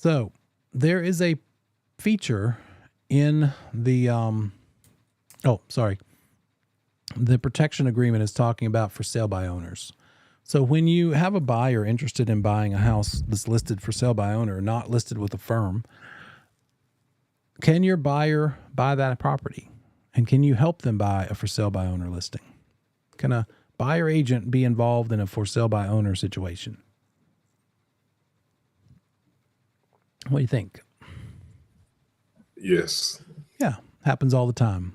So there is a feature in the, the protection agreement is talking about for sale by owners. So when you have a buyer interested in buying a house that's listed for sale by owner, not listed with a firm, can your buyer buy that property? And can you help them buy a for sale by owner listing? Can a buyer agent be involved in a for sale by owner situation? What do you think? Yes. Yeah, happens all the time.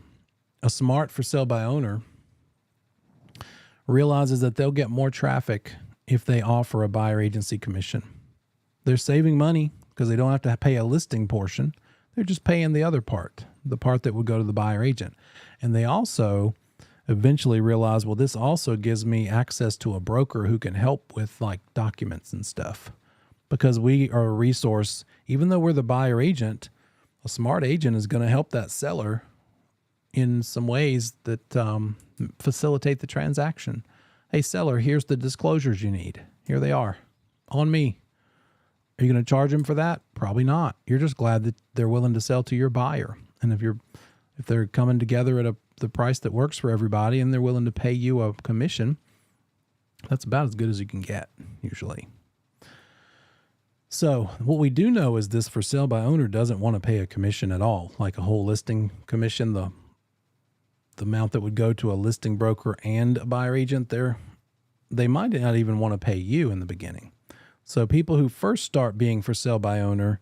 A smart for sale by owner realizes that they'll get more traffic if they offer a buyer agency commission. They're saving money because they don't have to pay a listing portion. They're just paying the other part, the part that would go to the buyer agent. And they also eventually realize, well, this also gives me access to a broker who can help with like documents and stuff, because we are a resource. Even though we're the buyer agent, a smart agent is going to help that seller in some ways that facilitate the transaction. Hey, seller, here's the disclosures you need. Here they are on me. Are you going to charge them for that? Probably not. You're just glad that they're willing to sell to your buyer. And if they're coming together at the price that works for everybody and they're willing to pay you a commission, that's about as good as you can get usually. So what we do know is this for sale by owner doesn't want to pay a commission at all, like a whole listing commission, the amount that would go to a listing broker and a buyer agent there. They might not even want to pay you in the beginning. So people who first start being for sale by owner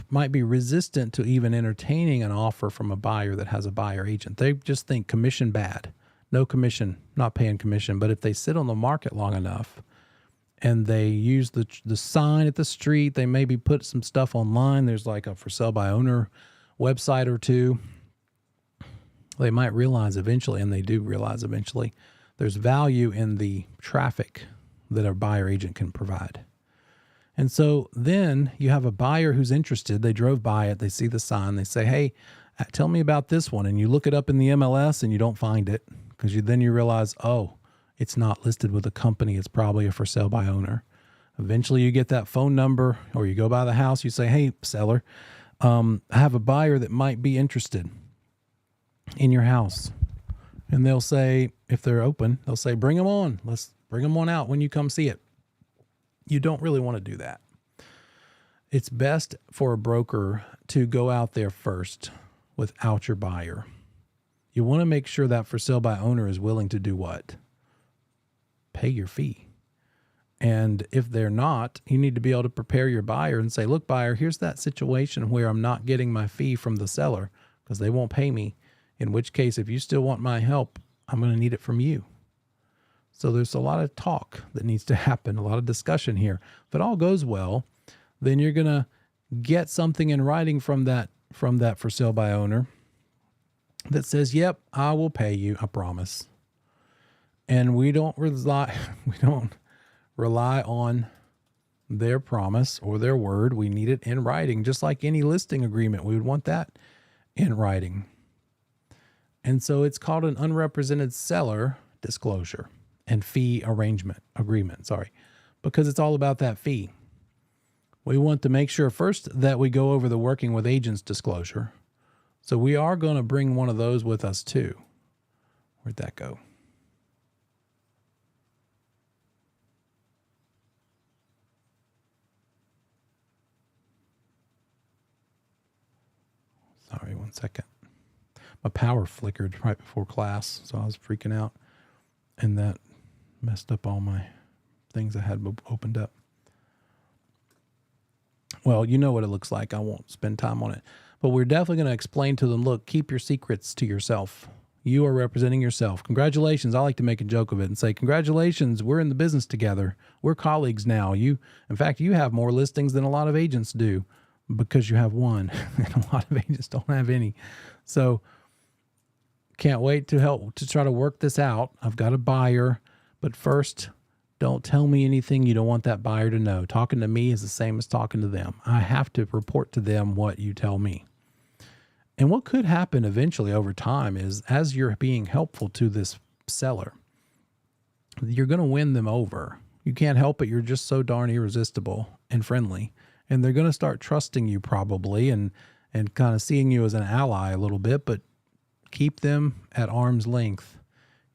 might be resistant to even entertaining an offer from a buyer that has a buyer agent. They just think commission bad, no commission, not paying commission. But if they sit on the market long enough and they use the sign at the street, they maybe put some stuff online. There's like a for sale by owner website or two. They might realize eventually, and they do realize eventually, there's value in the traffic that a buyer agent can provide. And so then you have a buyer who's interested. They drove by it. They see the sign. They say, hey, tell me about this one. And you look it up in the MLS and you don't find it because then you realize, oh, it's not listed with a company. It's probably a for sale by owner. Eventually you get that phone number or you go by the house. You say, hey, seller, I have a buyer that might be interested in your house. And they'll say, if they're open, they'll say, bring them on. Let's bring them on out when you come see it. You don't really want to do that. It's best for a broker to go out there first without your buyer. You want to make sure that for sale by owner is willing to do what? Pay your fee. And if they're not, you need to be able to prepare your buyer and say, look, buyer, here's that situation where I'm not getting my fee from the seller because they won't pay me. In which case, if you still want my help, I'm going to need it from you. So there's a lot of talk that needs to happen, a lot of discussion here. If it all goes well, then you're going to get something in writing from that for sale by owner that says, yep, I will pay you, I promise. And we don't rely on their promise or their word. We need it in writing, just like any listing agreement. We would want that in writing. And so it's called an unrepresented seller disclosure and fee agreement, because it's all about that fee. We want to make sure first that we go over the working with agents disclosure. So we are going to bring one of those with us too. Where'd that go? Sorry, 1 second. My power flickered right before class, so I was freaking out, and that messed up all my things I had opened up. Well, you know what it looks like. I won't spend time on it, but we're definitely going to explain to them, look, keep your secrets to yourself. You are representing yourself. Congratulations. I like to make a joke of it and say, congratulations, we're in the business together. We're colleagues now. In fact, you have more listings than a lot of agents do because you have one, and a lot of agents don't have any. So can't wait to try to work this out. I've got a buyer, but first, don't tell me anything you don't want that buyer to know. Talking to me is the same as talking to them. I have to report to them what you tell me. And what could happen eventually over time is, as you're being helpful to this seller, you're going to win them over. You can't help it. You're just so darn irresistible and friendly. and they're going to start trusting you probably and kind of seeing you as an ally a little bit, but keep them at arm's length.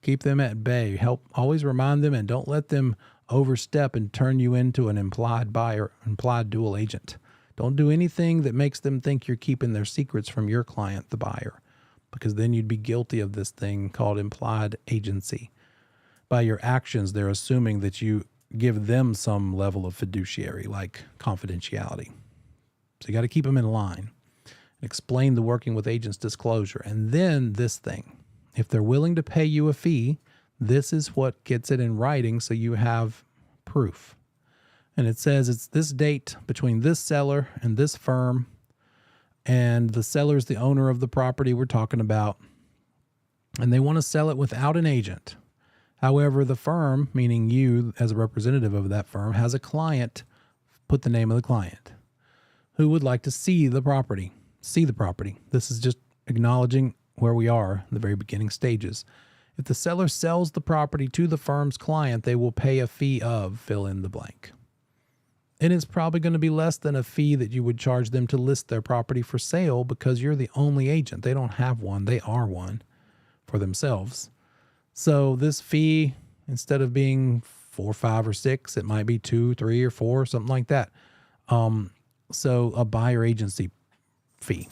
Keep them at bay. Always remind them and don't let them overstep and turn you into an implied buyer, implied dual agent. Don't do anything that makes them think you're keeping their secrets from your client, the buyer, because then you'd be guilty of this thing called implied agency. By your actions, they're assuming that you give them some level of fiduciary, like confidentiality. So you got to keep them in line. Explain the working with agents disclosure. And then this thing, if they're willing to pay you a fee, this is what gets it in writing so you have proof. And it says it's this date between this seller and this firm, and the seller is the owner of the property we're talking about, and they want to sell it without an agent. However, the firm, meaning you as a representative of that firm, has a client, put the name of the client, who would like to see the property. This is just acknowledging where we are in the very beginning stages. If the seller sells the property to the firm's client, they will pay a fee of fill in the blank. And it's probably going to be less than a fee that you would charge them to list their property for sale because you're the only agent. They don't have one. They are one for themselves. So this fee, instead of being 4, 5, or 6, it might be 2, 3, or 4, something like that. So a buyer agency fee.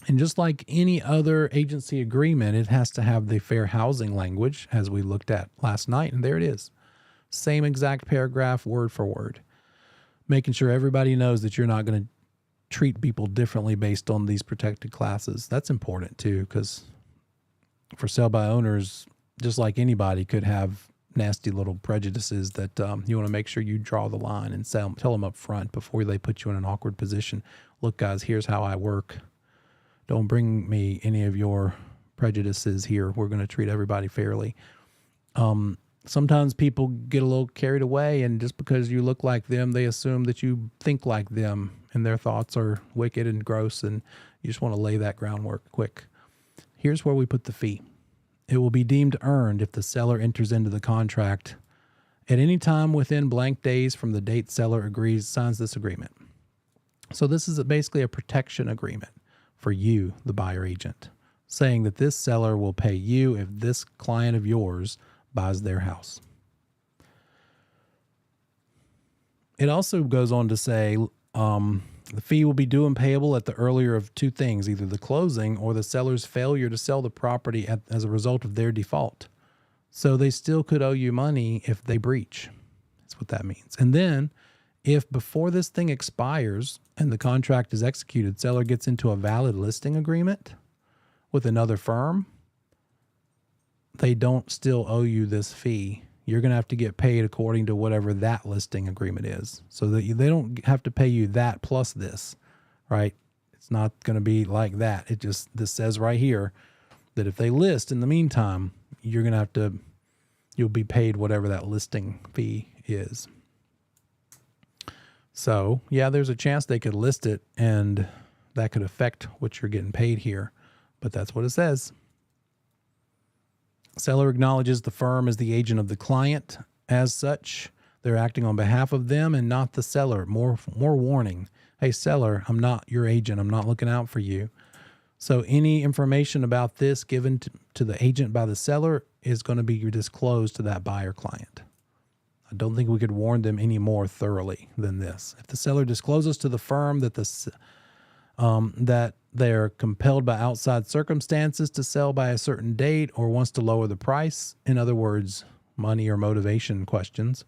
And just like any other agency agreement, it has to have the fair housing language as we looked at last night. And there it is. Same exact paragraph, word for word. Making sure everybody knows that you're not going to treat people differently based on these protected classes. That's important too, because for sale by owners, just like anybody could have nasty little prejudices that you want to make sure you draw the line and tell them up front before they put you in an awkward position. Look, guys, here's how I work. Don't bring me any of your prejudices here. We're going to treat everybody fairly. Sometimes people get a little carried away, and just because you look like them, they assume that you think like them, and their thoughts are wicked and gross, and you just want to lay that groundwork quick. Here's where we put the fee. It will be deemed earned if the seller enters into the contract at any time within blank days from the date seller signs this agreement. So this is basically a protection agreement for you, the buyer agent, saying that this seller will pay you if this client of yours buys their house. It also goes on to say the fee will be due and payable at the earlier of two things, either the closing or the seller's failure to sell the property as a result of their default. So they still could owe you money if they breach. That's what that means. And then if before this thing expires and the contract is executed, seller gets into a valid listing agreement with another firm, they don't still owe you this fee. You're going to have to get paid according to whatever that listing agreement is. So that they don't have to pay you that plus this, right? It's not going to be like that. This says right here that if they list in the meantime, you'll be paid whatever that listing fee is. So yeah, there's a chance they could list it and that could affect what you're getting paid here, but that's what it says. Seller acknowledges the firm as the agent of the client. As such, they're acting on behalf of them and not the seller. More warning. Hey, seller, I'm not your agent. I'm not looking out for you. So any information about this given to the agent by the seller is going to be disclosed to that buyer client. I don't think we could warn them any more thoroughly than this. If the seller discloses to the firm that that they're compelled by outside circumstances to sell by a certain date or wants to lower the price, in other words, money or motivation questions,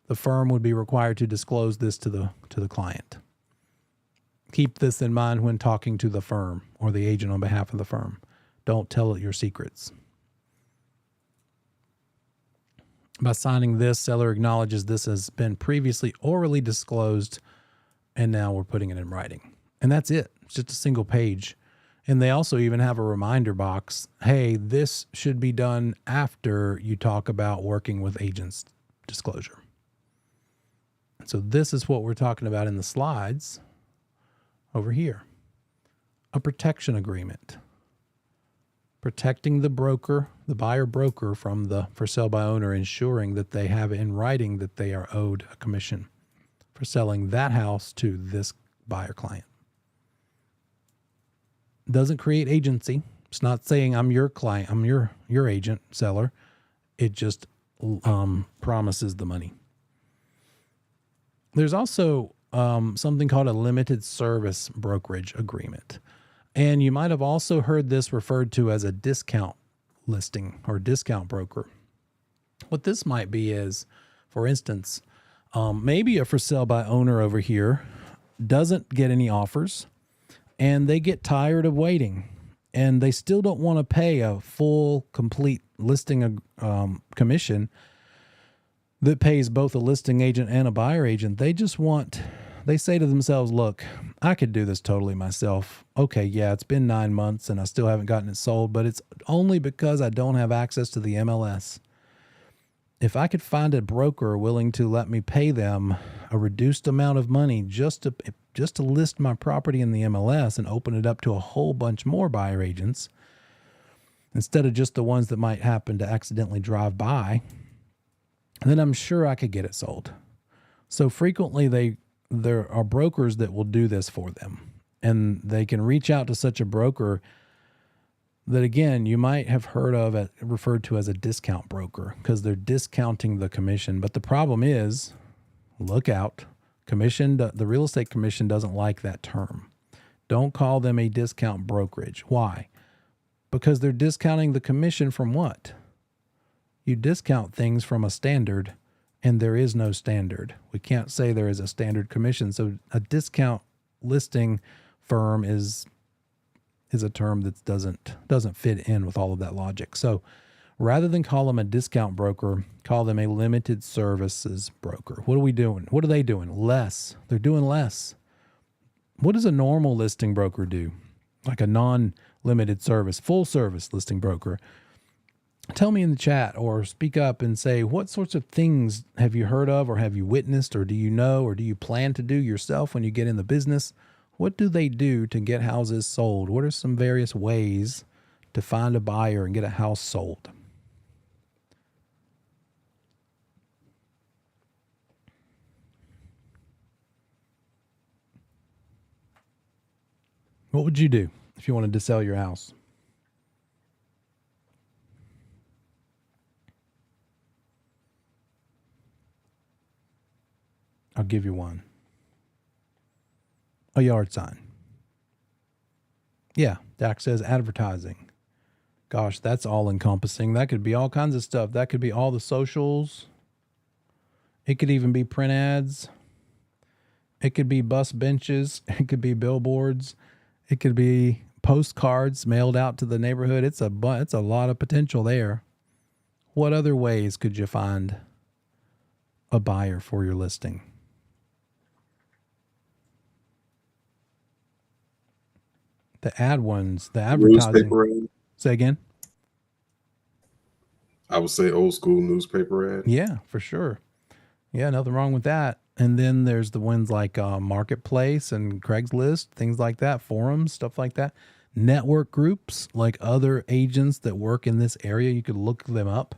the firm would be required to disclose this to the client. Keep this in mind when talking to the firm or the agent on behalf of the firm. Don't tell it your secrets. By signing this, seller acknowledges this has been previously orally disclosed, and now we're putting it in writing. And that's it. It's just a single page. And they also even have a reminder box. Hey, this should be done after you talk about working with agents disclosure. So this is what we're talking about in the slides over here. A protection agreement. Protecting the broker, the buyer broker, from the for sale by owner, ensuring that they have in writing that they are owed a commission. for selling that house to this buyer client. Doesn't create agency. It's not saying I'm your client, I'm your agent, seller. It just promises the money. There's also something called a limited service brokerage agreement. And you might have also heard this referred to as a discount listing or discount broker. What this might be is, for instance, maybe a for sale by owner over here doesn't get any offers and they get tired of waiting and they still don't want to pay a full, complete listing commission that pays both a listing agent and a buyer agent. They say to themselves, look, I could do this totally myself. Okay, yeah, it's been 9 months and I still haven't gotten it sold, but it's only because I don't have access to the MLS. If I could find a broker willing to let me pay them a reduced amount of money just to list my property in the MLS and open it up to a whole bunch more buyer agents, instead of just the ones that might happen to accidentally drive by, then I'm sure I could get it sold. So frequently there are brokers that will do this for them, and they can reach out to such a broker that, again, you might have heard of it referred to as a discount broker because they're discounting the commission. But the problem is, look out, the real estate commission doesn't like that term. Don't call them a discount brokerage. Why? Because they're discounting the commission from what? You discount things from a standard, and there is no standard. We can't say there is a standard commission. So a discount listing firm is a term that doesn't fit in with all of that logic. So rather than call them a discount broker, call them a limited services broker. What are we doing? What are they doing? Less. They're doing less. What does a normal listing broker do? Like a non-limited service, full service listing broker. Tell me in the chat or speak up and say, what sorts of things have you heard of or have you witnessed or do you know or do you plan to do yourself when you get in the business? What do they do to get houses sold? What are some various ways to find a buyer and get a house sold? What would you do if you wanted to sell your house? I'll give you one. A yard sign. Yeah, Dak says advertising. Gosh, that's all encompassing. That could be all kinds of stuff. That could be all the socials. It could even be print ads. It could be bus benches. It could be billboards. It could be postcards mailed out to the neighborhood. It's a lot of potential there. What other ways could you find a buyer for your listing? The advertising. Newspaper ad. Say again? I would say old school newspaper ad. Yeah, for sure. Yeah, nothing wrong with that. And then there's the ones like Marketplace and Craigslist, things like that, forums, stuff like that. Network groups, like other agents that work in this area. You could look them up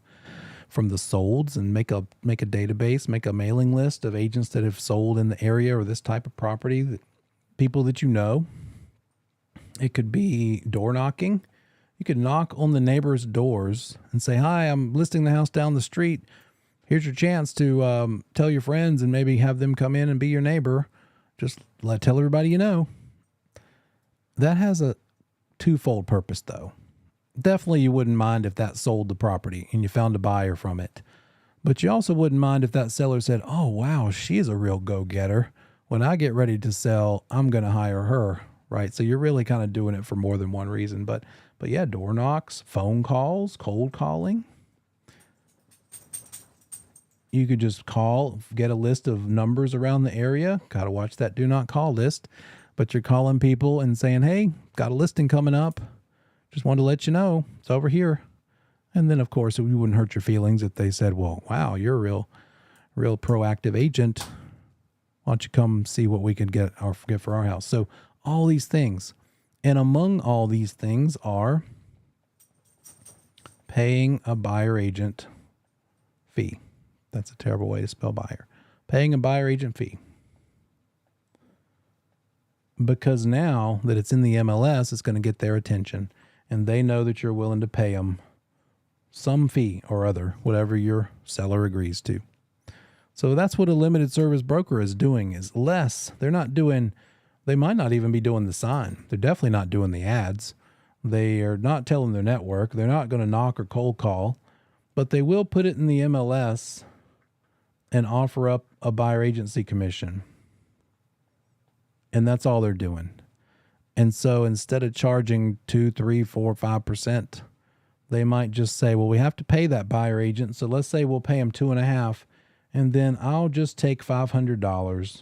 from the solds and make a database, make a mailing list of agents that have sold in the area or this type of property, people that you know. It could be door knocking. You could knock on the neighbors' doors and say, hi, I'm listing the house down the street. Here's your chance to tell your friends and maybe have them come in and be your neighbor. Just tell everybody you know. That has a twofold purpose, though. Definitely you wouldn't mind if that sold the property and you found a buyer from it. But you also wouldn't mind if that seller said, oh, wow, she's a real go-getter. When I get ready to sell, I'm going to hire her. Right. So you're really kind of doing it for more than one reason. But yeah, door knocks, phone calls, cold calling. You could just call, get a list of numbers around the area. Got to watch that do not call list. But you're calling people and saying, hey, got a listing coming up. Just wanted to let you know it's over here. And then, of course, we wouldn't hurt your feelings if they said, well, wow, you're a real proactive agent. Why don't you come see what we can get for our house? So all these things. And among all these things are paying a buyer agent fee. That's a terrible way to spell buyer. Paying a buyer agent fee. because now that it's in the MLS, it's going to get their attention, and they know that you're willing to pay them some fee or other, whatever your seller agrees to. So that's what a limited service broker is doing, is less. They might not even be doing the sign. They're definitely not doing the ads. They are not telling their network. They're not going to knock or cold call, but they will put it in the MLS and offer up a buyer agency commission. And that's all they're doing. And so instead of charging 2, 3, 4, 5%, they might just say, well, we have to pay that buyer agent. So let's say we'll pay him 2.5%, and then I'll just take $500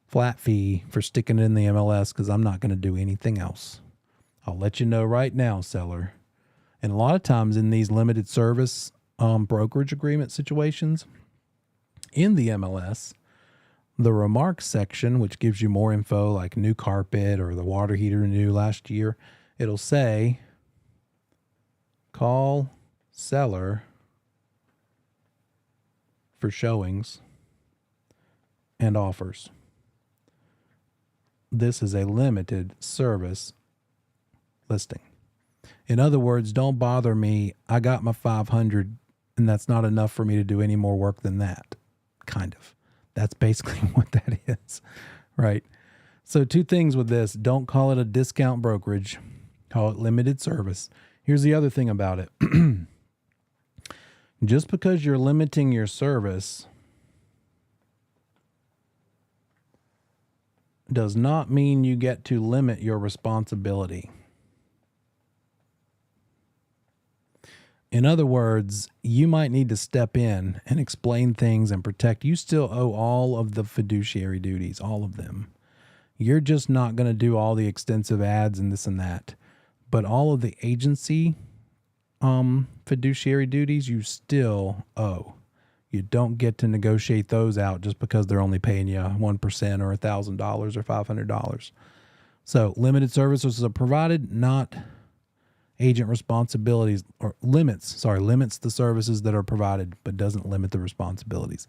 flat fee for sticking it in the MLS because I'm not going to do anything else. I'll let you know right now, seller. And a lot of times in these limited service brokerage agreement situations, in the MLS, the remarks section, which gives you more info like new carpet or the water heater new last year, it'll say, call seller for showings and offers. This is a limited service listing. In other words, don't bother me. I got my 500 and that's not enough for me to do any more work than that. Kind of. That's basically what that is, right? So 2 things with this. Don't call it a discount brokerage. Call it limited service. Here's the other thing about it. Just because you're limiting your service does not mean you get to limit your responsibility. In other words, you might need to step in and explain things and protect. You still owe all of the fiduciary duties, all of them. You're just not going to do all the extensive ads and this and that. But all of the agency fiduciary duties, you still owe. You don't get to negotiate those out just because they're only paying you 1% or $1,000 or $500. So limited services are provided, not agent responsibilities, or limits the services that are provided, but doesn't limit the responsibilities.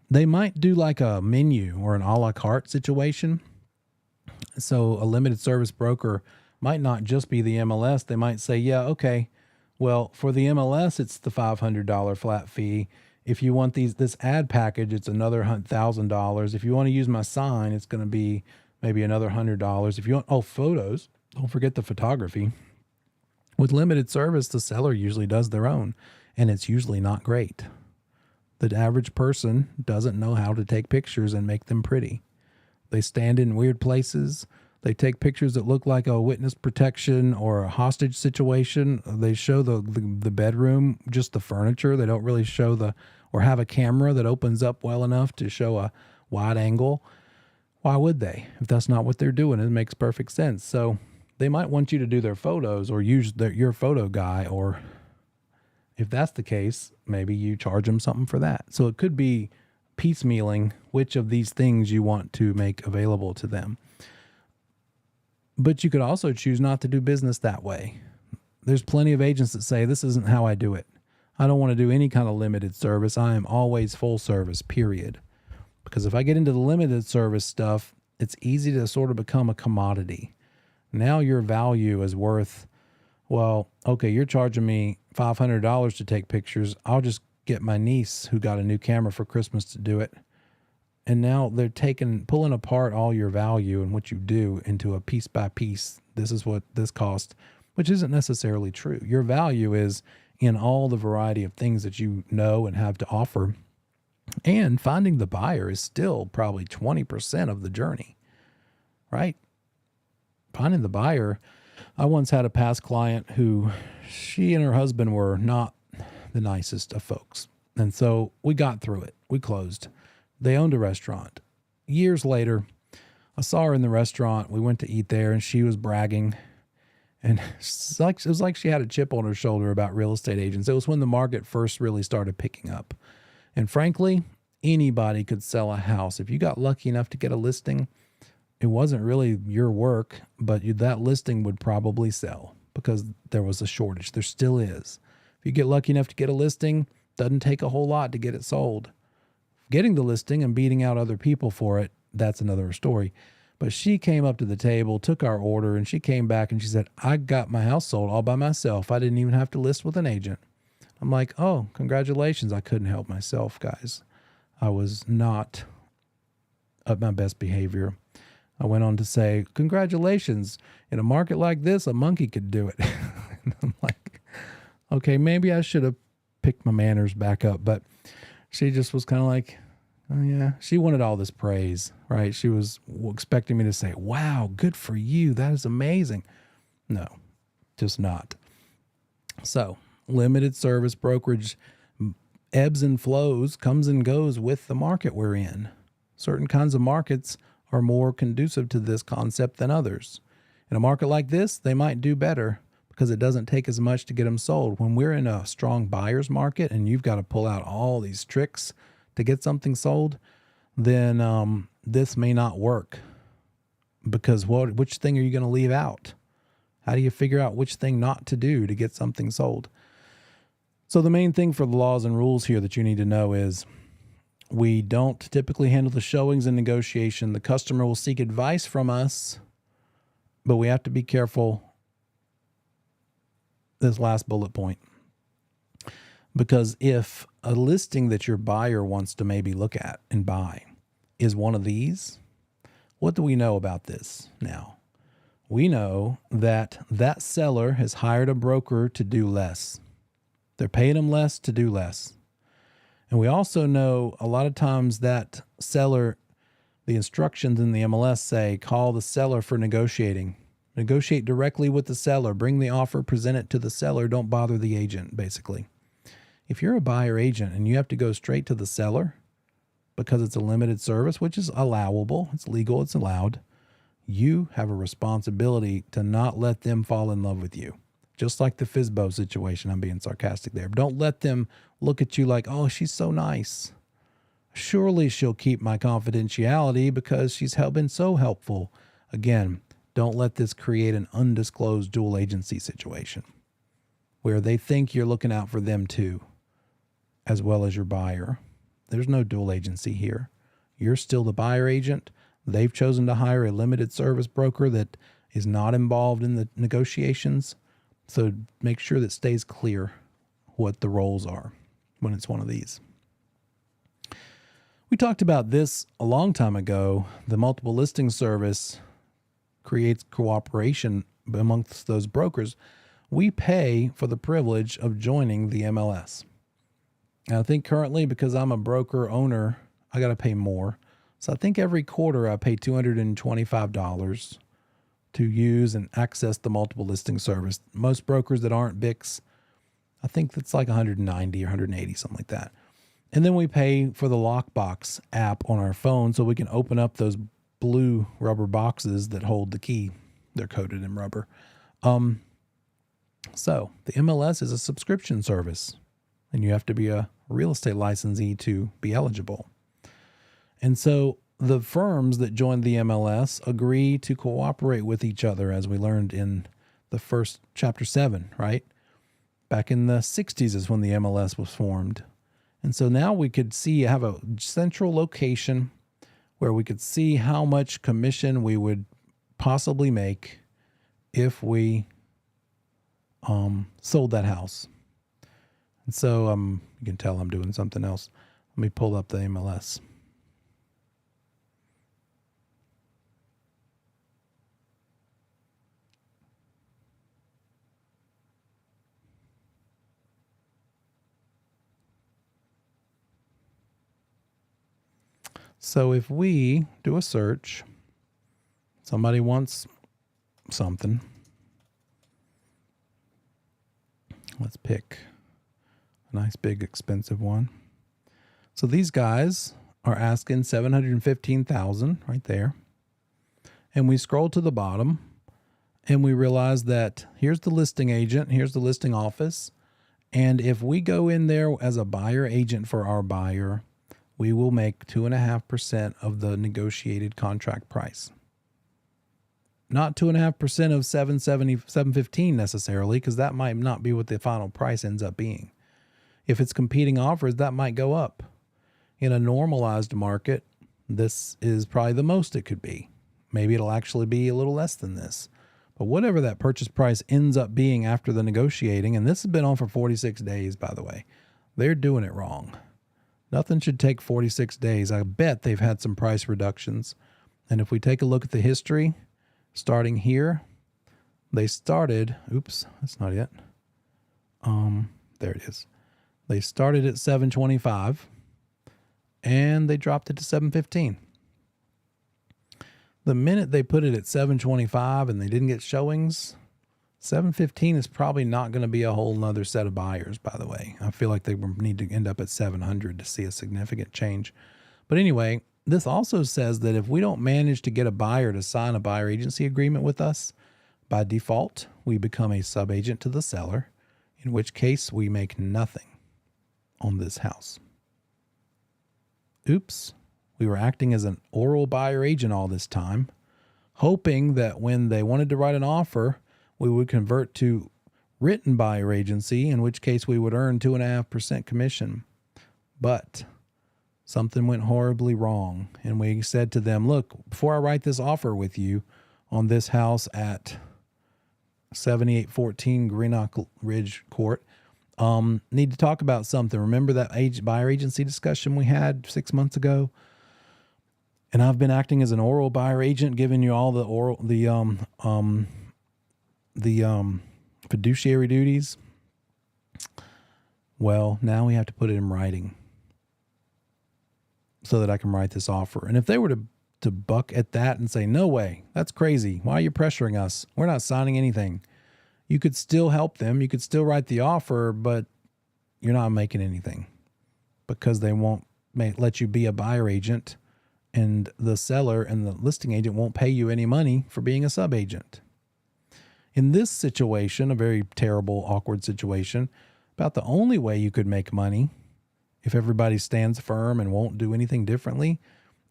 They might do like a menu or an a la carte situation. So a limited service broker might not just be the MLS. They might say, yeah, okay, well, for the MLS, it's the $500 flat fee. If you want this ad package, it's another $1,000. If you want to use my sign, it's going to be maybe another $100. If you want, photos, don't forget the photography. With limited service, the seller usually does their own, and it's usually not great. The average person doesn't know how to take pictures and make them pretty. They stand in weird places. They take pictures that look like a witness protection or a hostage situation. They show the bedroom, just the furniture. They don't really show or have a camera that opens up well enough to show a wide angle. Why would they? If that's not what they're doing, it makes perfect sense. So they might want you to do their photos or use your photo guy, or if that's the case, maybe you charge them something for that. So it could be piecemealing which of these things you want to make available to them. But you could also choose not to do business that way. There's plenty of agents that say, this isn't how I do it. I don't want to do any kind of limited service. I am always full service, period. Because if I get into the limited service stuff, it's easy to sort of become a commodity. Now your value is worth, well, okay, you're charging me $500 to take pictures. I'll just get my niece who got a new camera for Christmas to do it. And now they're pulling apart all your value and what you do into a piece by piece. This is what this cost, which isn't necessarily true. Your value is in all the variety of things that you know and have to offer. And finding the buyer is still probably 20% of the journey, right? Finding the buyer. I once had a past client who, she and her husband were not the nicest of folks. And so we got through it. We closed. They owned a restaurant. Years later, I saw her in the restaurant. We went to eat there and she was bragging. And it was like she had a chip on her shoulder about real estate agents. It was when the market first really started picking up. And frankly, anybody could sell a house. If you got lucky enough to get a listing, it wasn't really your work, but that listing would probably sell because there was a shortage. There still is. If you get lucky enough to get a listing, doesn't take a whole lot to get it sold. Getting the listing and beating out other people for it that's another story. But she came up to the table, took our order, and she came back and she said, I got my house sold all by myself. I didn't even have to list with an agent. I'm like, oh, congratulations. I couldn't help myself, guys. I was not at my best behavior. I went on to say, congratulations. In a market like this, a monkey could do it. And I'm like, okay, maybe I should have picked my manners back up. But she just was kind of like, oh, yeah. She wanted all this praise, right? She was expecting me to say, wow, good for you. That is amazing. No, just not. So limited service brokerage ebbs and flows, comes and goes with the market we're in. Certain kinds of markets are more conducive to this concept than others. In a market like this, they might do better because it doesn't take as much to get them sold. When we're in a strong buyer's market and you've got to pull out all these tricks to get something sold, then this may not work, because which thing are you going to leave out? How do you figure out which thing not to do to get something sold? So the main thing for the laws and rules here that you need to know is we don't typically handle the showings and negotiation. The customer will seek advice from us, but we have to be careful. This last bullet point, because if a listing that your buyer wants to maybe look at and buy is one of these, what do we know about this now? We know that that seller has hired a broker to do less. They're paying them less to do less. And we also know a lot of times that seller, the instructions in the MLS say, call the seller for negotiating. Negotiate directly with the seller. Bring the offer, present it to the seller. Don't bother the agent, basically. If you're a buyer agent and you have to go straight to the seller because it's a limited service, which is allowable, it's legal, it's allowed, you have a responsibility to not let them fall in love with you. Just like the FSBO situation, I'm being sarcastic there. Don't let them look at you like, oh, she's so nice. Surely she'll keep my confidentiality because she's been so helpful. Again, don't let this create an undisclosed dual agency situation where they think you're looking out for them too, as well as your buyer. There's no dual agency here. You're still the buyer agent. They've chosen to hire a limited service broker that is not involved in the negotiations. So make sure that stays clear what the roles are when it's one of these. We talked about this a long time ago. The multiple listing service creates cooperation amongst those brokers. We pay for the privilege of joining the MLS. And I think currently, because I'm a broker owner, I got to pay more. So I think every quarter I pay $225 to use and access the multiple listing service. Most brokers that aren't BICs, I think that's like 190 or 180, something like that. And then we pay for the Lockbox app on our phone so we can open up those blue rubber boxes that hold the key. They're coated in rubber. So the MLS is a subscription service, and you have to be a real estate licensee to be eligible. And so the firms that joined the MLS agree to cooperate with each other, as we learned in the first chapter 7, right? Back in the 60s is when the MLS was formed. And so now we could have a central location where we could see how much commission we would possibly make if we sold that house. And so you can tell I'm doing something else. Let me pull up the MLS. So if we do a search, somebody wants something. Let's pick a nice big expensive one. So these guys are asking $715,000 right there. And we scroll to the bottom and we realize that here's the listing agent, here's the listing office. And if we go in there as a buyer agent for our buyer, we will make 2.5% of the negotiated contract price. Not 2.5% of $715 necessarily, because that might not be what the final price ends up being. If it's competing offers, that might go up. In a normalized market, this is probably the most it could be. Maybe it'll actually be a little less than this. But whatever that purchase price ends up being after the negotiating, and this has been on for 46 days, by the way, they're doing it wrong. Nothing should take 46 days. I bet they've had some price reductions. And if we take a look at the history, starting here, they started, oops, that's not it. There it is. They started at 725 and they dropped it to 715. The minute they put it at 725 and they didn't get showings, 715 is probably not going to be a whole nother set of buyers, by the way. I feel like they need to end up at 700 to see a significant change. But anyway, this also says that if we don't manage to get a buyer to sign a buyer agency agreement with us, by default, we become a subagent to the seller, in which case we make nothing on this house. Oops, we were acting as an oral buyer agent all this time, hoping that when they wanted to write an offer, we would convert to written buyer agency, in which case we would earn 2.5% commission. But something went horribly wrong. And we said to them, look, before I write this offer with you on this house at 7814 Greenock Ridge Court, need to talk about something. Remember that buyer agency discussion we had 6 months ago? And I've been acting as an oral buyer agent, giving you all the fiduciary duties. Well, now we have to put it in writing so that I can write this offer. And if they were to buck at that and say, no way, that's crazy. Why are you pressuring us? We're not signing anything. You could still help them. You could still write the offer, but you're not making anything because they won't let you be a buyer agent, and the seller and the listing agent won't pay you any money for being a subagent. In this situation, a very terrible, awkward situation, about the only way you could make money, if everybody stands firm and won't do anything differently,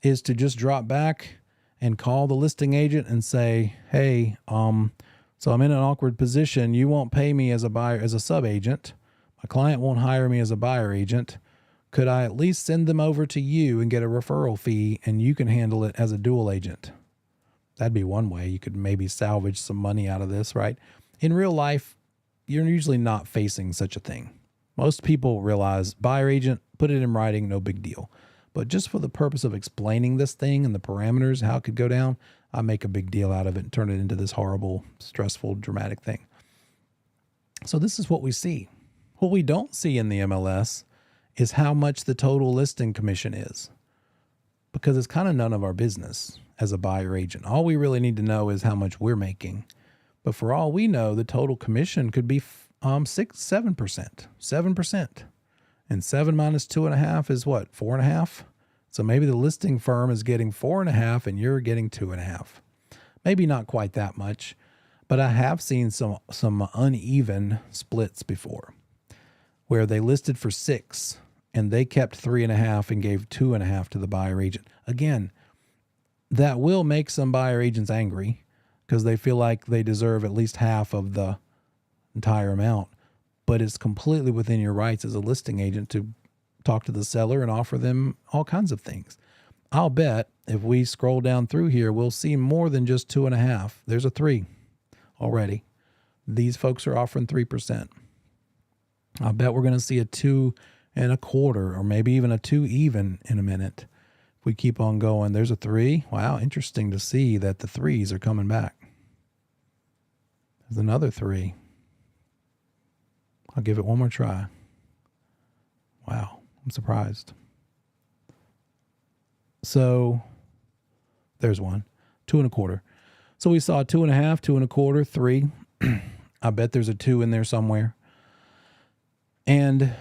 is to just drop back and call the listing agent and say, hey, so I'm in an awkward position. You won't pay me as a buyer, as a sub-agent. My client won't hire me as a buyer agent. Could I at least send them over to you and get a referral fee and you can handle it as a dual agent? That'd be one way you could maybe salvage some money out of this, right? In real life, you're usually not facing such a thing. Most people realize buyer agent, put it in writing, no big deal. But just for the purpose of explaining this thing and the parameters, how it could go down, I make a big deal out of it and turn it into this horrible, stressful, dramatic thing. So this is what we see. What we don't see in the MLS is how much the total listing commission is, because it's kind of none of our business as a buyer agent. All we really need to know is how much we're making. But for all we know, the total commission could be 7%. And 7 minus 2.5 is what? 4.5. So maybe the listing firm is getting 4.5 and you're getting 2.5. Maybe not quite that much, but I have seen some uneven splits before, where they listed for 6 and they kept 3.5 and gave 2.5 to the buyer agent. Again, that will make some buyer agents angry because they feel like they deserve at least half of the entire amount. But it's completely within your rights as a listing agent to talk to the seller and offer them all kinds of things. I'll bet if we scroll down through here, we'll see more than just 2.5. There's a 3 already. These folks are offering 3%. I bet we're going to see a 2.25 or maybe even a 2 even in a minute. If we keep on going, there's a 3. Wow, interesting to see that the 3s are coming back. There's another 3. I'll give it one more try. Wow, I'm surprised. So there's one, 2.25. So we saw 2.5, 2.25, 3. I bet there's a 2 in there somewhere. And here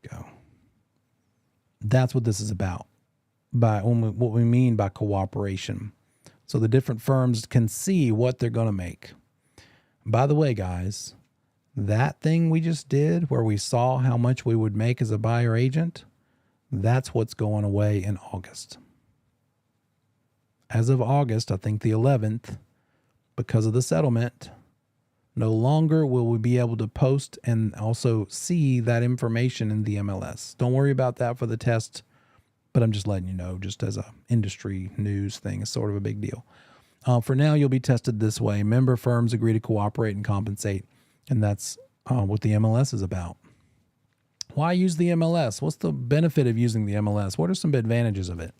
we go. That's what this is about. What we mean by cooperation. So the different firms can see what they're going to make. By the way, guys, that thing we just did where we saw how much we would make as a buyer agent, that's what's going away in August. As of August, I think the 11th, because of the settlement, No longer will we be able to post and also see that information in the MLS. Don't worry about that for the test, but I'm just letting you know, just as a industry news thing, it's sort of a big deal. For now, you'll be tested this way. Member firms agree to cooperate and compensate, and that's what the MLS is about. Why use the MLS? What's the benefit of using the MLS? What are some advantages of it?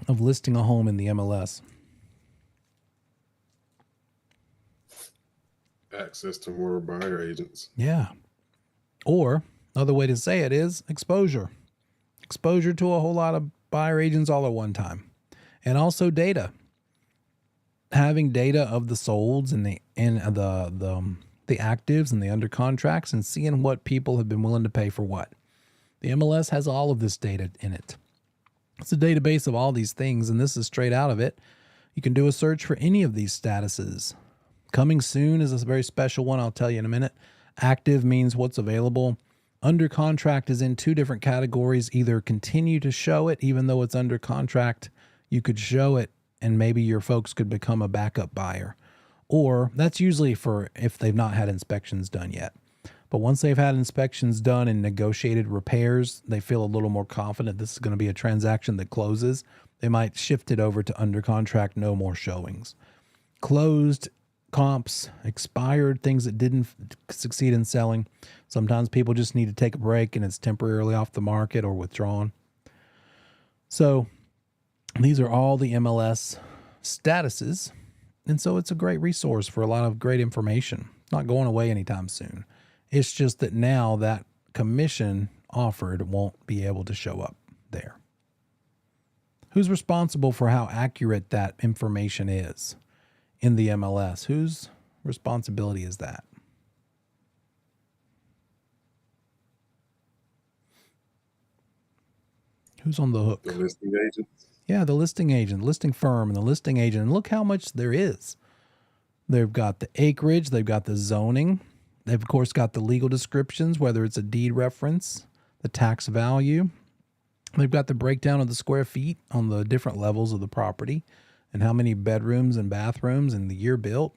Of listing a home in the MLS? Access to more buyer agents. Yeah. Or another way to say it is exposure. Exposure to a whole lot of buyer agents all at one time. And also data. Having data of the solds and the actives and the under contracts and seeing what people have been willing to pay for what. The MLS has all of this data in it. It's a database of all these things, and this is straight out of it. You can do a search for any of these statuses. Coming soon is a very special one. I'll tell you in a minute. Active means what's available. Under contract is in two different categories. Either continue to show it, even though it's under contract, you could show it, and maybe your folks could become a backup buyer. Or that's usually for if they've not had inspections done yet. But once they've had inspections done and negotiated repairs, they feel a little more confident this is going to be a transaction that closes. They might shift it over to under contract, no more showings. Closed comps, expired, things that didn't succeed in selling. Sometimes people just need to take a break and it's temporarily off the market or withdrawn. So these are all the MLS statuses. And so it's a great resource for a lot of great information. It's not going away anytime soon. It's just that now that commission offered won't be able to show up there. Who's responsible for how accurate that information is in the MLS? Whose responsibility is that? Who's on the hook? The listing agents. Yeah, the listing agent, listing firm, and the listing agent. And look how much there is. They've got the acreage. They've got the zoning. They've, of course, got the legal descriptions, whether it's a deed reference, the tax value. They've got the breakdown of the square feet on the different levels of the property and how many bedrooms and bathrooms and the year built.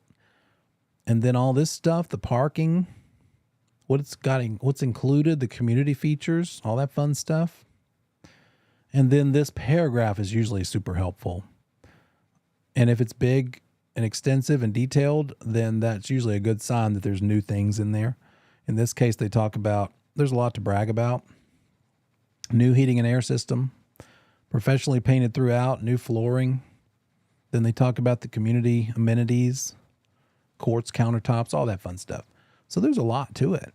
And then all this stuff, the parking, what's included, the community features, all that fun stuff. And then this paragraph is usually super helpful. And if it's big and extensive and detailed, then that's usually a good sign that there's new things in there. In this case, they talk about, there's a lot to brag about. New heating and air system, professionally painted throughout, new flooring. Then they talk about the community amenities, quartz countertops, all that fun stuff. So there's a lot to it.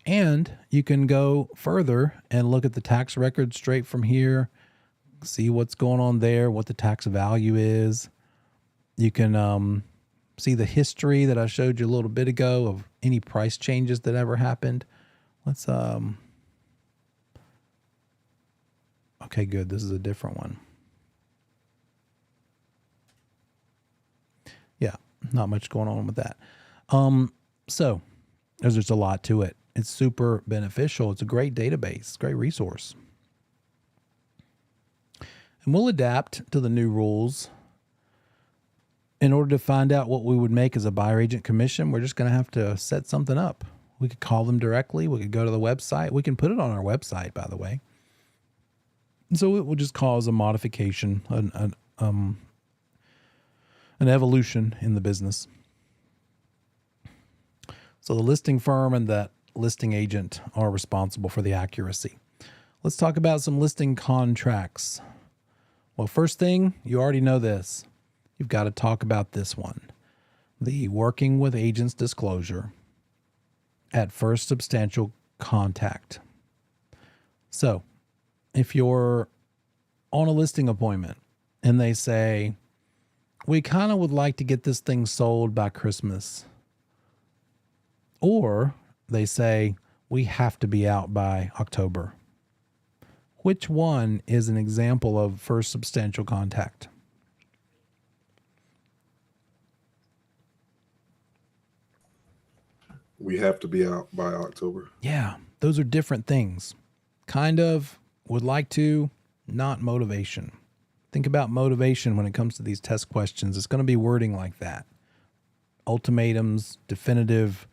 And you can go further and look at the tax record straight from here, see what's going on there, what the tax value is. You can see the history that I showed you a little bit ago of any price changes that ever happened. Let's, okay, good. This is a different one. Yeah, not much going on with that. So there's just a lot to it. It's super beneficial. It's a great database, great resource. And we'll adapt to the new rules. In order to find out what we would make as a buyer agent commission, we're just going to have to set something up. We could call them directly. We could go to the website. We can put it on our website, by the way. So it will just cause a modification, an evolution in the business. So the listing firm and that listing agent are responsible for the accuracy. Let's talk about some listing contracts. Well, first thing, you already know this. You've got to talk about this one. The working with agents disclosure at first substantial contact. So if you're on a listing appointment and they say, we kind of would like to get this thing sold by Christmas. Or they say, we have to be out by October. Which one is an example of first substantial contact? We have to be out by October. Yeah, those are different things. Kind of, would like to, not motivation. Think about motivation when it comes to these test questions. It's going to be wording like that. Ultimatums, definitive,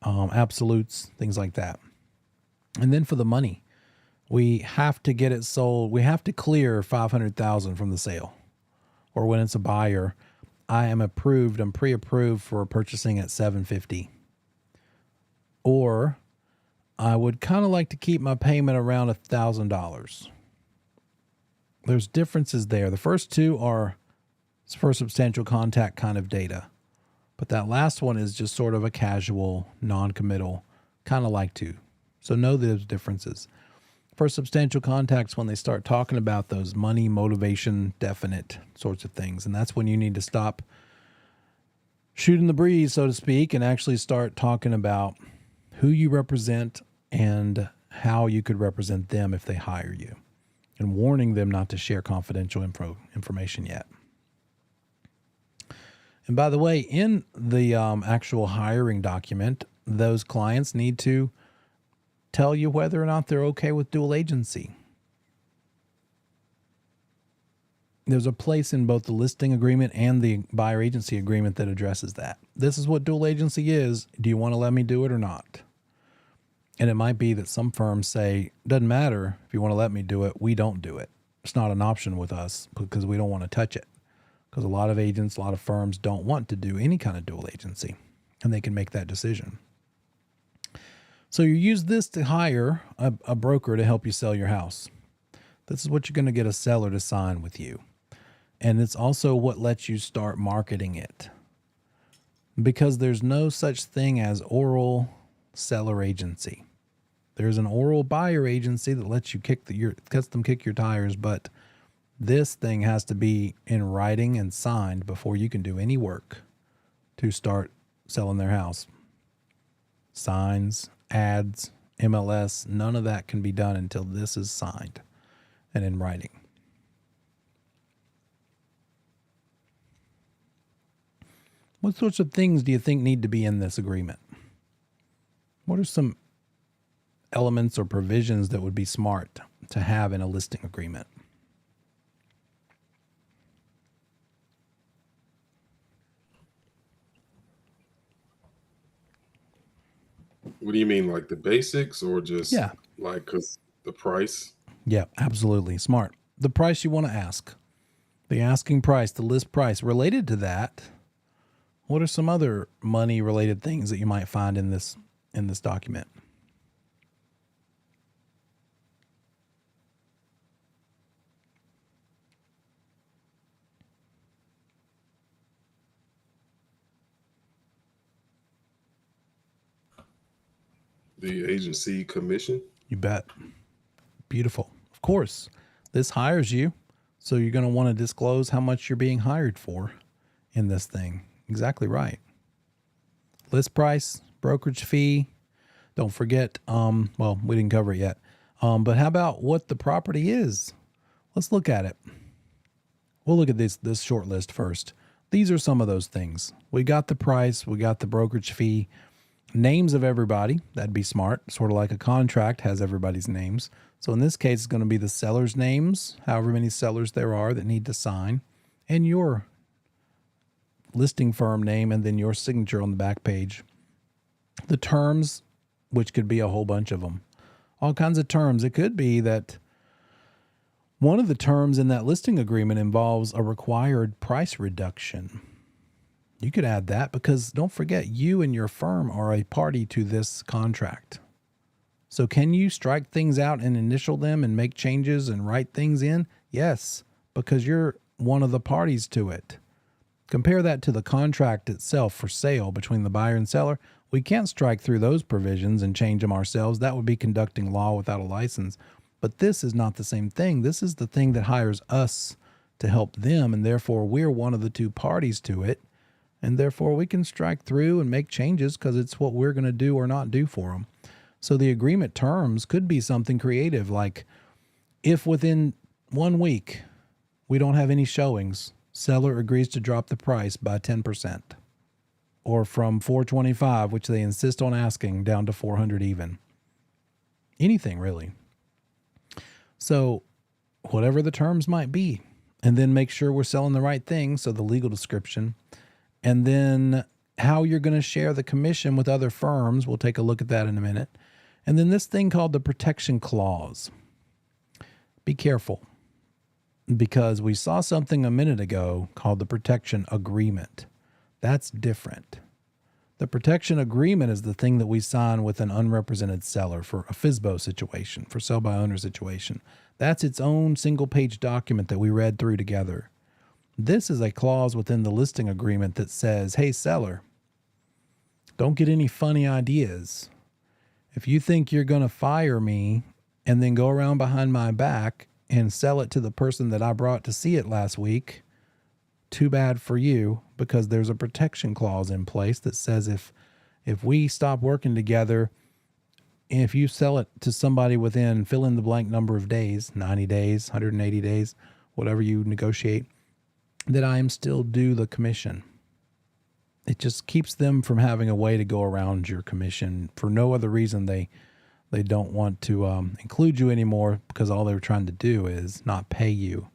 absolutes, things like that. And then for the money, we have to get it sold. We have to clear $500,000 from the sale. Or when it's a buyer, I am approved, I'm pre-approved for purchasing at $750. Or I would kind of like to keep my payment around $1,000. There's differences there. The first two are for substantial contact kind of data. But that last one is just sort of a casual, non-committal, kind of like to. So know those differences. For substantial contacts, when they start talking about those money, motivation, definite sorts of things. And that's when you need to stop shooting the breeze, so to speak, and actually start talking about who you represent and how you could represent them if they hire you, and warning them not to share confidential information yet. And by the way, in the actual hiring document, those clients need to tell you whether or not they're okay with dual agency. There's a place in both the listing agreement and the buyer agency agreement that addresses that. This is what dual agency is. Do you want to let me do it or not? And it might be that some firms say, doesn't matter if you want to let me do it, we don't do it. It's not an option with us because we don't want to touch it. Because a lot of agents, a lot of firms don't want to do any kind of dual agency, and they can make that decision. So you use this to hire a broker to help you sell your house. This is what you're going to get a seller to sign with you. And it's also what lets you start marketing it. Because there's no such thing as oral seller agency. There's an oral buyer agency that lets you kick your tires, but this thing has to be in writing and signed before you can do any work to start selling their house. Signs, ads, MLS, none of that can be done until this is signed and in writing. What sorts of things do you think need to be in this agreement? What are some elements or provisions that would be smart to have in a listing agreement? What do you mean, like the basics or just like because the price? Yeah, absolutely. Smart. The price you want to ask, the asking price, the list price. Related to that, what are some other money related things that you might find in this document? The agency commission? You bet. Beautiful. Of course, this hires you, so you're going to want to disclose how much you're being hired for in this thing. Exactly right. List price, brokerage fee. Don't forget, well, we didn't cover it yet. But how about what the property is? Let's look at it. We'll look at this short list first. These are some of those things. We got the price, we got the brokerage fee, names of everybody. That'd be smart. Sort of like a contract has everybody's names. So in this case, it's going to be the seller's names, however many sellers there are that need to sign, and your listing firm name, and then your signature on the back page. The terms, which could be a whole bunch of them. All kinds of terms. It could be that one of the terms in that listing agreement involves a required price reduction. You could add that because don't forget, you and your firm are a party to this contract. So can you strike things out and initial them and make changes and write things in? Yes, because you're one of the parties to it. Compare that to the contract itself for sale between the buyer and seller. We can't strike through those provisions and change them ourselves. That would be conducting law without a license. But this is not the same thing. This is the thing that hires us to help them, and therefore we're one of the two parties to it. And therefore we can strike through and make changes because it's what we're going to do or not do for them. So the agreement terms could be something creative, like if within 1 week we don't have any showings, seller agrees to drop the price by 10%, or from $425, which they insist on asking, down to $400 even. Anything really. So whatever the terms might be, and then make sure we're selling the right thing. So the legal description, and then how you're going to share the commission with other firms. We'll take a look at that in a minute. And then this thing called the protection clause. Be careful, because we saw something a minute ago called the protection agreement. That's different. The protection agreement is the thing that we sign with an unrepresented seller for a FSBO situation, for sell by owner situation. That's its own single-page document that we read through together. This is a clause within the listing agreement that says, hey, seller, don't get any funny ideas. If you think you're going to fire me and then go around behind my back and sell it to the person that I brought to see it last week, too bad for you, because there's a protection clause in place that says if we stop working together, if you sell it to somebody within fill in the blank number of days, 90 days, 180 days, whatever you negotiate, that I am still due the commission. It just keeps them from having a way to go around your commission for no other reason. They don't want to include you anymore, because all they're trying to do is not pay you.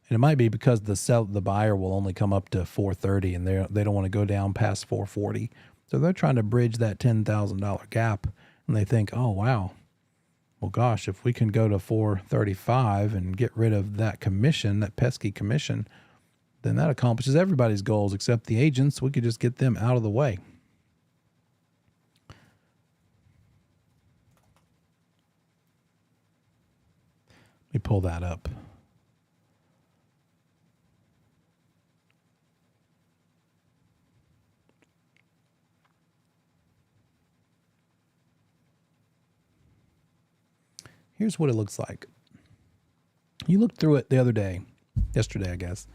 And it might be because the buyer will only come up to $430 and they don't want to go down past $440. So they're trying to bridge that $10,000 gap, and they think, oh, wow, well, gosh, if we can go to $435 and get rid of that commission, that pesky commission, then that accomplishes everybody's goals except the agents. We could just get them out of the way. Let me pull that up. Here's what it looks like. You looked through it the other day, yesterday, I guess.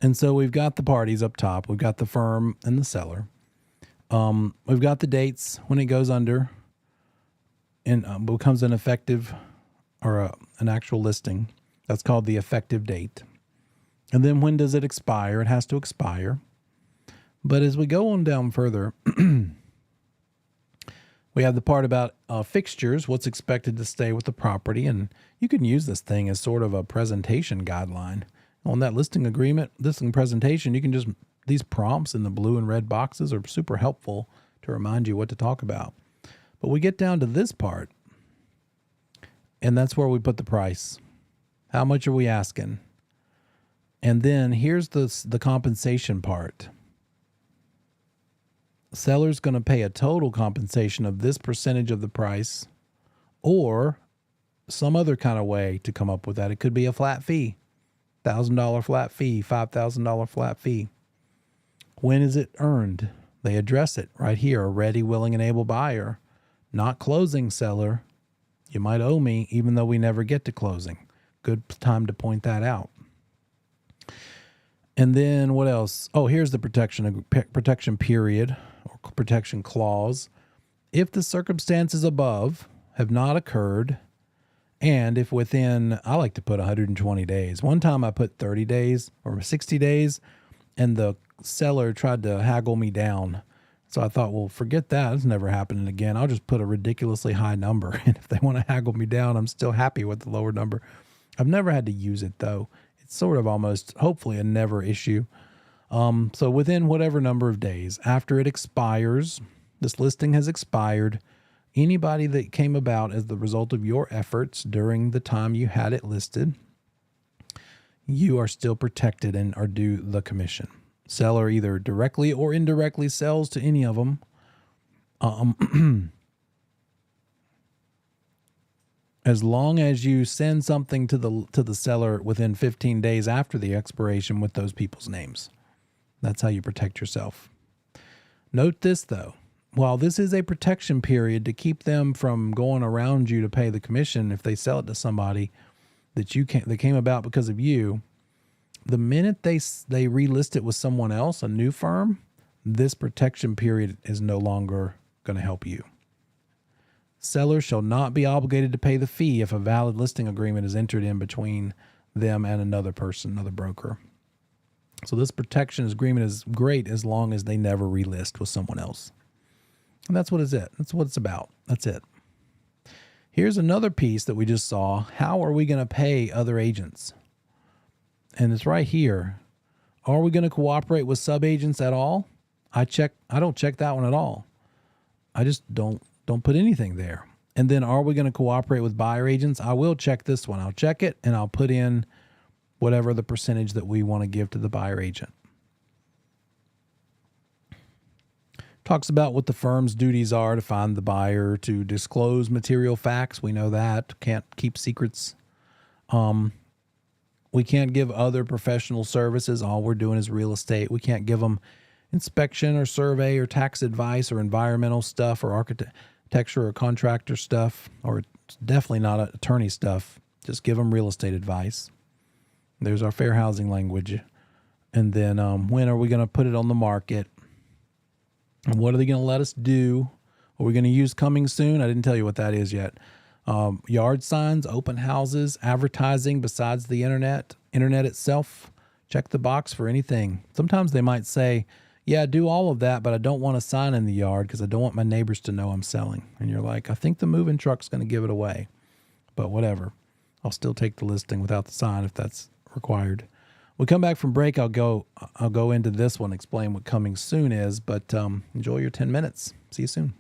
And so we've got the parties up top. We've got the firm and the seller. We've got the dates when it goes under and becomes an effective or an actual listing. That's called the effective date. And then when does it expire? It has to expire. But as we go on down further, we have the part about fixtures, what's expected to stay with the property. And you can use this thing as sort of a presentation guideline. On that listing agreement, listing presentation, you can just, these prompts in the blue and red boxes are super helpful to remind you what to talk about. But we get down to this part, and that's where we put the price. How much are we asking? And then here's the compensation part. Seller's going to pay a total compensation of this percentage of the price, or some other kind of way to come up with that. It could be a flat fee, $1,000 flat fee, $5,000 flat fee. When is it earned? They address it right here. A ready, willing, and able buyer. Not closing, seller. You might owe me even though we never get to closing. Good time to point that out. And then what else? Oh, here's the protection period or protection clause. If the circumstances above have not occurred, and if within, I like to put 120 days. One time I put 30 days or 60 days, and the seller tried to haggle me down. So I thought, well, forget that. It's never happening again. I'll just put a ridiculously high number. And if they want to haggle me down, I'm still happy with the lower number. I've never had to use it, though. It's sort of almost, hopefully, a never issue. So within whatever number of days after it expires, this listing has expired, anybody that came about as the result of your efforts during the time you had it listed, you are still protected and are due the commission. Seller either directly or indirectly sells to any of them. As long as you send something to the seller within 15 days after the expiration with those people's names. That's how you protect yourself. Note this, though. While this is a protection period to keep them from going around you to pay the commission if they sell it to somebody that came about because of you, the minute they relist it with someone else, a new firm, this protection period is no longer going to help you. Seller shall not be obligated to pay the fee if a valid listing agreement is entered in between them and another person, another broker. So this protection agreement is great as long as they never relist with someone else. And that's what it's about. That's it. Here's another piece that we just saw. How are we going to pay other agents? and it's right here. Are we going to cooperate with subagents at all? I don't check that one at all. I just don't put anything there. And then are we going to cooperate with buyer agents? I will check this one. I'll check it and I'll put in whatever the percentage that we want to give to the buyer agent. Talks about what the firm's duties are to find the buyer, to disclose material facts. We know that. Can't keep secrets. We can't give other professional services. All we're doing is real estate. We can't give them inspection or survey or tax advice or environmental stuff or architecture or contractor stuff, or definitely not attorney stuff. Just give them real estate advice. There's our fair housing language. And then when are we going to put it on the market? And what are they going to let us do? Are we going to use coming soon? I didn't tell you what that is yet. Yard signs, open houses, advertising besides the internet itself. Check the box for anything. Sometimes they might say, yeah, do all of that, but I don't want a sign in the yard because I don't want my neighbors to know I'm selling. And you're like, I think the moving truck's going to give it away. But whatever. I'll still take the listing without the sign if that's required. We come back from break. I'll go into this one, explain what coming soon is, but enjoy your 10 minutes. See you soon.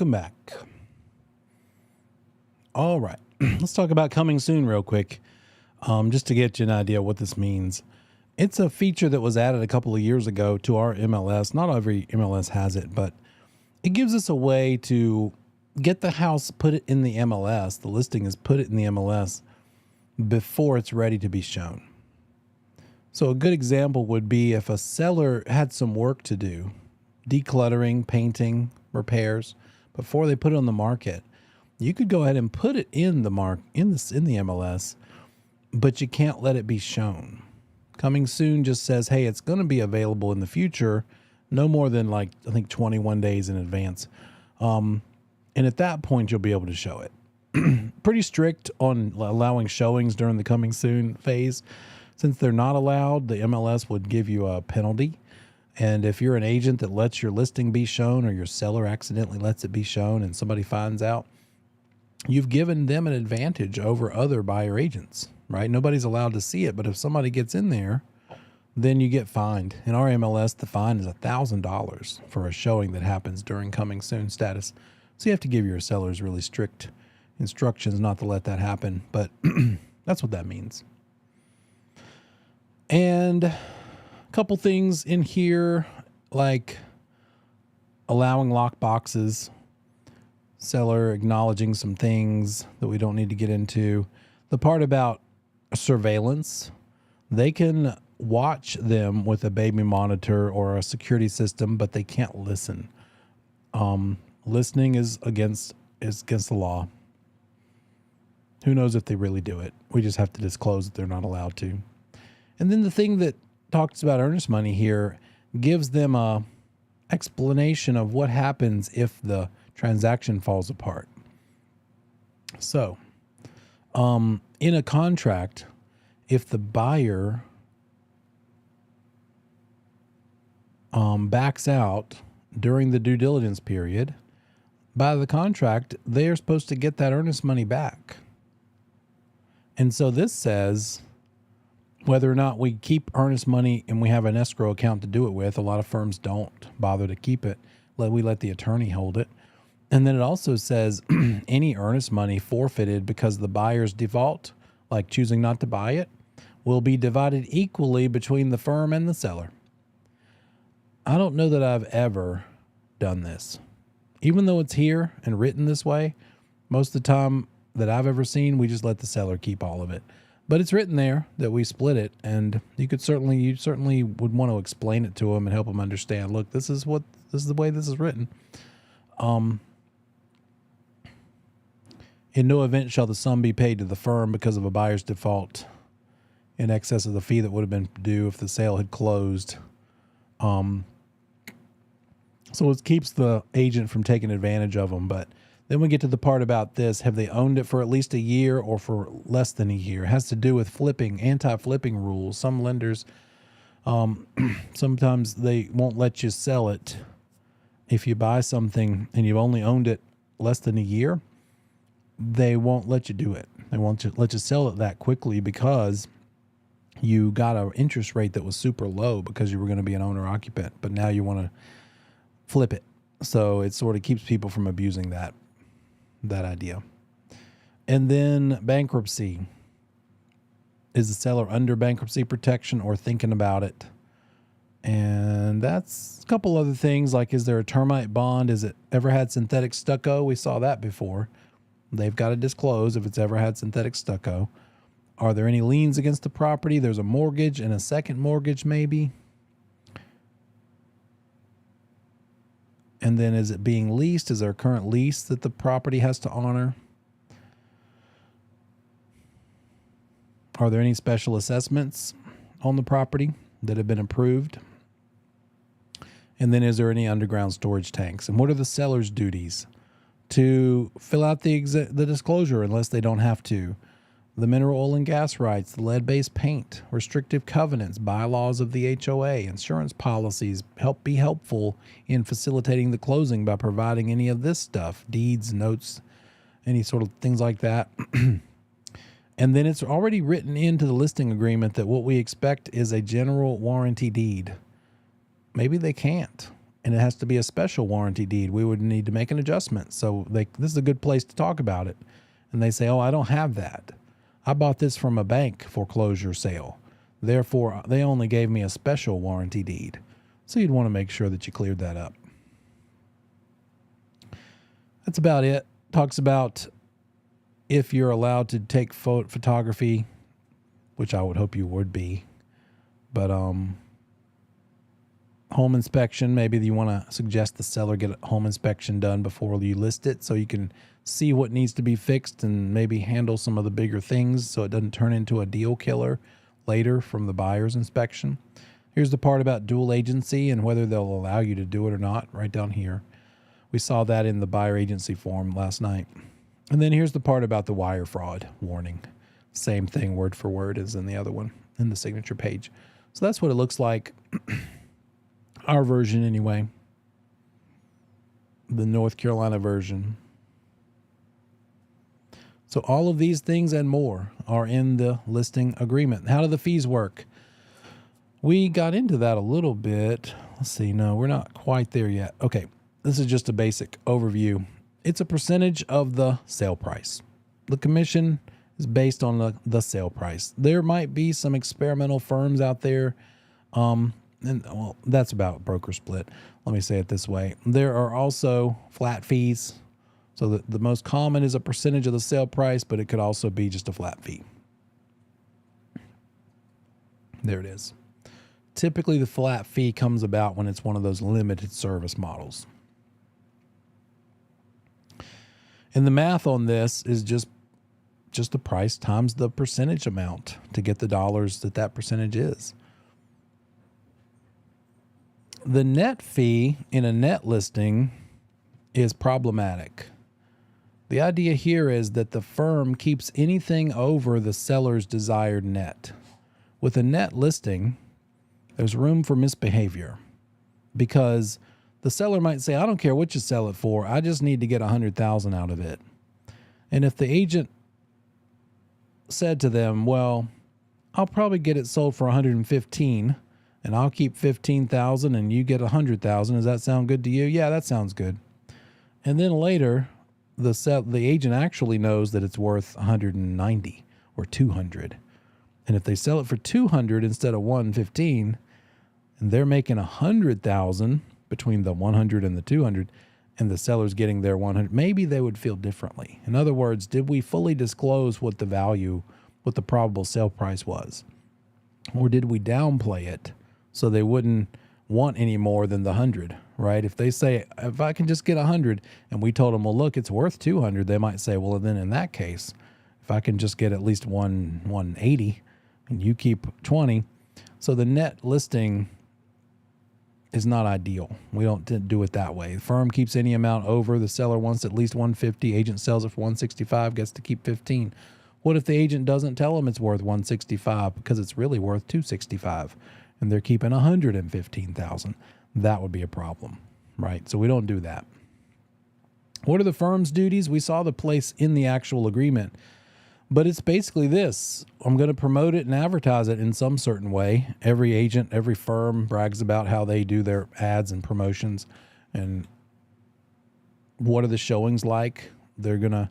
welcome back. All right, let's talk about coming soon real quick, just to get you an idea what this means. It's a feature that was added a couple of years ago to our MLS. Not every MLS has it, but it gives us a way to get the house, put it in the MLS. The listing is put it in the MLS before it's ready to be shown. So a good example would be if a seller had some work to do, decluttering, painting, repairs, before they put it on the market. You could go ahead and put it in the MLS, but you can't let it be shown. Coming soon just says, hey, it's going to be available in the future, no more than I think 21 days in advance. And at that point, you'll be able to show it. Pretty strict on allowing showings during the coming soon phase. Since they're not allowed, the MLS would give you a penalty. And if you're an agent that lets your listing be shown, or your seller accidentally lets it be shown and somebody finds out, you've given them an advantage over other buyer agents, right? Nobody's allowed to see it, but if somebody gets in there, then you get fined. In our MLS, the fine is $1,000 for a showing that happens during coming soon status. So you have to give your sellers really strict instructions not to let that happen, but that's what that means. And a couple things in here, like allowing lock boxes, seller acknowledging some things that we don't need to get into. The part about surveillance, they can watch them with a baby monitor or a security system, but they can't listen. Listening is against the law. Who knows if they really do it? We just have to disclose that they're not allowed to. And then the thing that talks about earnest money here gives them a explanation of what happens if the transaction falls apart. So, in a contract, if the buyer backs out during the due diligence period, by the contract, they are supposed to get that earnest money back. And so this says whether or not we keep earnest money and we have an escrow account to do it with. A lot of firms don't bother to keep it. We let the attorney hold it. And then it also says any earnest money forfeited because of the buyer's default, like choosing not to buy it, will be divided equally between the firm and the seller. I don't know that I've ever done this. Even though it's here and written this way, most of the time that I've ever seen, we just let the seller keep all of it. But it's written there that we split it, and you certainly would want to explain it to them and help them understand. Look, this is the way this is written. In no event shall the sum be paid to the firm because of a buyer's default in excess of the fee that would have been due if the sale had closed. So it keeps the agent from taking advantage of them. But then we get to the part about this. Have they owned it for at least a year or for less than a year? It has to do with anti-flipping rules. Some lenders, sometimes they won't let you sell it. If you buy something and you've only owned it less than a year, they won't let you do it. They won't let you sell it that quickly because you got an interest rate that was super low because you were going to be an owner occupant, but now you want to flip it. So it sort of keeps people from abusing that idea. And then bankruptcy. Is the seller under bankruptcy protection or thinking about it? And that's a couple other things, like is there a termite bond? Is it ever had synthetic stucco? We saw that before. They've got to disclose if it's ever had synthetic stucco. Are there any liens against the property? There's a mortgage and a second mortgage maybe. And then is it being leased? Is there a current lease that the property has to honor? Are there any special assessments on the property that have been approved? And then is there any underground storage tanks? And what are the seller's duties? To fill out the disclosure unless they don't have to. The mineral oil and gas rights, the lead-based paint, restrictive covenants, bylaws of the HOA, insurance policies be helpful in facilitating the closing by providing any of this stuff, deeds, notes, any sort of things like that. And then it's already written into the listing agreement that what we expect is a general warranty deed. Maybe they can't. and it has to be a special warranty deed, we would need to make an adjustment. So this is a good place to talk about it. And they say, oh, I don't have that. I bought this from a bank foreclosure sale. Therefore, they only gave me a special warranty deed. So you'd want to make sure that you cleared that up. That's about it. Talks about if you're allowed to take photography, which I would hope you would be. But home inspection, maybe you want to suggest the seller get a home inspection done before you list it so you can see what needs to be fixed and maybe handle some of the bigger things so it doesn't turn into a deal killer later from the buyer's inspection. Here's the part about dual agency and whether they'll allow you to do it or not, right down here. We saw that in the buyer agency form last night. And then here's the part about the wire fraud warning. Same thing word for word as in the other one in the signature page. So that's what it looks like. Our version anyway. The North Carolina version. So all of these things and more are in the listing agreement. How do the fees work? We got into that a little bit. Let's see. No, we're not quite there yet. Okay. This is just a basic overview. It's a percentage of the sale price. The commission is based on the sale price. There might be some experimental firms out there. That's about broker split. Let me say it this way. There are also flat fees. So the most common is a percentage of the sale price, but it could also be just a flat fee. There it is. Typically, the flat fee comes about when it's one of those limited service models. And the math on this is just the price times the percentage amount to get the dollars that percentage is. The net fee in a net listing is problematic. The idea here is that the firm keeps anything over the seller's desired net. With a net listing, there's room for misbehavior because the seller might say, I don't care what you sell it for. I just need to get $100,000 out of it. And if the agent said to them, well, I'll probably get it sold for $115,000 and I'll keep $15,000 and you get $100,000. Does that sound good to you? Yeah, that sounds good. And then later, the agent actually knows that it's worth $190,000 or $200,000. And if they sell it for $200,000 instead of $115,000, and they're making $100,000 between the 100 and the 200 and the seller's getting their 100, maybe they would feel differently. In other words, did we fully disclose what the probable sale price was? Or did we downplay it so they wouldn't want any more than the 100, right? If they say, if I can just get 100 and we told them, well, look, it's worth 200, they might say, well, then in that case, if I can just get at least 180 and you keep 20. So the net listing is not ideal. We don't do it that way. The firm keeps any amount over. The seller wants at least 150. Agent sells it for 165, gets to keep 15. What if the agent doesn't tell them it's worth 165 because it's really worth 265 and they're keeping 115,000? That would be a problem, right? So we don't do that. What are the firm's duties? We saw the place in the actual agreement, but it's basically this. I'm going to promote it and advertise it in some certain way. Every agent, every firm brags about how they do their ads and promotions and what are the showings like. They're going to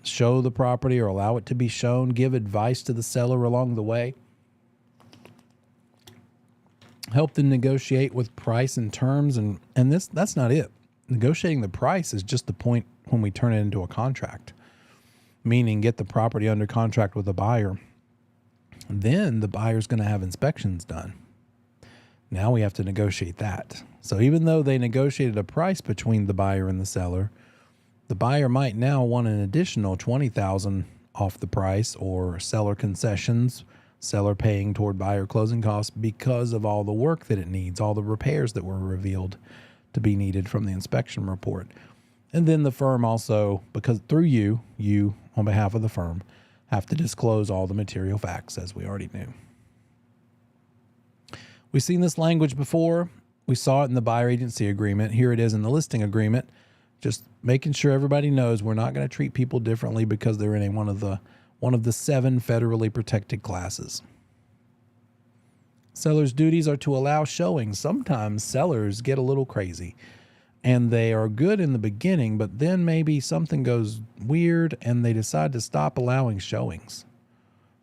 show the property or allow it to be shown, give advice to the seller along the way, help them negotiate with price and terms. And that's not it. Negotiating the price is just the point when we turn it into a contract, meaning get the property under contract with the buyer. Then the buyer's going to have inspections done. Now we have to negotiate that. So even though they negotiated a price between the buyer and the seller, the buyer might now want an additional $20,000 off the price or seller concessions, seller paying toward buyer closing costs because of all the work that it needs, all the repairs that were revealed to be needed from the inspection report. And then the firm also, because through you on behalf of the firm, have to disclose all the material facts as we already knew. We've seen this language before. We saw it in the buyer agency agreement. Here it is in the listing agreement. Just making sure everybody knows we're not going to treat people differently because they're in one of the 7 federally protected classes. Sellers' duties are to allow showings. Sometimes sellers get a little crazy and they are good in the beginning, but then maybe something goes weird and they decide to stop allowing showings.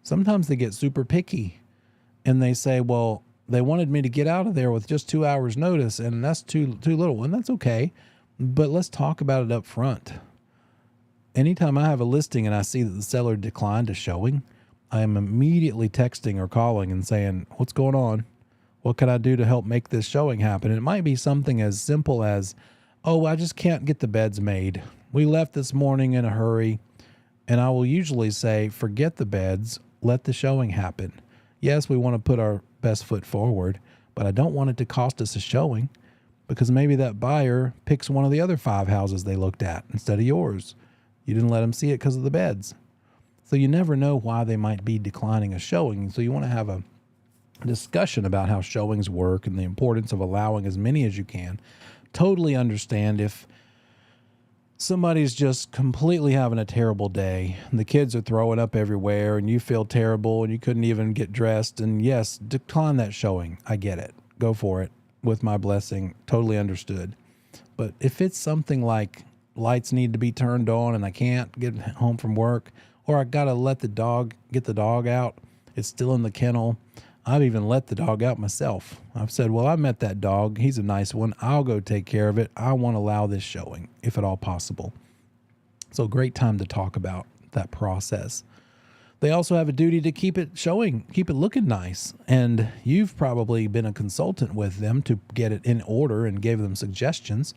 Sometimes they get super picky and they say, well, they wanted me to get out of there with just 2 hours notice, and that's too little, and that's okay. But let's talk about it up front. Anytime I have a listing and I see that the seller declined a showing, I am immediately texting or calling and saying, what's going on? What can I do to help make this showing happen? It might be something as simple as, oh, I just can't get the beds made. We left this morning in a hurry. And I will usually say, forget the beds, let the showing happen. Yes, we want to put our best foot forward, but I don't want it to cost us a showing, because maybe that buyer picks one of the other 5 houses they looked at instead of yours. You didn't let them see it because of the beds. So you never know why they might be declining a showing. So you want to have a discussion about how showings work and the importance of allowing as many as you can. Totally understand if somebody's just completely having a terrible day and the kids are throwing up everywhere and you feel terrible and you couldn't even get dressed. And yes, decline that showing. I get it. Go for it with my blessing. Totally understood. But if it's something like lights need to be turned on and I can't get home from work, or I got to get the dog out, it's still in the kennel. I've even let the dog out myself. I've said, well, I met that dog. He's a nice one. I'll go take care of it. I want to allow this showing, if at all possible. So great time to talk about that process. They also have a duty to keep it showing, keep it looking nice. And you've probably been a consultant with them to get it in order and gave them suggestions.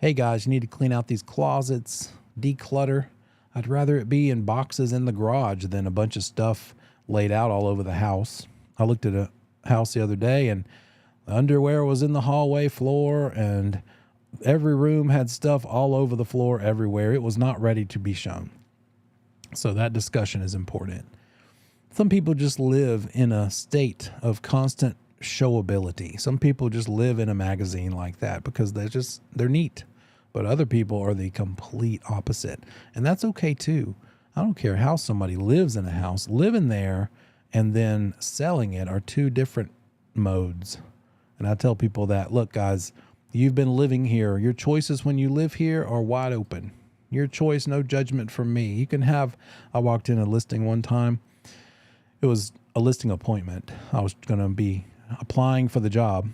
Hey guys, you need to clean out these closets, declutter. I'd rather it be in boxes in the garage than a bunch of stuff laid out all over the house. I looked at a house the other day and the underwear was in the hallway floor and every room had stuff all over the floor everywhere. It was not ready to be shown. So that discussion is important. Some people just live in a state of constant showability. Some people just live in a magazine like that because they're neat. But other people are the complete opposite. And that's okay too. I don't care how somebody lives in a house. Living there and then selling it are 2 different modes. And I tell people that, look, guys, you've been living here. Your choices when you live here are wide open. Your choice, no judgment from me. I walked in a listing one time. It was a listing appointment. I was going to be applying for the job.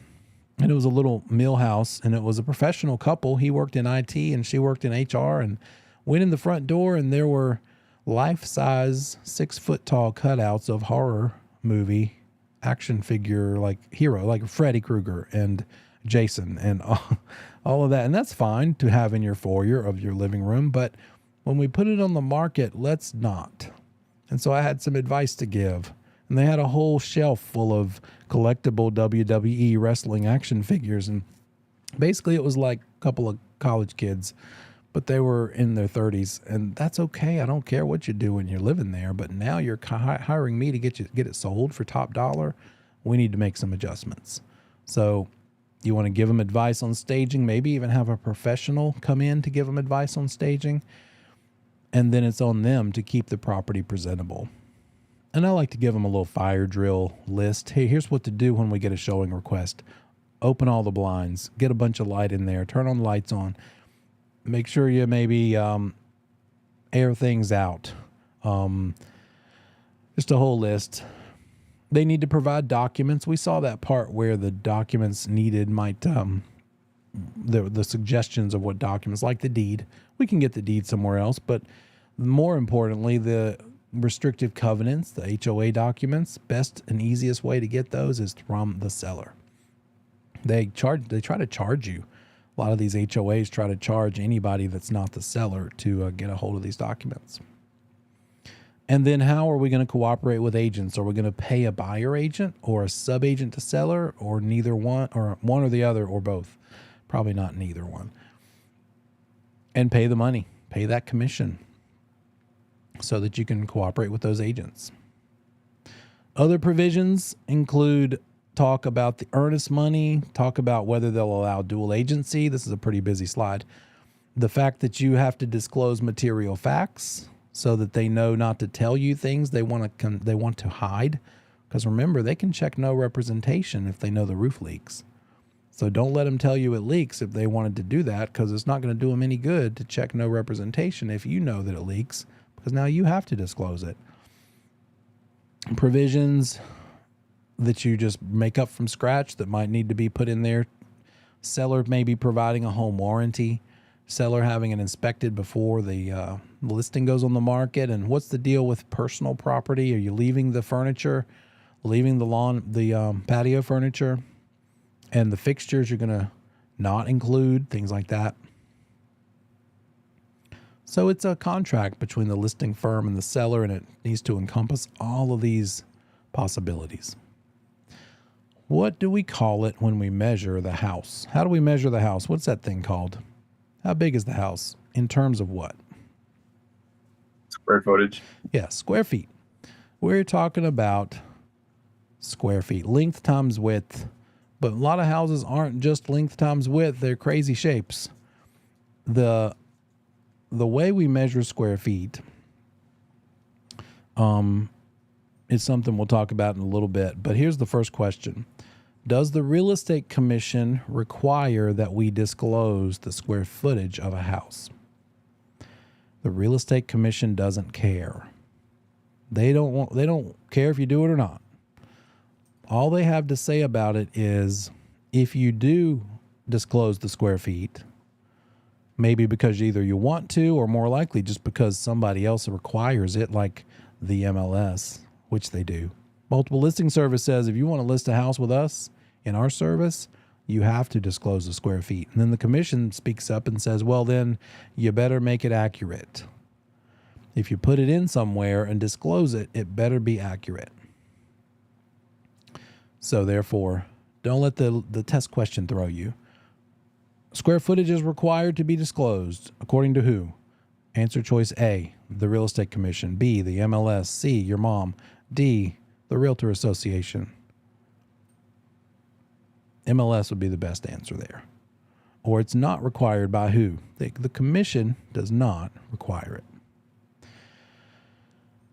And it was a little mill house, and it was a professional couple. He worked in IT and she worked in HR, and went in the front door and there were life-size 6-foot-tall cutouts of horror movie action figure, like hero, like Freddy Krueger and Jason and all of that. And that's fine to have in your foyer of your living room. But when we put it on the market, let's not. And so I had some advice to give. And they had a whole shelf full of collectible WWE wrestling action figures. And basically it was like a couple of college kids, but they were in their 30s. And that's okay. I don't care what you do when you're living there. But now you're hiring me to get it sold for top dollar. We need to make some adjustments. So you want to give them advice on staging, maybe even have a professional come in to give them advice on staging. And then it's on them to keep the property presentable. And I like to give them a little fire drill list. Hey, here's what to do when we get a showing request. Open all the blinds, get a bunch of light in there, turn on the lights on. Make sure you maybe air things out. Just a whole list. They need to provide documents. We saw that part where the documents needed might, the suggestions of what documents, like the deed. We can get the deed somewhere else, but more importantly, the restrictive covenants, the HOA documents, best and easiest way to get those is from the seller. They try to charge you. A lot of these HOAs try to charge anybody that's not the seller to get a hold of these documents. And then how are we going to cooperate with agents? Are we going to pay a buyer agent or a sub-agent to seller, or neither one, or one or the other, or both? Probably not neither one. And pay the money, pay that commission so that you can cooperate with those agents. Other provisions include talk about the earnest money, talk about whether they'll allow dual agency. This is a pretty busy slide. The fact that you have to disclose material facts so that they know not to tell you things they want to hide, Because remember, they can check no representation if they know the roof leaks. So don't let them tell you it leaks if they wanted to do that, because it's not going to do them any good to check no representation if you know that it leaks, because now you have to disclose it. Provisions that you just make up from scratch that might need to be put in there. Seller may be providing a home warranty. Seller having it inspected before the listing goes on the market. And what's the deal with personal property? Are you leaving the furniture, leaving the lawn, the patio furniture, and the fixtures you're going to not include, things like that. So it's a contract between the listing firm and the seller, and it needs to encompass all of these possibilities. What do we call it when we measure the house? How do we measure the house? What's that thing called? How big is the house in terms of what? Square footage. Yeah, square feet. We're talking about square feet, length times width. But a lot of houses aren't just length times width, they're crazy shapes. The way we measure square feet is something we'll talk about in a little bit. But here's the first question. Does the Real Estate Commission require that we disclose the square footage of a house? The Real Estate Commission doesn't care. They don't care if you do it or not. All they have to say about it is if you do disclose the square feet, maybe because either you want to or more likely just because somebody else requires it, like the MLS, which they do. Multiple Listing Service says if you want to list a house with us in our service, you have to disclose the square feet. And then the commission speaks up and says, well, then you better make it accurate. If you put it in somewhere and disclose it, it better be accurate. So therefore, don't let the test question throw you. Square footage is required to be disclosed. According to who? Answer choice A, the Real Estate Commission. B, the MLS. C, your mom. D, the Realtor Association. MLS would be the best answer there. Or it's not required by who? The commission does not require it.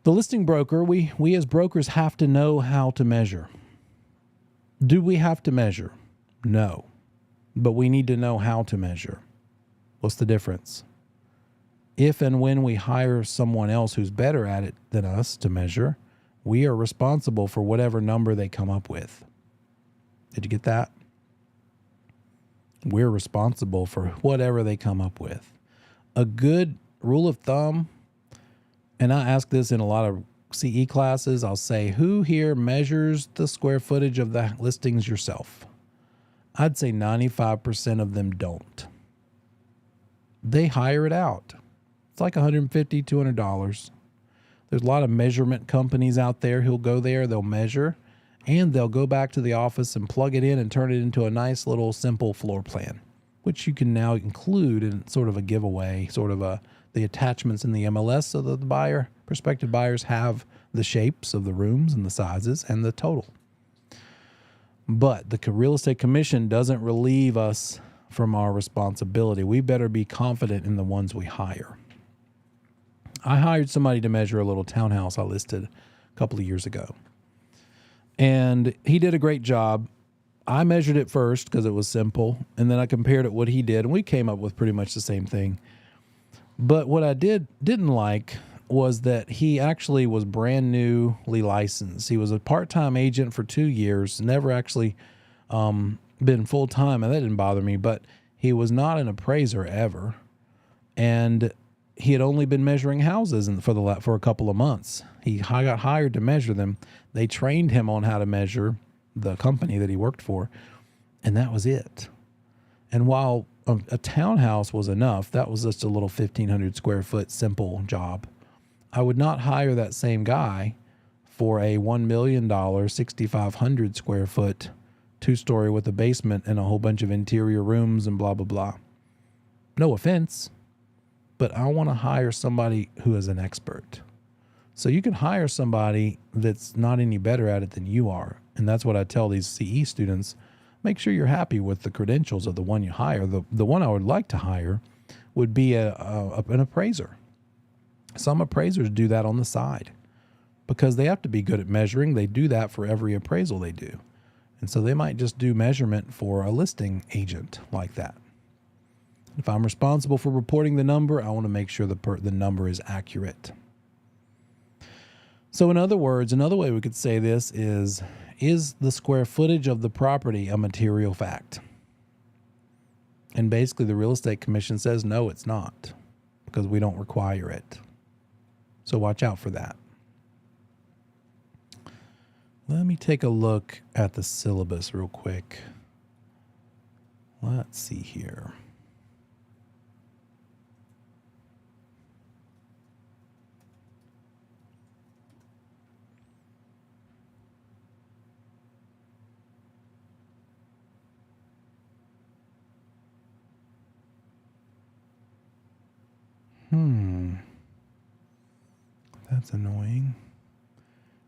The listing broker, we as brokers have to know how to measure. Do we have to measure? No. But we need to know how to measure. What's the difference? If and when we hire someone else who's better at it than us to measure, we are responsible for whatever number they come up with. Did you get that? We're responsible for whatever they come up with. A good rule of thumb, and I ask this in a lot of CE classes, I'll say, who here measures the square footage of the listings yourself? I'd say 95% of them don't. They hire it out. It's like $150, $200. There's a lot of measurement companies out there who'll go there, they'll measure, and they'll go back to the office and plug it in and turn it into a nice little simple floor plan, which you can now include in sort of a giveaway, the attachments in the MLS so that the prospective buyers have the shapes of the rooms and the sizes and the total. But the Real Estate Commission doesn't relieve us from our responsibility. We better be confident in the ones we hire. I hired somebody to measure a little townhouse I listed a couple of years ago. And he did a great job. I measured it first because it was simple, and then I compared it what he did, and we came up with pretty much the same thing. But what I didn't like was that he actually was brand newly licensed. He was a part-time agent for 2 years, never actually been full-time, and that didn't bother me, but he was not an appraiser ever. And he had only been measuring houses for a couple of months. He got hired to measure them. They trained him on how to measure the company that he worked for, and that was it. And while a townhouse was enough, that was just a little 1,500 square foot simple job. I would not hire that same guy for a $1 million, 6,500 square foot 2-story with a basement and a whole bunch of interior rooms and blah, blah, blah. No offense, but I want to hire somebody who is an expert. So you can hire somebody that's not any better at it than you are. And that's what I tell these CE students. Make sure you're happy with the credentials of the one you hire. The one I would like to hire would be an appraiser. Some appraisers do that on the side. because they have to be good at measuring. They do that for every appraisal they do. And so they might just do measurement for a listing agent like that. If I'm responsible for reporting the number, I want to make sure the number is accurate. So in other words, another way we could say this is the square footage of the property a material fact? And basically the real estate commission says, no, it's not, because we don't require it. So watch out for that. Let me take a look at the syllabus real quick. Let's see here. That's annoying.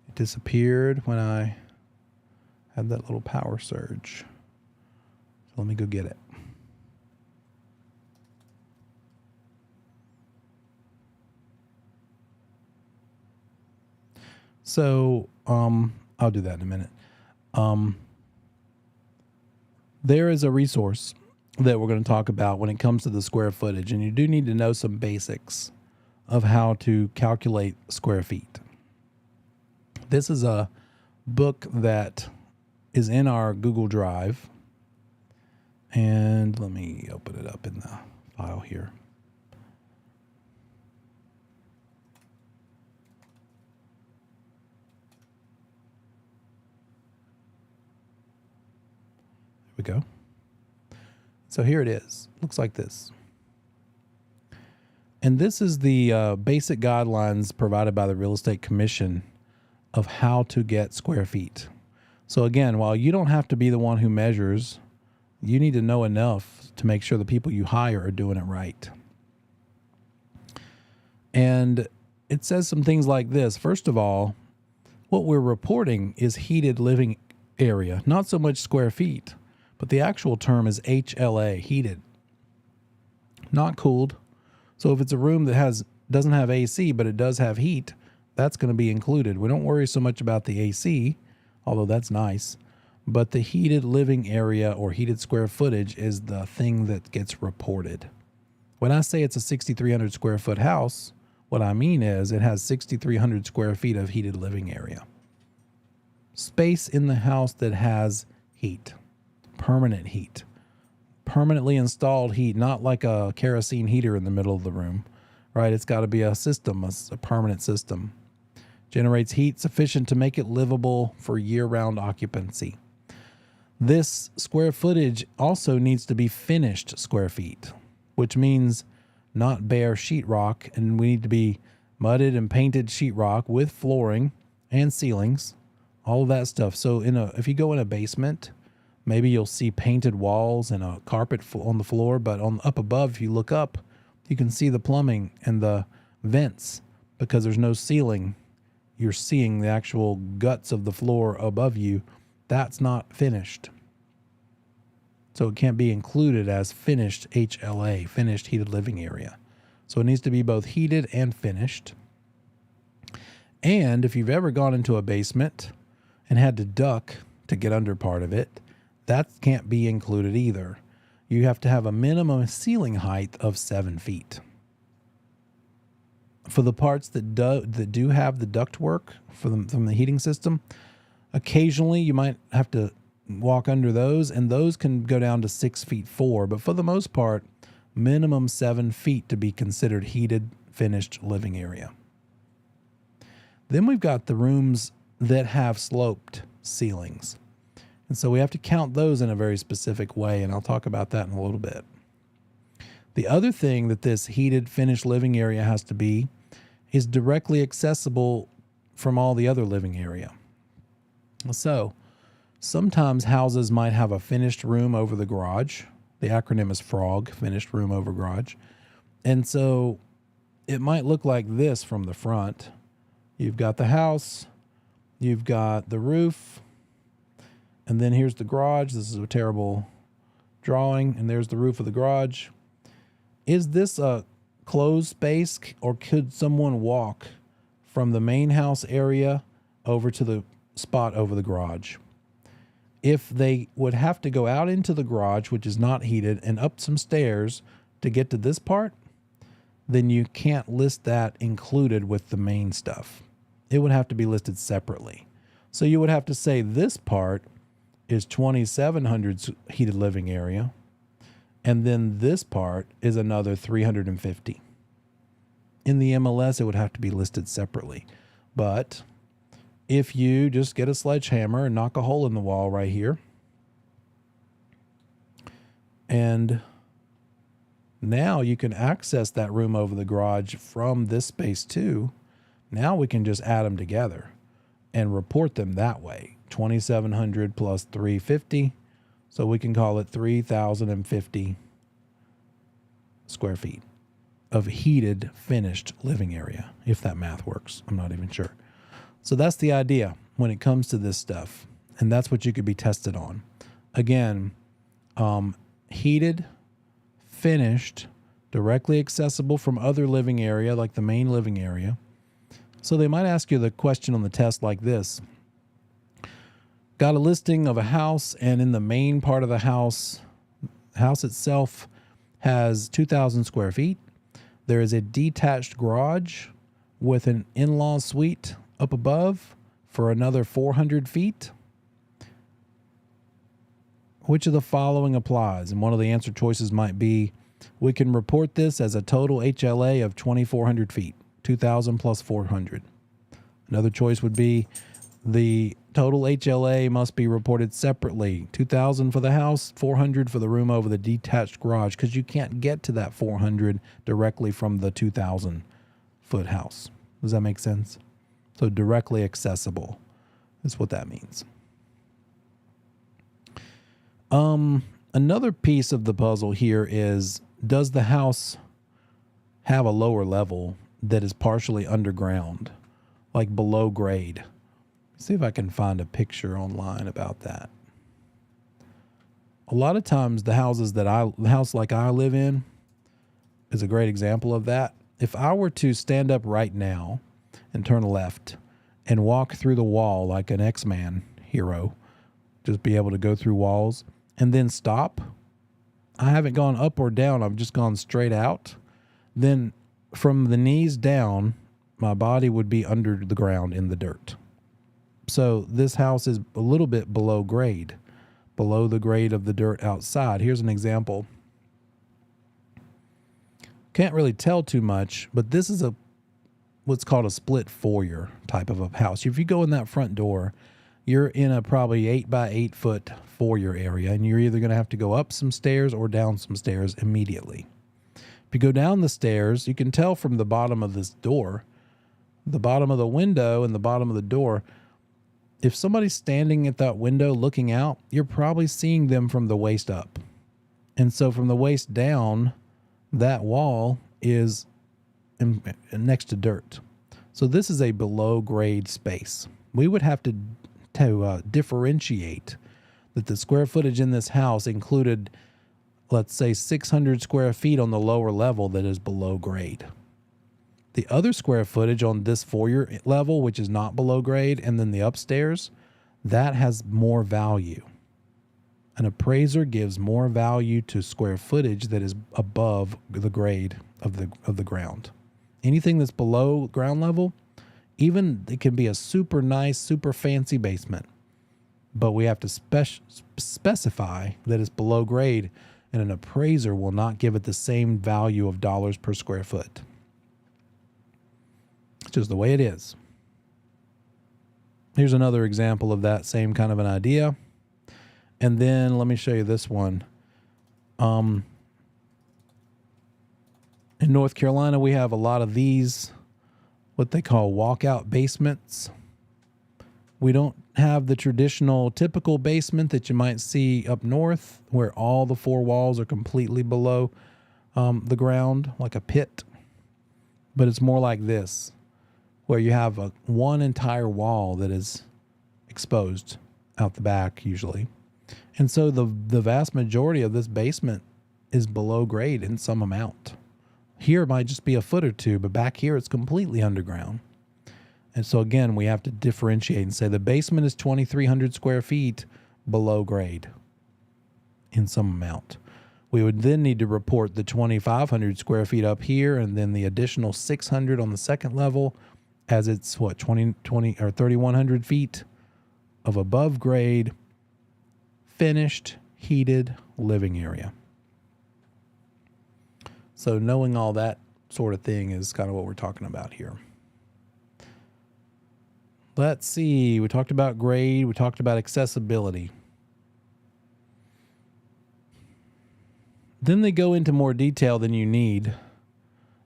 It disappeared when I had that little power surge. So let me go get it. So, I'll do that in a minute. There is a resource that we're going to talk about when it comes to the square footage, and you do need to know some basics of how to calculate square feet. This is a book that is in our Google Drive, and let me open it up in the file here. There we go. So here it is. Looks like this. And this is the basic guidelines provided by the Real Estate Commission of how to get square feet. So again, while you don't have to be the one who measures, you need to know enough to make sure the people you hire are doing it right. And it says some things like this. First of all, what we're reporting is heated living area, not so much square feet, but the actual term is HLA, heated, not cooled. So if it's a room that doesn't have AC, but it does have heat, that's going to be included. We don't worry so much about the AC, although that's nice. But the heated living area or heated square footage is the thing that gets reported. When I say it's a 6,300 square foot house, what I mean is it has 6,300 square feet of heated living area. Space in the house that has heat, permanent heat. Permanently installed heat, not like a kerosene heater in the middle of the room, right? It's got to be a system, a permanent system. Generates heat sufficient to make it livable for year-round occupancy. This square footage also needs to be finished square feet, which means not bare sheetrock, and we need to be mudded and painted sheetrock with flooring and ceilings, all of that stuff. So if you go in a basement, maybe you'll see painted walls and a carpet on the floor, but up above, if you look up, you can see the plumbing and the vents because there's no ceiling. You're seeing the actual guts of the floor above you. That's not finished. So it can't be included as finished HLA, finished heated living area. So it needs to be both heated and finished. And if you've ever gone into a basement and had to duck to get under part of it, that can't be included either. You have to have a minimum ceiling height of 7 feet. For the parts that do have the ductwork from the heating system, occasionally you might have to walk under those, and those can go down to 6'4". But for the most part, minimum 7 feet to be considered heated, finished living area. Then we've got the rooms that have sloped ceilings. And so we have to count those in a very specific way, and I'll talk about that in a little bit. The other thing that this heated, finished living area has to be is directly accessible from all the other living area. So sometimes houses might have a finished room over the garage. The acronym is FROG, finished room over garage. And so it might look like this from the front. You've got the house, you've got the roof, and then here's the garage. This is a terrible drawing, and there's the roof of the garage. Is this a closed space, or could someone walk from the main house area over to the spot over the garage. If they would have to go out into the garage, which is not heated, and up some stairs to get to this part, then you can't list that included with the main stuff. It would have to be listed separately. So you would have to say this part is 2,700's heated living area, and then this part is another 350. In the MLS, it would have to be listed separately. But if you just get a sledgehammer and knock a hole in the wall right here, and now you can access that room over the garage from this space too. Now we can just add them together and report them that way. 2,700 plus 350. So we can call it 3,050 square feet of heated, finished living area, if that math works. I'm not even sure. So that's the idea when it comes to this stuff. And that's what you could be tested on. Again, heated, finished, directly accessible from other living area, like the main living area. So they might ask you the question on the test like this. Got a listing of a house, and in the main part of the house itself has 2,000 square feet. There is a detached garage with an in-law suite up above for another 400 feet. Which of the following applies? And one of the answer choices might be, we can report this as a total HLA of 2,400 feet, 2,000 plus 400. Another choice would be, the total HLA must be reported separately, 2,000 for the house, 400 for the room over the detached garage, because you can't get to that 400 directly from the 2,000 foot house. Does that make sense? So directly accessible is what that means. Another piece of the puzzle here is, does the house have a lower level that is partially underground, like below grade? See if I can find a picture online about that. A lot of times the house like I live in is a great example of that. If I were to stand up right now and turn left and walk through the wall like an X-Man hero, just be able to go through walls, and then stop, I haven't gone up or down, I've just gone straight out, then from the knees down, my body would be under the ground in the dirt. So this house is a little bit below grade, below the grade of the dirt outside. Here's an example. Can't really tell too much, but this is what's called a split foyer type of a house. If you go in that front door, you're in a probably 8 by 8 foot foyer area, and you're either going to have to go up some stairs or down some stairs immediately. If you go down the stairs, you can tell from the bottom of this door, the bottom of the window and the bottom of the door, if somebody's standing at that window looking out, you're probably seeing them from the waist up. And so from the waist down, that wall is next to dirt. So this is a below grade space. We would have to differentiate that the square footage in this house included, let's say, 600 square feet on the lower level that is below grade. The other square footage on this foyer level, which is not below grade, and then the upstairs, that has more value. An appraiser gives more value to square footage that is above the grade of the ground. Anything that's below ground level, even it can be a super nice, super fancy basement, but we have to specify that it's below grade, and an appraiser will not give it the same value of dollars per square foot. It's just the way it is. Here's another example of that same kind of an idea. And then let me show you this one. In North Carolina, we have a lot of these, what they call walkout basements. We don't have the traditional typical basement that you might see up north, where all the four walls are completely below the ground, like a pit. But it's more like this, where you have one entire wall that is exposed out the back usually. And so the vast majority of this basement is below grade in some amount. Here it might just be a foot or two, but back here it's completely underground. And so again, we have to differentiate and say the basement is 2,300 square feet below grade in some amount. We would then need to report the 2,500 square feet up here and then the additional 600 on the second level as it's 20 or 3,100 feet of above grade, finished, heated living area. So knowing all that sort of thing is kind of what we're talking about here. Let's see. We talked about grade. We talked about accessibility. Then they go into more detail than you need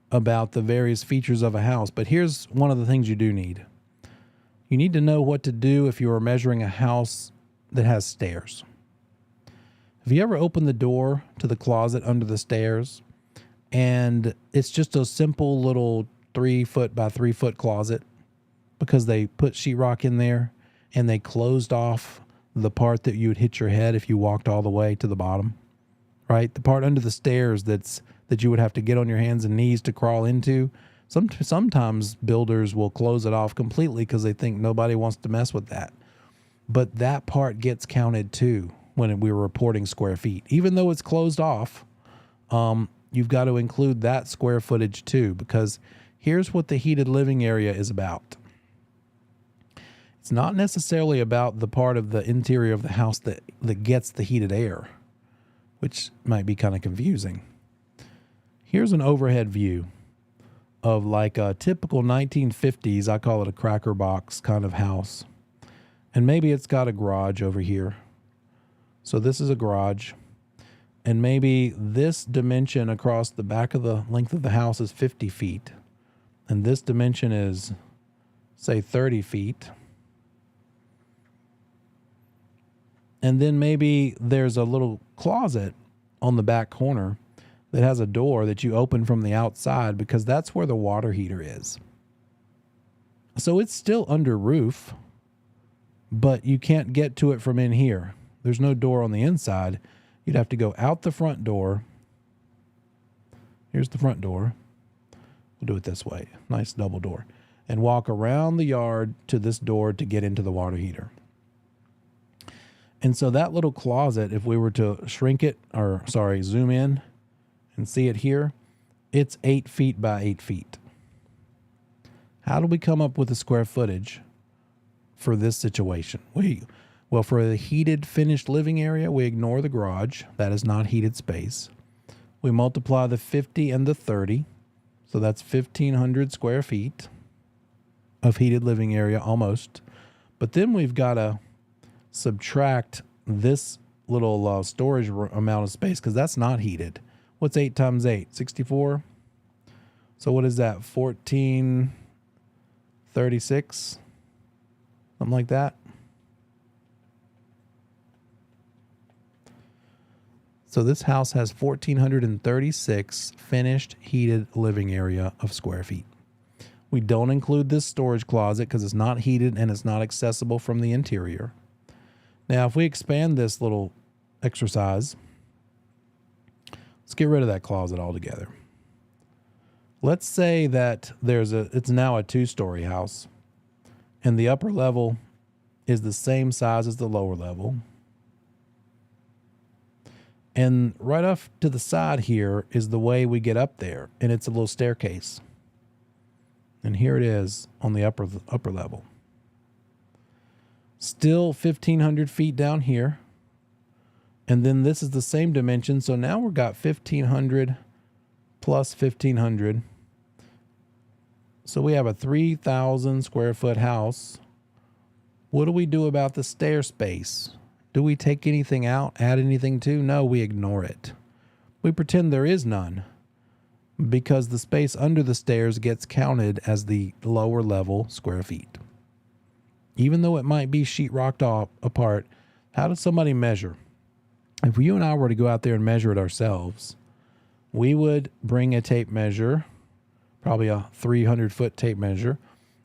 about the various features of a house. But here's one of the things you do need. You need to know what to do if you are measuring a house that has stairs. Have you ever opened the door to the closet under the stairs and it's just a simple little 3 foot by 3 foot closet because they put sheetrock in there and they closed off the part that you would hit your head if you walked all the way to the bottom, right? The part under the stairs that you would have to get on your hands and knees to crawl into. Sometimes builders will close it off completely because they think nobody wants to mess with that. But that part gets counted too when we were reporting square feet. Even though it's closed off, you've got to include that square footage too, because here's what the heated living area is about. It's not necessarily about the part of the interior of the house that gets the heated air, which might be kind of confusing. Here's an overhead view of like a typical 1950s, I call it a cracker box kind of house. And maybe it's got a garage over here. So this is a garage. And maybe this dimension across the back of the length of the house is 50 feet. And this dimension is, say, 30 feet. And then maybe there's a little closet on the back corner that has a door that you open from the outside because that's where the water heater is. So it's still under roof, but you can't get to it from in here. There's no door on the inside. You'd have to go out the front door. Here's the front door. We'll do it this way. Nice double door. And walk around the yard to this door to get into the water heater. And so that little closet, if we were to zoom in and see it here, it's 8 feet by 8 feet. How do we come up with the square footage for this situation? Well, for the heated finished living area, we ignore the garage. That is not heated space. We multiply the 50 and the 30. So that's 1,500 square feet of heated living area almost. But then we've got to subtract this little storage amount of space because that's not heated. What's 8 times 8? 64. So what is that? 1,436? Something like that. So this house has 1,436 finished heated living area of square feet. We don't include this storage closet because it's not heated and it's not accessible from the interior. Now, if we expand this little exercise, let's get rid of that closet altogether. Let's say that it's now a 2-story house and the upper level is the same size as the lower level. And right off to the side here is the way we get up there, and it's a little staircase. And here it is on the upper level. Still 1,500 feet down here. And then this is the same dimension. So now we've got 1,500 plus 1,500. So we have a 3,000 square foot house. What do we do about the stair space? Do we take anything out, add anything to? No, we ignore it. We pretend there is none because the space under the stairs gets counted as the lower level square feet. Even though it might be sheetrocked off apart, how does somebody measure? If you and I were to go out there and measure it ourselves, we would bring a tape measure, probably a 300-foot tape measure,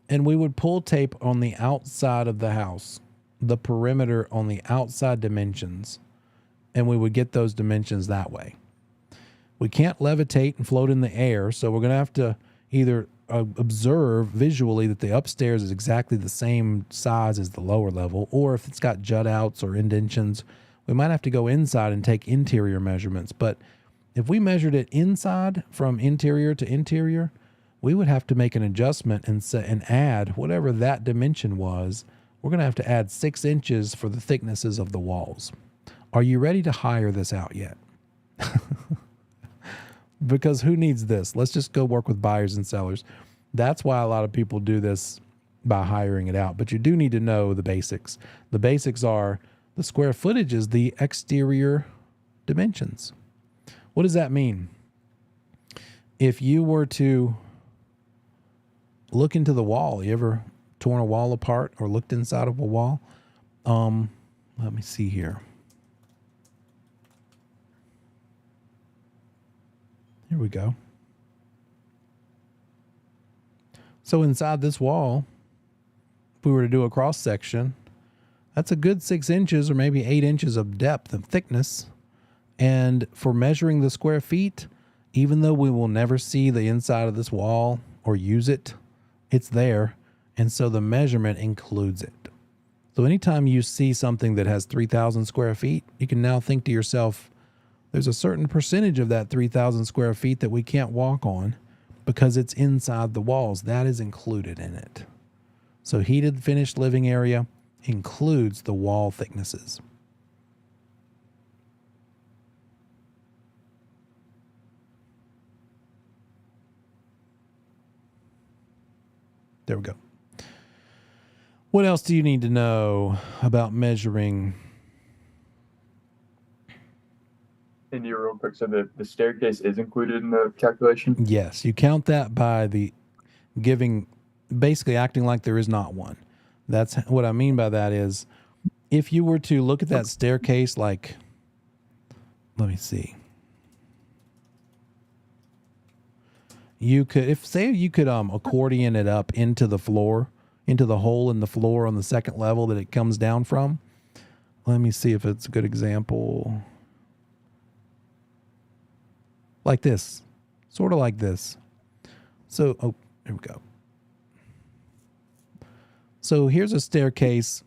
and we would pull tape on the outside of the house, the perimeter on the outside dimensions, and we would get those dimensions that way. We can't levitate and float in the air, so we're going to have to either observe visually that the upstairs is exactly the same size as the lower level, or if it's got jut outs or indentions, we might have to go inside and take interior measurements. But if we measured it inside from interior to interior, we would have to make an adjustment and add whatever that dimension was. We're going to have to add 6 inches for the thicknesses of the walls. Are you ready to hire this out yet? Because who needs this? Let's just go work with buyers and sellers. That's why a lot of people do this by hiring it out. But you do need to know the basics. The basics are the square footage is the exterior dimensions. What does that mean? If you were to look into the wall, you ever torn a wall apart or looked inside of a wall? Let me see here. Here we go. So inside this wall, if we were to do a cross section, that's a good 6 inches or maybe 8 inches of depth and thickness. And for measuring the square feet, even though we will never see the inside of this wall or use it, it's there. And so the measurement includes it. So anytime you see something that has 3,000 square feet, you can now think to yourself, there's a certain percentage of that 3,000 square feet that we can't walk on because it's inside the walls. That is included in it. So heated finished living area includes the wall thicknesses. There we go. What else do you need to know about measuring? And you real quick, so the staircase is included in the calculation? Yes, you count that by the giving, basically acting like there is not one. That's what I mean by that is, if you were to look at that staircase, like, let me see. You could, you could accordion it up into the floor, into the hole in the floor on the second level that it comes down from. Let me see if it's a good example. Like this, sort of like this. So, oh, here we go. So here's a staircase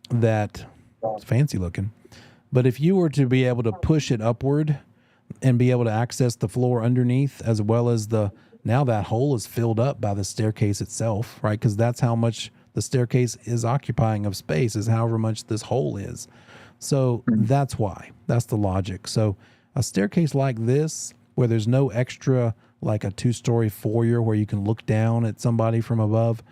that is fancy looking, but if you were to be able to push it upward and be able to access the floor underneath, as well as now that hole is filled up by the staircase itself, right? Because that's how much the staircase is occupying of space, is however much this hole is. So that's why. That's the logic. So a staircase like this, where there's no extra, like a 2-story foyer where you can look down at somebody from above,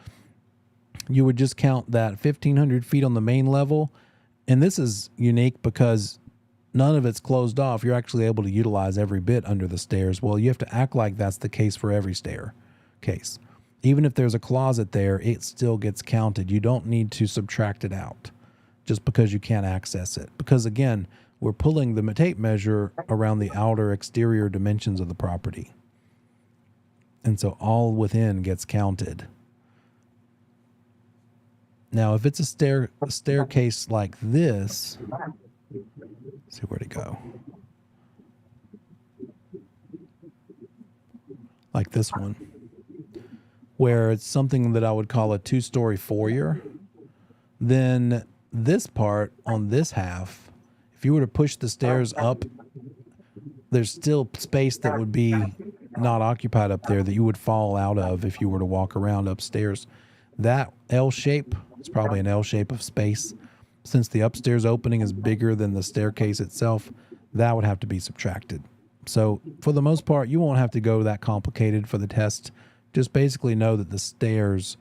you would just count that 1,500 feet on the main level. And this is unique because none of it's closed off. You're actually able to utilize every bit under the stairs. Well, you have to act like that's the case for every staircase. Even if there's a closet there, it still gets counted. You don't need to subtract it out just because you can't access it. Because again, we're pulling the tape measure around the outer exterior dimensions of the property. And so all within gets counted. Now, if it's a staircase like this, let's see where to go. Like this one, where it's something that I would call a 2-story foyer, then this part on this half, if you were to push the stairs up, there's still space that would be not occupied up there that you would fall out of if you were to walk around upstairs. That L shape, it's probably an L shape of space. Since the upstairs opening is bigger than the staircase itself, that would have to be subtracted. So for the most part, you won't have to go that complicated for the test. Just basically know that the stairs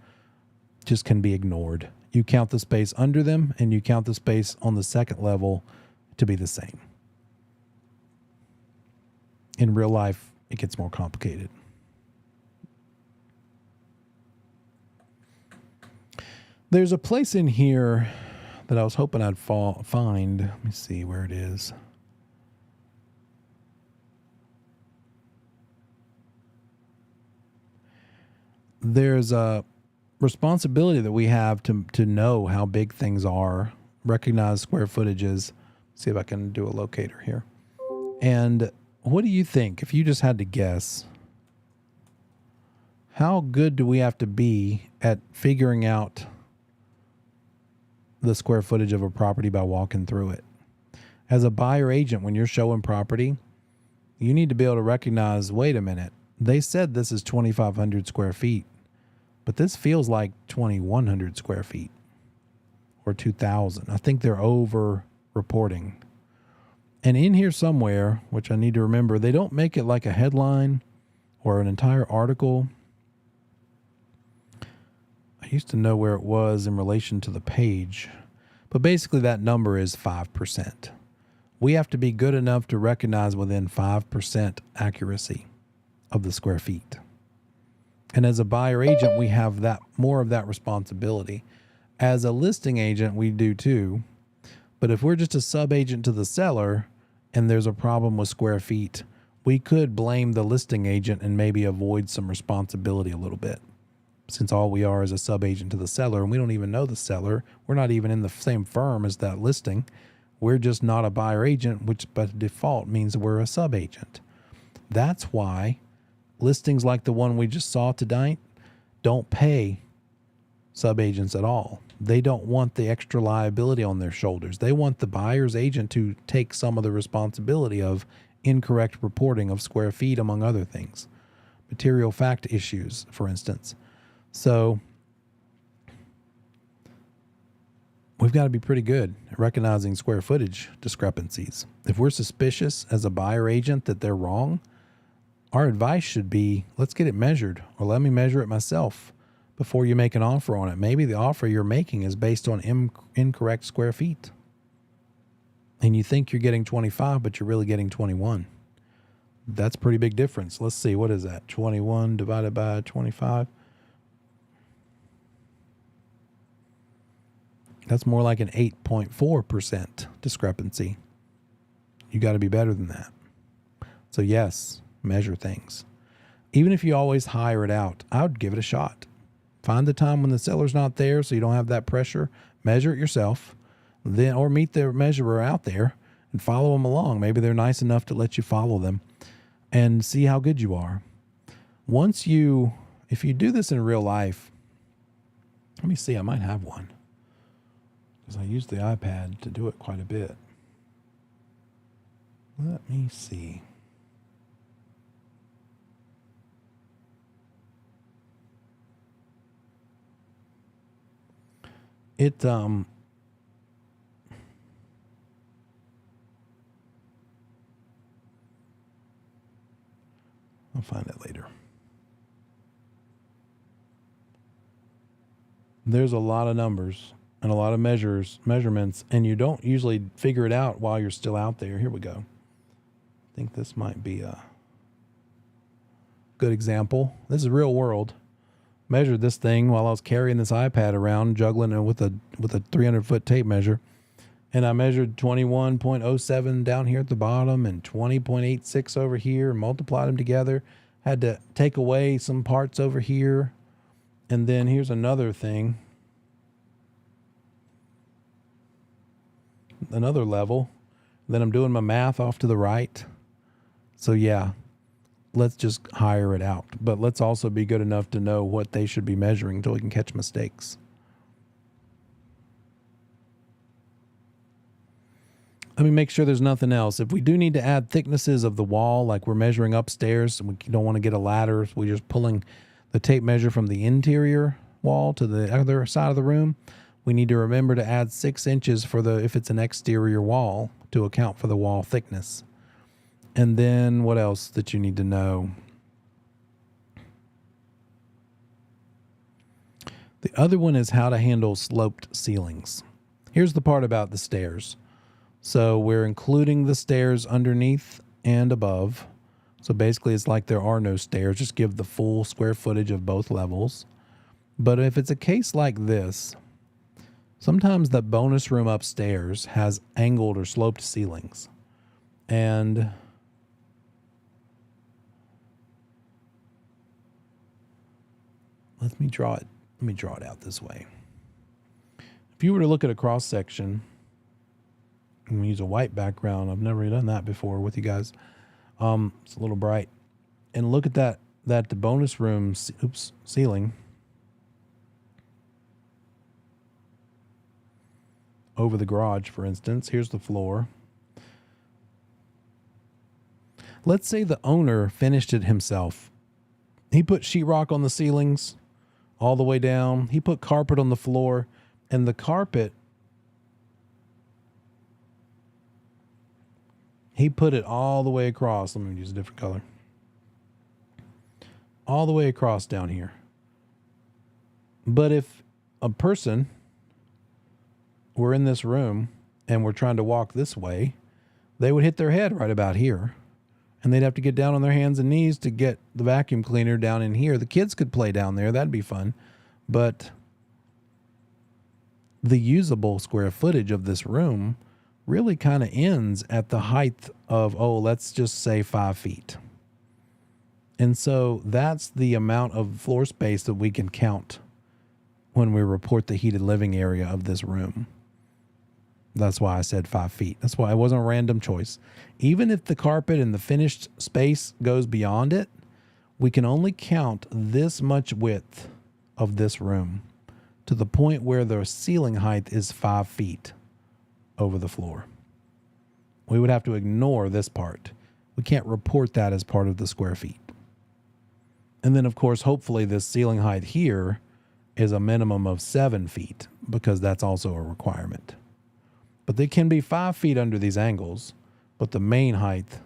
just can be ignored. You count the space under them and you count the space on the second level to be the same. In real life, it gets more complicated. There's a place in here that I was hoping I'd find. Let me see where it is. There's a responsibility that we have to know how big things are, recognize square footages. See if I can do a locator here. And what do you think, if you just had to guess, how good do we have to be at figuring out the square footage of a property by walking through it? As a buyer agent, when you're showing property, you need to be able to recognize, wait a minute, they said this is 2,500 square feet, but this feels like 2,100 square feet or 2,000. I think they're over reporting. And in here somewhere, which I need to remember, they don't make it like a headline or an entire article. I used to know where it was in relation to the page, but basically that number is 5%. We have to be good enough to recognize within 5% accuracy of the square feet. And as a buyer agent, we have that more of that responsibility. As a listing agent, we do too. But if we're just a sub-agent to the seller and there's a problem with square feet, we could blame the listing agent and maybe avoid some responsibility a little bit. Since all we are is a sub-agent to the seller and we don't even know the seller, we're not even in the same firm as that listing. We're just not a buyer agent, which by default means we're a sub-agent. That's why listings like the one we just saw tonight don't pay sub-agents at all. They don't want the extra liability on their shoulders. They want the buyer's agent to take some of the responsibility of incorrect reporting of square feet, among other things. Material fact issues, for instance. So we've got to be pretty good at recognizing square footage discrepancies. If we're suspicious as a buyer agent that they're wrong, our advice should be, let's get it measured, or let me measure it myself before you make an offer on it. Maybe the offer you're making is based on incorrect square feet. And you think you're getting 25, but you're really getting 21. That's a pretty big difference. Let's see, what is that? 21 divided by 25? That's more like an 8.4% discrepancy. You got to be better than that. So yes, measure things. Even if you always hire it out, I would give it a shot. Find the time when the seller's not there so you don't have that pressure. Measure it yourself, then or meet the measurer out there and follow them along. Maybe they're nice enough to let you follow them and see how good you are. If you do this in real life, let me see, I might have one because I use the iPad to do it quite a bit. Let me see. I'll find it later. There's a lot of numbers and a lot of measurements, and you don't usually figure it out while you're still out there. Here we go. I think this might be a good example. This is real world. Measured this thing while I was carrying this iPad around, juggling it with a 300-foot tape measure. And I measured 21.07 down here at the bottom and 20.86 over here and multiplied them together. Had to take away some parts over here. And then here's another thing. Another level. Then I'm doing my math off to the right. So yeah, let's just hire it out. But let's also be good enough to know what they should be measuring so we can catch mistakes. Let me make sure there's nothing else. If we do need to add thicknesses of the wall, like we're measuring upstairs and we don't want to get a ladder, so we're just pulling the tape measure from the interior wall to the other side of the room, we need to remember to add 6 inches if it's an exterior wall to account for the wall thickness. And then what else that you need to know? The other one is how to handle sloped ceilings. Here's the part about the stairs. So we're including the stairs underneath and above. So basically it's like there are no stairs. Just give the full square footage of both levels. But if it's a case like this, sometimes the bonus room upstairs has angled or sloped ceilings. And let me draw it out this way. If you were to look at a cross section, I'm gonna use a white background. I've never done that before with you guys. It's a little bright. And look at that that the bonus room ceiling over the garage, for instance, here's the floor. Let's say the owner finished it himself. He put sheetrock on the ceilings all the way down. He put carpet on the floor, and the carpet, he put it all the way across. Let me use a different color. All the way across down here. But if a person were in this room and were trying to walk this way, they would hit their head right about here. And they'd have to get down on their hands and knees to get the vacuum cleaner down in here. The kids could play down there. That'd be fun. But the usable square footage of this room really kind of ends at the height of, let's just say 5 feet. And so that's the amount of floor space that we can count when we report the heated living area of this room. That's why I said 5 feet. That's why it wasn't a random choice. Even if the carpet and the finished space goes beyond it, we can only count this much width of this room to the point where the ceiling height is 5 feet over the floor. We would have to ignore this part. We can't report that as part of the square feet. And then, of course, hopefully this ceiling height here is a minimum of 7 feet because that's also a requirement. But they can be 5 feet under these angles, but the main height,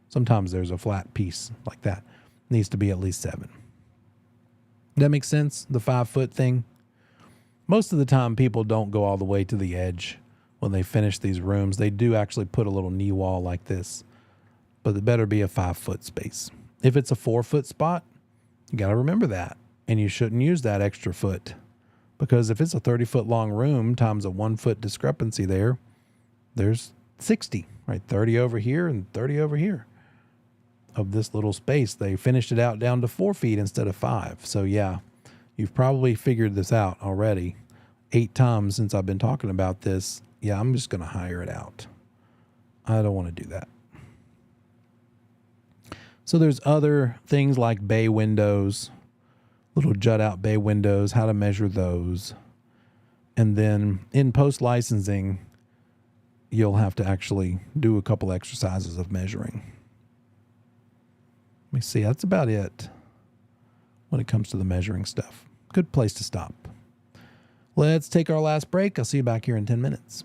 sometimes there's a flat piece like that, needs to be at least 7. That makes sense, the 5 foot thing? Most of the time, people don't go all the way to the edge when they finish these rooms. They do actually put a little knee wall like this, but it better be a 5 foot space. If it's a 4 foot spot, you got to remember that, and you shouldn't use that extra foot, because if it's a 30 foot long room times a 1 foot discrepancy there's 60, right? 30 over here and 30 over here of this little space. They finished it out down to 4 feet instead of 5. So yeah, you've probably figured this out already 8 times since I've been talking about this. Yeah, I'm just going to hire it out. I don't want to do that. So there's other things like bay windows, little jut out bay windows, how to measure those. And then in post licensing, you'll have to actually do a couple exercises of measuring. Let me see. That's about it when it comes to the measuring stuff. Good place to stop. Let's take our last break. I'll see you back here in 10 minutes.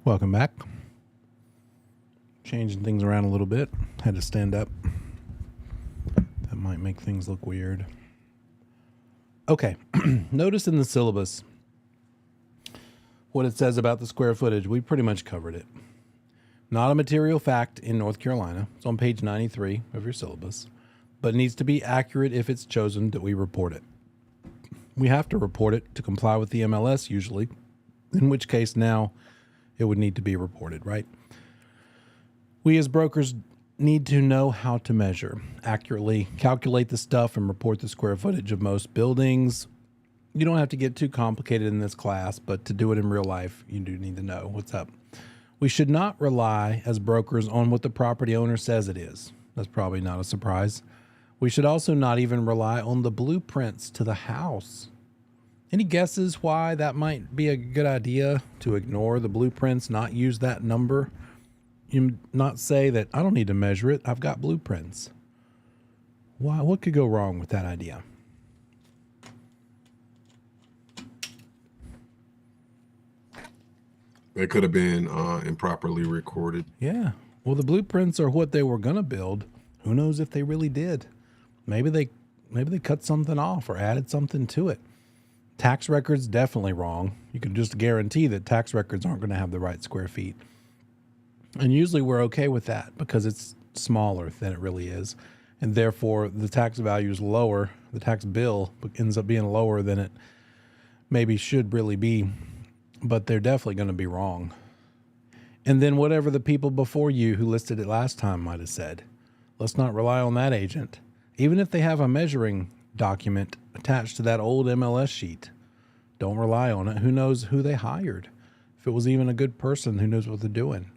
Welcome back. Changing things around a little bit. Had to stand up. That might make things look weird. Okay. Notice in the syllabus what it says about the square footage. We pretty much covered it. Not a material fact in North Carolina. It's on page 93 of your syllabus, but needs to be accurate if it's chosen that we report it. We have to report it to comply with the MLS usually, in which case now it would need to be reported, right? We as brokers need to know how to measure, accurately calculate the stuff, and report the square footage of most buildings. You don't have to get too complicated in this class, but to do it in real life, you do need to know what's up. We should not rely as brokers on what the property owner says it is. That's probably not a surprise. We should also not even rely on the blueprints to the house. Any guesses why that might be a good idea to ignore the blueprints, not use that number? You not say that I don't need to measure it. I've got blueprints. Why? What could go wrong with that idea? They could have been improperly recorded. Yeah. Well, the blueprints are what they were going to build. Who knows if they really did? Maybe they cut something off or added something to it. Tax records, definitely wrong. You can just guarantee that tax records aren't going to have the right square feet. And usually we're okay with that because it's smaller than it really is. And therefore the tax value is lower. The tax bill ends up being lower than it maybe should really be. But they're definitely going to be wrong. And then whatever the people before you who listed it last time might have said, let's not rely on that agent. Even if they have a measuring document attached to that old MLS sheet, don't rely on it. Who knows who they hired? If it was even a good person, who knows what they're doing?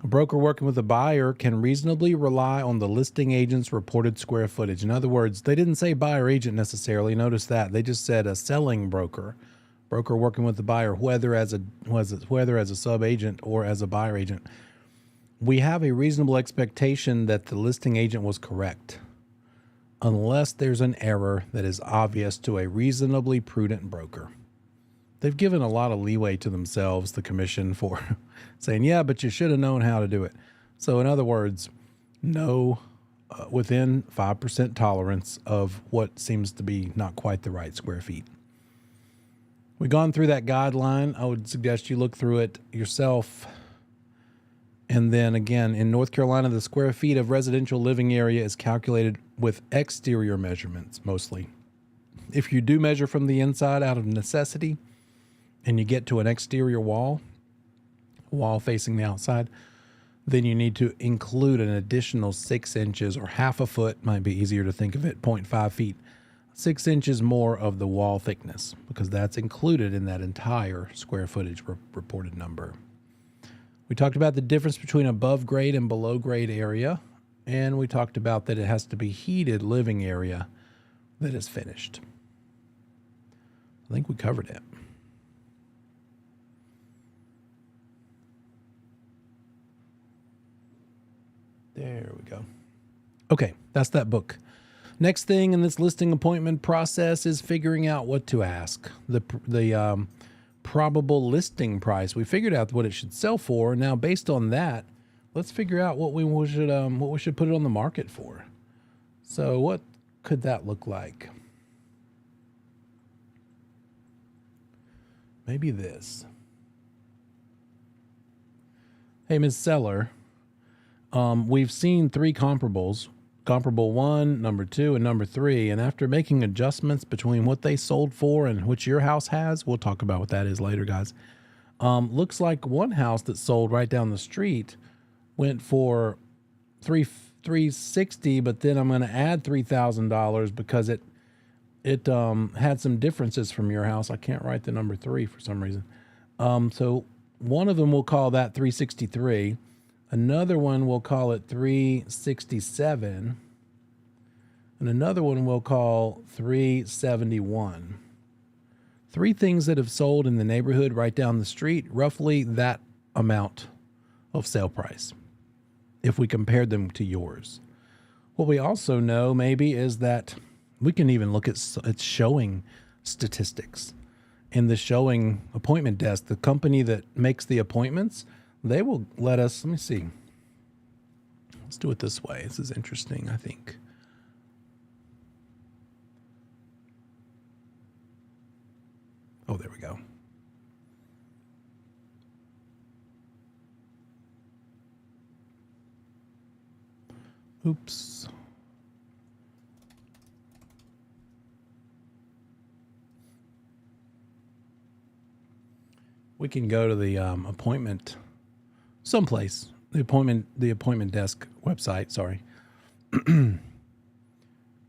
A broker working with a buyer can reasonably rely on the listing agent's reported square footage. In other words, they didn't say buyer agent necessarily. Notice that. They just said a selling broker. Broker working with the buyer, whether as a sub-agent or as a buyer agent. We have a reasonable expectation that the listing agent was correct, unless there's an error that is obvious to a reasonably prudent broker. They've given a lot of leeway to themselves, the commission, for saying, yeah, but you should have known how to do it. So in other words, no within 5% tolerance of what seems to be not quite the right square feet. We've gone through that guideline. I would suggest you look through it yourself. And then again, in North Carolina, the square feet of residential living area is calculated with exterior measurements mostly. If you do measure from the inside out of necessity and you get to an exterior wall facing the outside, then you need to include an additional 6 inches or half a foot, might be easier to think of it, 0.5 feet, 6 inches more of the wall thickness, because that's included in that entire square footage reported number. We talked about the difference between above grade and below grade area, and we talked about that it has to be heated living area that is finished. I think we covered it. There we go. Okay, that's that book. Next thing in this listing appointment process is figuring out what to ask. The probable listing price. We figured out what it should sell for. Now, based on that, let's figure out what we should put it on the market for. So, what could that look like? Maybe this. Hey, Ms. Seller, we've seen 3 comparables. Comparable 1, number 2, and number 3. And after making adjustments between what they sold for and which your house has, we'll talk about what that is later, guys. Looks like one house that sold right down the street went for $360, but then I'm going to add $3,000 because it had some differences from your house. I can't write the number 3 for some reason. So one of them we'll call that 363. Another one we'll call it 367. And another one we'll call 371. 3 things that have sold in the neighborhood right down the street, roughly that amount of sale price, if we compared them to yours. What we also know maybe is that we can even look at showing statistics. In the showing appointment desk, the company that makes the appointments, they will let us, let me see. Let's do it this way. This is interesting, I think. Oh, there we go. Oops. We can go to the appointment someplace. The appointment desk website, sorry.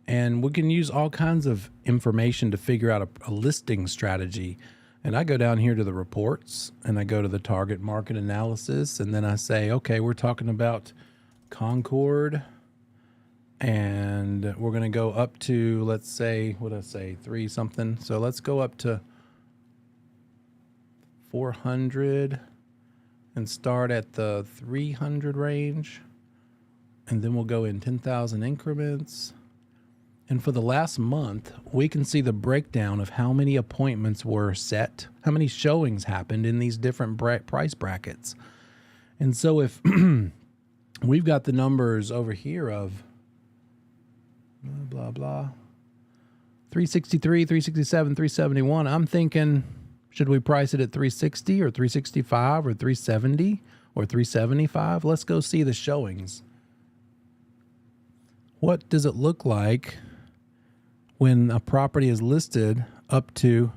And we can use all kinds of information to figure out a listing strategy. And I go down here to the reports and I go to the target market analysis. And then I say, okay, we're talking about Concord. And we're going to go up to, let's say, what did I say, 3 something. So let's go up to 400 and start at the 300 range. And then we'll go in 10,000 increments. And for the last month, we can see the breakdown of how many appointments were set, how many showings happened in these different price brackets. And so if we've got the numbers over here of blah, blah, blah, 363, 367, 371, I'm thinking, should we price it at 360 or 365 or 370 or 375? Let's go see the showings. What does it look like when a property is listed up to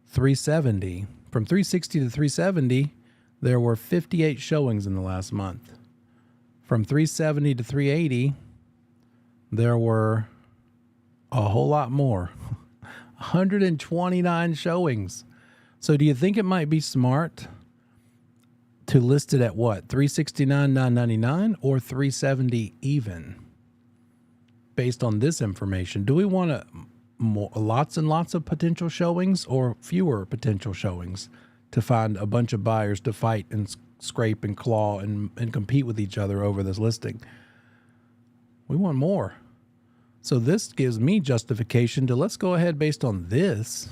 370? From 360 to 370, there were 58 showings in the last month. From 370 to 380, there were a whole lot more, 129 showings. So do you think it might be smart to list it at what, 369,999 or 370 even? Based on this information, do we want lots and lots of potential showings or fewer potential showings to find a bunch of buyers to fight and scrape and claw and compete with each other over this listing? We want more. So this gives me justification to let's go ahead based on this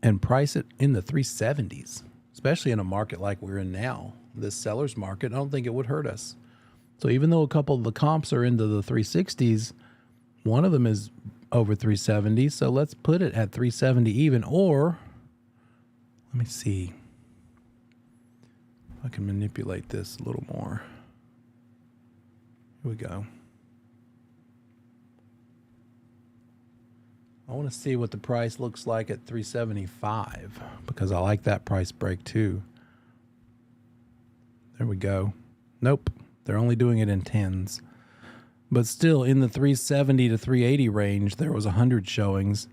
and price it in the 370s, especially in a market like we're in now, this seller's market. I don't think it would hurt us. So even though a couple of the comps are into the 360s, one of them is over 370. So let's put it at 370 even, or let me see if I can manipulate this a little more. Here we go. I want to see what the price looks like at 375 because I like that price break too. There we go. Nope. They're only doing it in 10s. But still, in the 370 to 380 range, there was 100 showings.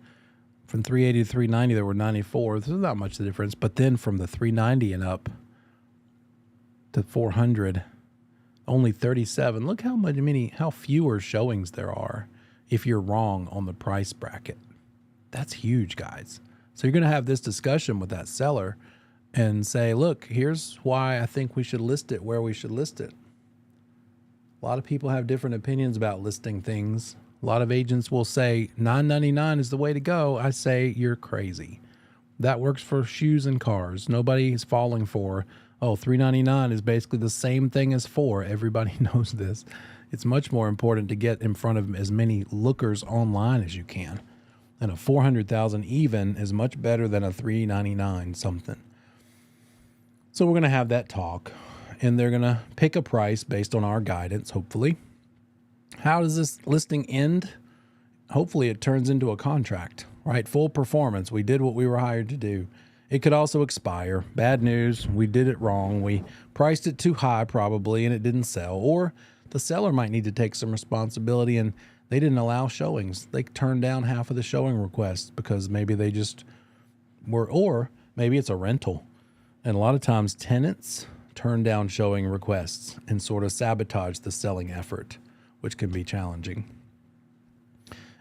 From 380 to 390, there were 94. There's not much of a difference. But then from the 390 and up to 400, only 37. Look how fewer showings there are if you're wrong on the price bracket. That's huge, guys. So you're going to have this discussion with that seller and say, look, here's why I think we should list it where we should list it. A lot of people have different opinions about listing things. A lot of agents will say $9.99 is the way to go. I say you're crazy. That works for shoes and cars. Nobody is falling for, $3.99 is basically the same thing as $4. Everybody knows this. It's much more important to get in front of as many lookers online as you can. And a 400,000 even is much better than a 399 something. So we're going to have that talk. And they're going to pick a price based on our guidance, hopefully. How does this listing end? Hopefully it turns into a contract, right? Full performance. We did what we were hired to do. It could also expire. Bad news. We did it wrong. We priced it too high probably and it didn't sell. Or the seller might need to take some responsibility and they didn't allow showings. They turned down half of the showing requests because maybe they just were, or maybe it's a rental. And a lot of times tenants turn down showing requests and sort of sabotage the selling effort, which can be challenging.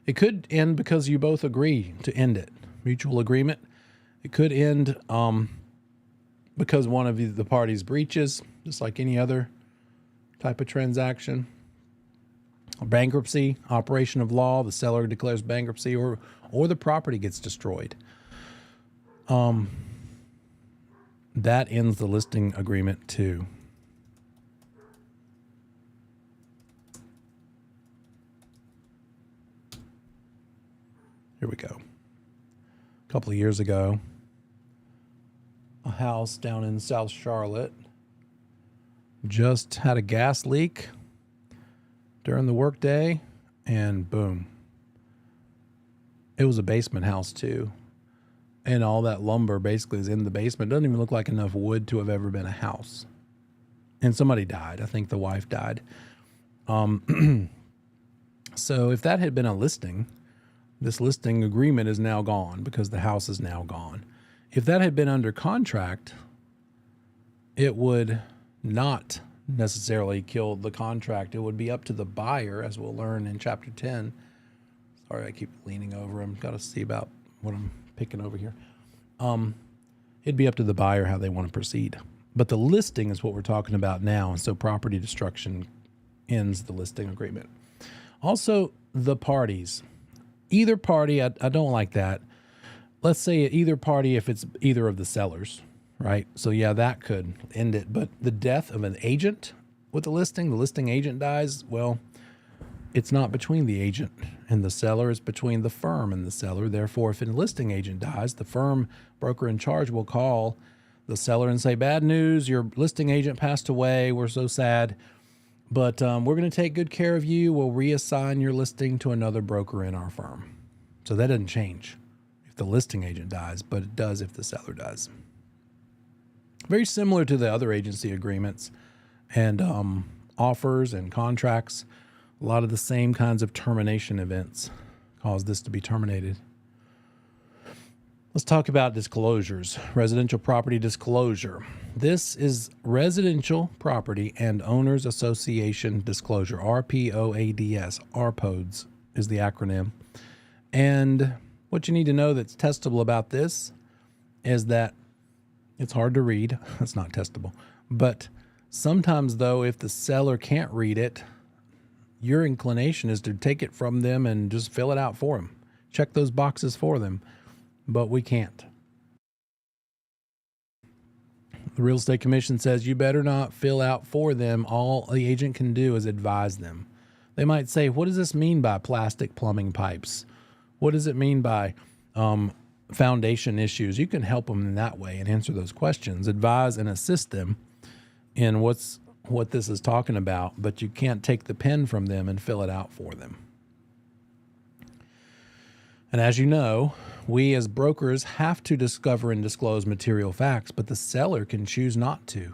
It could end because you both agree to end it, mutual agreement. It could end because one of the parties breaches, just like any other type of transaction. bankruptcy, operation of law, the seller declares bankruptcy, or the property gets destroyed. That ends the listing agreement too. Here we go. A couple of years ago, a house down in South Charlotte just had a gas leak during the workday, and boom. It was a basement house too. And all that lumber basically is in the basement. It doesn't even look like enough wood to have ever been a house. And somebody died. I think the wife died. So if that had been a listing, this listing agreement is now gone because the house is now gone. If that had been under contract, it would not necessarily kill the contract. It would be up to the buyer, as we'll learn in chapter 10. Sorry, I keep leaning over. I've got to see about what I'm picking over here. It'd be up to the buyer how they want to proceed. But the listing is what we're talking about now, and so property destruction ends the listing agreement. Also, the parties. Either party, I don't like that. Let's say either party if it's either of the sellers, right? So yeah, that could end it. But the death of an agent with the listing agent dies, well, it's not between the agent and the seller, it's between the firm and the seller. Therefore, if a listing agent dies, the firm broker in charge will call the seller and say, bad news, your listing agent passed away. We're so sad, but we're going to take good care of you. We'll reassign your listing to another broker in our firm. So that doesn't change if the listing agent dies, but it does if the seller does. Very similar to the other agency agreements and offers and contracts. A lot of the same kinds of termination events cause this to be terminated. Let's talk about disclosures. Residential property disclosure. This is Residential Property and Owners Association Disclosure, RPOADS. RPOADS is the acronym. And what you need to know that's testable about this is that it's hard to read. It's not testable. But sometimes, though, if the seller can't read it, your inclination is to take it from them and just fill it out for them. Check those boxes for them. But we can't. The Real Estate Commission says you better not fill out for them. All the agent can do is advise them. They might say, what does this mean by plastic plumbing pipes? What does it mean by foundation issues? You can help them in that way and answer those questions, advise and assist them in what this is talking about, but you can't take the pen from them and fill it out for them. And as you know, we as brokers have to discover and disclose material facts, but the seller can choose not to.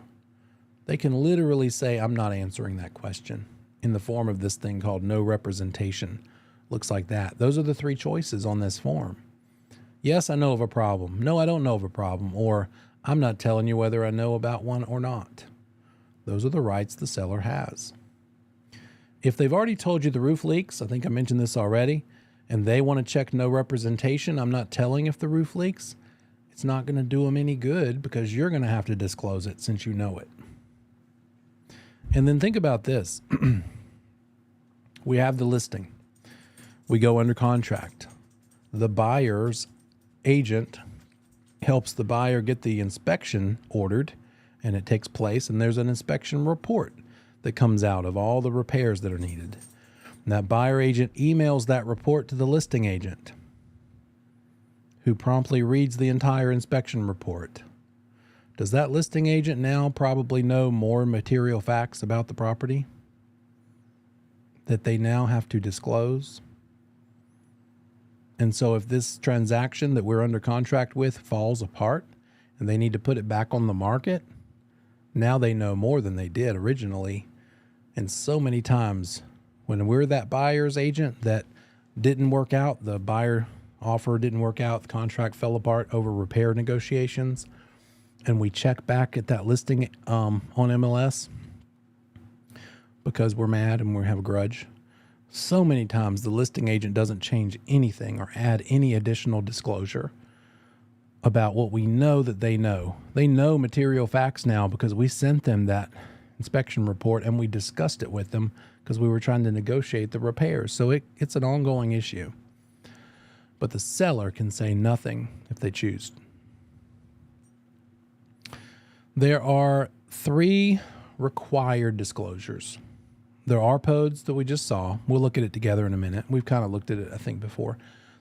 They can literally say, I'm not answering that question, in the form of this thing called no representation. Looks like that. Those are the three choices on this form. Yes, I know of a problem. No, I don't know of a problem. Or I'm not telling you whether I know about one or not. Those are the rights the seller has. If they've already told you the roof leaks, I think I mentioned this already, and they want to check no representation, I'm not telling if the roof leaks, it's not going to do them any good because you're going to have to disclose it since you know it. And then think about this. We have the listing. We go under contract. The buyer's agent helps the buyer get the inspection ordered, and it takes place, and there's an inspection report that comes out of all the repairs that are needed. And that buyer agent emails that report to the listing agent, who promptly reads the entire inspection report. Does that listing agent now probably know more material facts about the property that they now have to disclose? And so if this transaction that we're under contract with falls apart and they need to put it back on the market, now they know more than they did originally. And so many times when we're that buyer's agent that didn't work out, the buyer offer didn't work out, the contract fell apart over repair negotiations, and we check back at that listing on MLS because we're mad and we have a grudge. So many times the listing agent doesn't change anything or add any additional disclosure about what we know that they know. They know material facts now because we sent them that inspection report and we discussed it with them because we were trying to negotiate the repairs. So it's an ongoing issue. But the seller can say nothing if they choose. There are 3 required disclosures. There are RPODs that we just saw. We'll look at it together in a minute. We've kind of looked at it, I think, before.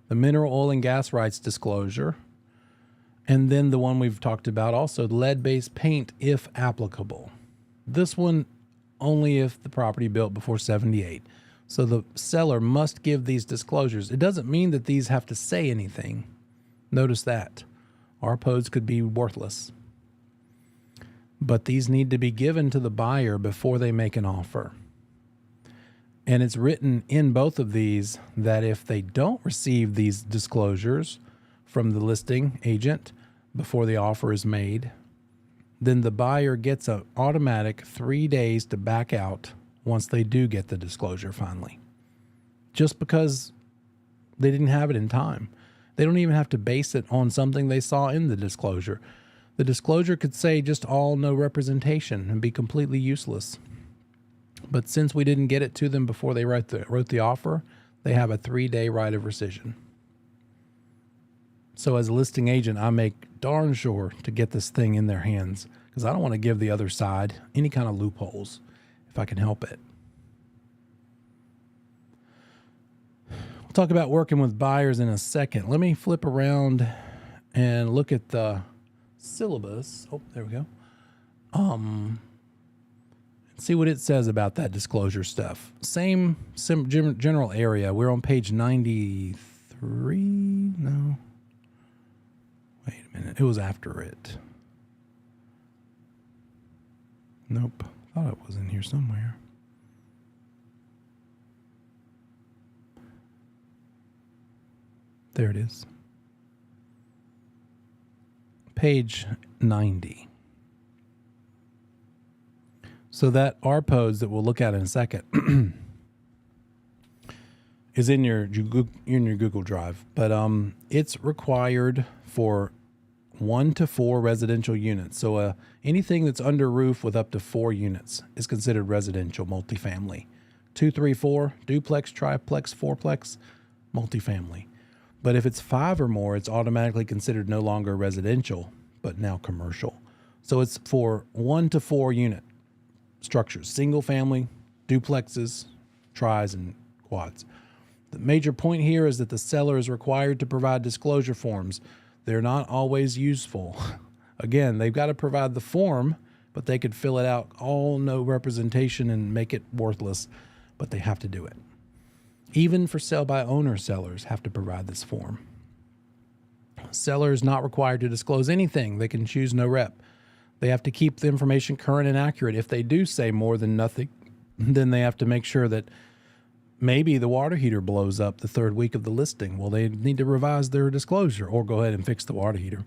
The mineral oil and gas rights disclosure. And then the one we've talked about also, lead-based paint if applicable. This one only if the property built before 78. So the seller must give these disclosures. It doesn't mean that these have to say anything. Notice that. RPODs could be worthless. But these need to be given to the buyer before they make an offer. And it's written in both of these that if they don't receive these disclosures from the listing agent before the offer is made, then the buyer gets an automatic 3 days to back out once they do get the disclosure finally. Just because they didn't have it in time. They don't even have to base it on something they saw in the disclosure. The disclosure could say just all no representation and be completely useless. But since we didn't get it to them before they wrote the offer, they have a 3-day right of rescission. So as a listing agent, I make darn sure to get this thing in their hands because I don't want to give the other side any kind of loopholes if I can help it. We'll talk about working with buyers in a second. Let me flip around and look at the syllabus. Oh, there we go. See what it says about that disclosure stuff. Same general area. We're on page 93. No. Wait a minute. It was after it. Nope. Thought it was in here somewhere. There it is. Page 90. So that RPODs that we'll look at in a second is in your Google Drive, but it's required for 1 to 4 residential units. So anything that's under roof with up to 4 units is considered residential multifamily. 2, 3, 4, duplex, triplex, fourplex, multifamily. But if it's 5 or more, it's automatically considered no longer residential, but now commercial. So it's for 1 to 4 unit structures, single family, duplexes, tris, and quads. The major point here is that the seller is required to provide disclosure forms. They're not always useful. Again, they've got to provide the form, but they could fill it out all no representation and make it worthless, but they have to do it. Even for sell by owner sellers have to provide this form. Seller is not required to disclose anything. They can choose no rep. They have to keep the information current and accurate. If they do say more than nothing, then they have to make sure that maybe the water heater blows up the 3rd week of the listing. Well, they need to revise their disclosure or go ahead and fix the water heater.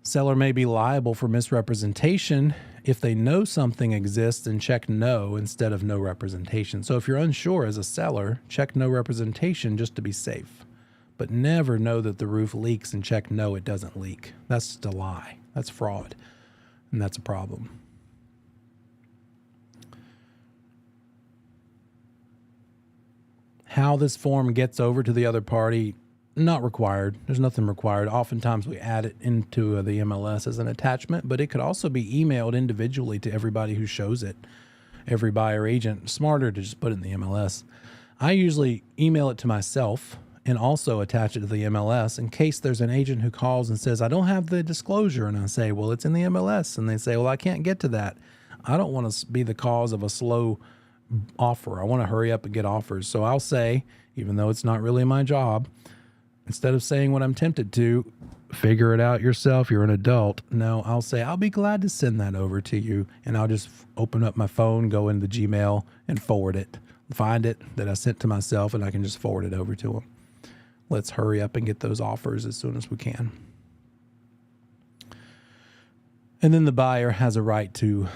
Seller may be liable for misrepresentation if they know something exists and check no instead of no representation. So if you're unsure as a seller, check no representation just to be safe. But never know that the roof leaks and check no, it doesn't leak. That's just a lie. That's fraud. And that's a problem. How this form gets over to the other party, not required. There's nothing required. Oftentimes we add it into the MLS as an attachment, but it could also be emailed individually to everybody who shows it. Every buyer agent. Smarter to just put it in the MLS. I usually email it to myself and also attach it to the MLS in case there's an agent who calls and says, I don't have the disclosure. And I say, well, it's in the MLS. And they say, well, I can't get to that. I don't want to be the cause of a slow offer. I want to hurry up and get offers. So I'll say, even though it's not really my job, instead of saying what I'm tempted to, figure it out yourself. You're an adult. No, I'll say, I'll be glad to send that over to you. And I'll just open up my phone, go into the Gmail and forward it, find it that I sent to myself, and I can just forward it over to them. Let's hurry up and get those offers as soon as we can. And then the buyer has a right to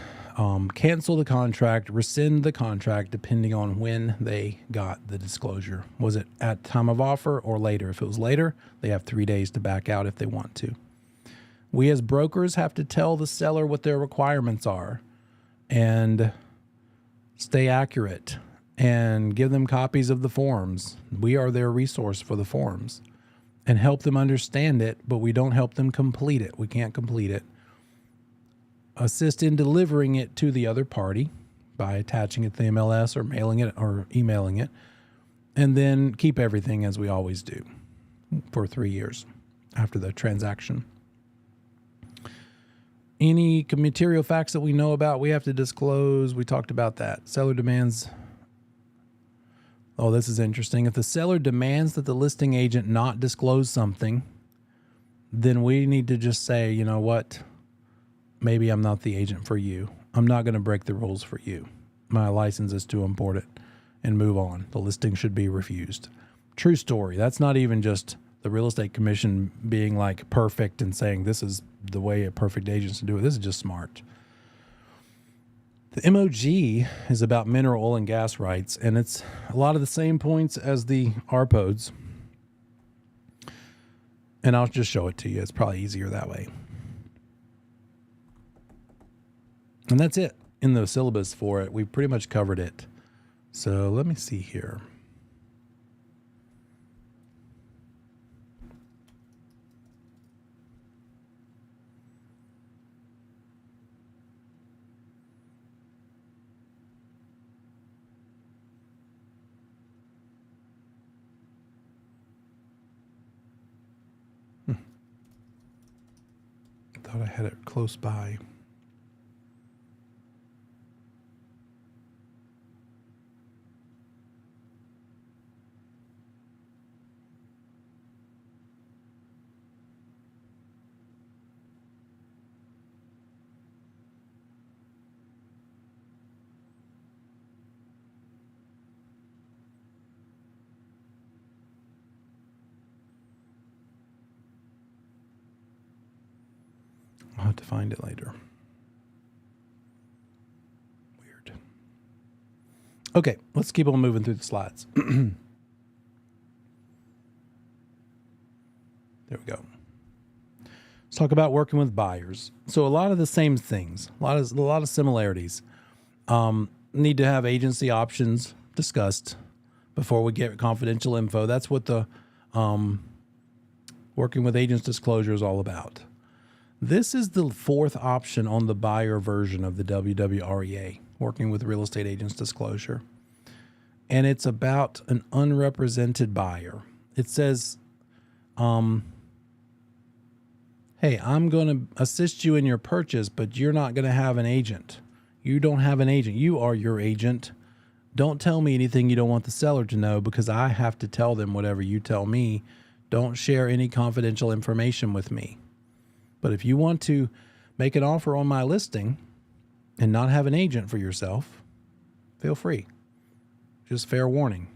cancel the contract, rescind the contract, depending on when they got the disclosure. Was it at time of offer or later? If it was later, they have 3 days to back out if they want to. We as brokers have to tell the seller what their requirements are. And stay accurate, and give them copies of the forms. We are their resource for the forms, and help them understand it, but we don't help them complete it. We can't complete it. Assist in delivering it to the other party by attaching it to the MLS or mailing it or emailing it, and then keep everything as we always do for 3 years after the transaction. Any material facts that we know about, we have to disclose. We talked about that. Seller demands. Oh, this is interesting. If the seller demands that the listing agent not disclose something, then we need to just say, you know what? Maybe I'm not the agent for you. I'm not going to break the rules for you. My license is too important, and move on. The listing should be refused. True story. That's not even just the real estate commission being like perfect and saying this is the way a perfect agent should do it. This is just smart. The MOG is about mineral oil and gas rights, and it's a lot of the same points as the RPODs. And I'll just show it to you. It's probably easier that way. And that's it in the syllabus for it. We pretty much covered it. So let me see here. Thought I had it close by. I'll have to find it later. Weird. Okay, let's keep on moving through the slides. There we go. Let's talk about working with buyers. So a lot of the same things, a lot of similarities. Need to have agency options discussed before we get confidential info. That's what the working with agents disclosure is all about. This is the fourth option on the buyer version of the WWREA, working with real estate agents disclosure. And it's about an unrepresented buyer. It says, hey, I'm going to assist you in your purchase, but you're not going to have an agent. You don't have an agent. You are your agent. Don't tell me anything you don't want the seller to know, because I have to tell them whatever you tell me. Don't share any confidential information with me. But if you want to make an offer on my listing and not have an agent for yourself, feel free. Just fair warning.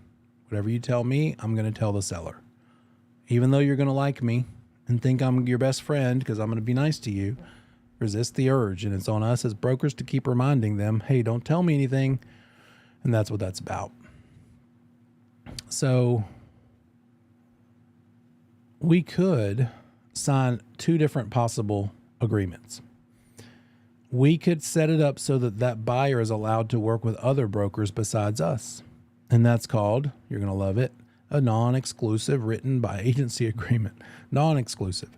Whatever you tell me, I'm going to tell the seller. Even though you're going to like me and think I'm your best friend because I'm going to be nice to you, resist the urge. And it's on us as brokers to keep reminding them, hey, don't tell me anything. And that's what that's about. So we could sign two different possible agreements. We could set it up so that that buyer is allowed to work with other brokers besides us. And that's called, you're going to love it, a non-exclusive written by agency agreement. Non-exclusive.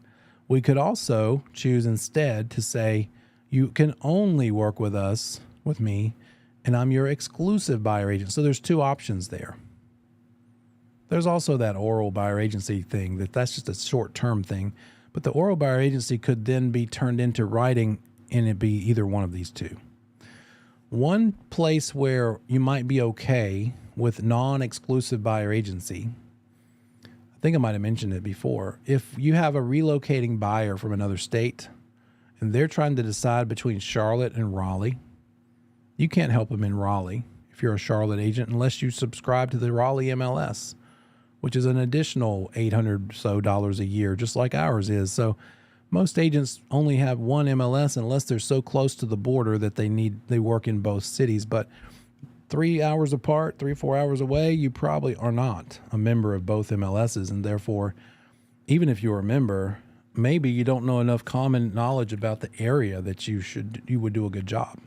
We could also choose instead to say, you can only work with us, with me, and I'm your exclusive buyer agent. So there's two options there. There's also that oral buyer agency thing, that's just a short-term thing. But the oral buyer agency could then be turned into writing, and it'd be either one of these two. One place where you might be okay with non-exclusive buyer agency, I think I might have mentioned it before. If you have a relocating buyer from another state and they're trying to decide between Charlotte and Raleigh, you can't help them in Raleigh if you're a Charlotte agent unless you subscribe to the Raleigh MLS, which is an additional $800 or so a year, just like ours is. So most agents only have one MLS unless they're so close to the border that they work in both cities. But 3 hours apart, 3-4 hours away, you probably are not a member of both MLSs. And therefore, even if you're a member, maybe you don't know enough common knowledge about the area that you would do a good job.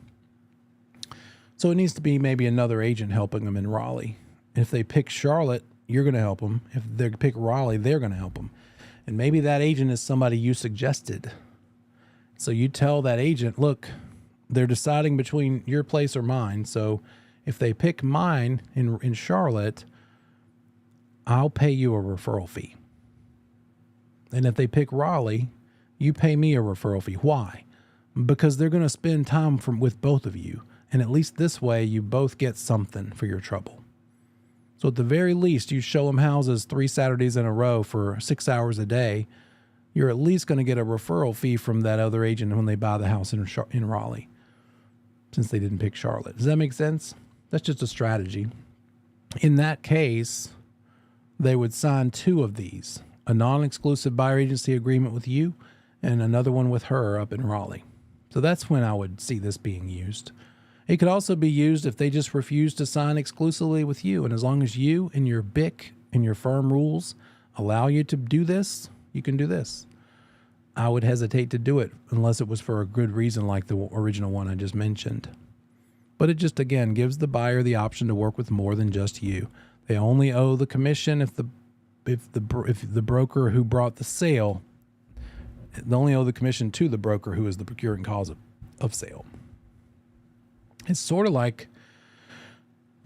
So it needs to be maybe another agent helping them in Raleigh. If they pick Charlotte, you're going to help them. If they pick Raleigh, they're going to help them. And maybe that agent is somebody you suggested. So you tell that agent, look, they're deciding between your place or mine. So if they pick mine in Charlotte, I'll pay you a referral fee. And if they pick Raleigh, you pay me a referral fee. Why? Because they're going to spend time with both of you. And at least this way, you both get something for your trouble. So at the very least, you show them houses 3 Saturdays in a row for 6 hours a day. You're at least going to get a referral fee from that other agent when they buy the house in Raleigh, since they didn't pick Charlotte. Does that make sense? That's just a strategy. In that case, they would sign 2 of these, a non-exclusive buyer agency agreement with you and another one with her up in Raleigh. So that's when I would see this being used. It could also be used if they just refuse to sign exclusively with you. And as long as you and your BIC and your firm rules allow you to do this, you can do this. I would hesitate to do it unless it was for a good reason like the original one I just mentioned. But it just, again, gives the buyer the option to work with more than just you. They only owe the commission if the broker who brought the sale, they only owe the commission to the broker who is the procuring cause of sale. It's sort of like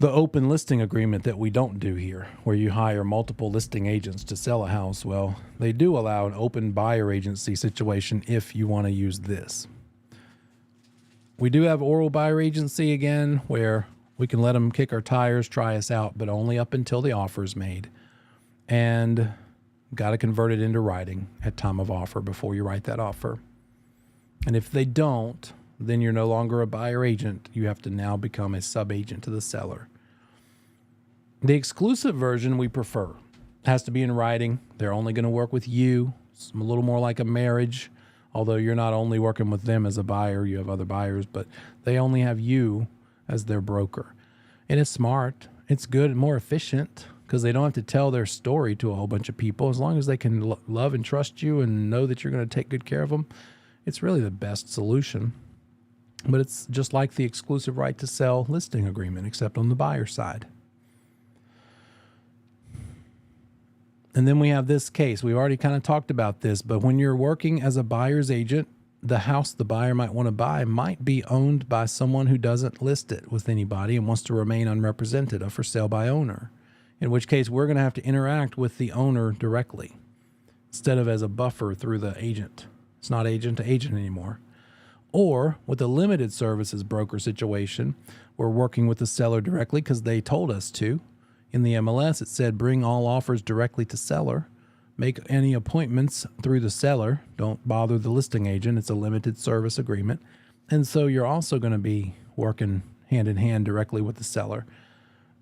the open listing agreement that we don't do here, where you hire multiple listing agents to sell a house. Well, they do allow an open buyer agency situation if you want to use this. We do have oral buyer agency again, where we can let them kick our tires, try us out, but only up until the offer is made. And got to convert it into writing at time of offer before you write that offer. And if they don't, then you're no longer a buyer agent. You have to now become a sub-agent to the seller. The exclusive version we prefer. It has to be in writing. They're only going to work with you. It's a little more like a marriage, although you're not only working with them as a buyer, you have other buyers, but they only have you as their broker. And it's smart. It's good and more efficient because they don't have to tell their story to a whole bunch of people. As long as they can love and trust you and know that you're going to take good care of them, it's really the best solution. But it's just like the exclusive right to sell listing agreement, except on the buyer side. And then we have this case. We've already kind of talked about this, but when you're working as a buyer's agent, the house the buyer might want to buy might be owned by someone who doesn't list it with anybody and wants to remain unrepresented, a for sale by owner, in which case we're going to have to interact with the owner directly instead of as a buffer through the agent. It's not agent to agent anymore. Or with a limited services broker situation, we're working with the seller directly because they told us to. In the MLS, it said bring all offers directly to seller. Make any appointments through the seller. Don't bother the listing agent. It's a limited service agreement. And so you're also going to be working hand in hand directly with the seller.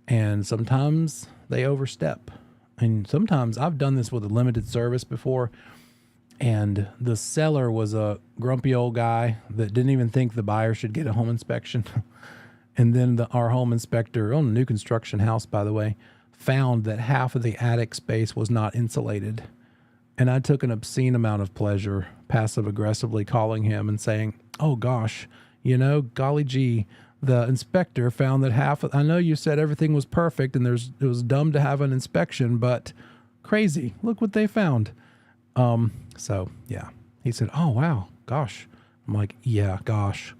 And sometimes they overstep. And sometimes I've done this with a limited service before. And the seller was a grumpy old guy that didn't even think the buyer should get a home inspection. And then our home inspector, on a new construction house, by the way, found that half of the attic space was not insulated. And I took an obscene amount of pleasure passive-aggressively calling him and saying, oh, gosh, golly gee, the inspector found that I know you said everything was perfect and it was dumb to have an inspection, but crazy. Look what they found. So yeah, he said, oh, wow, gosh. I'm like, yeah, gosh.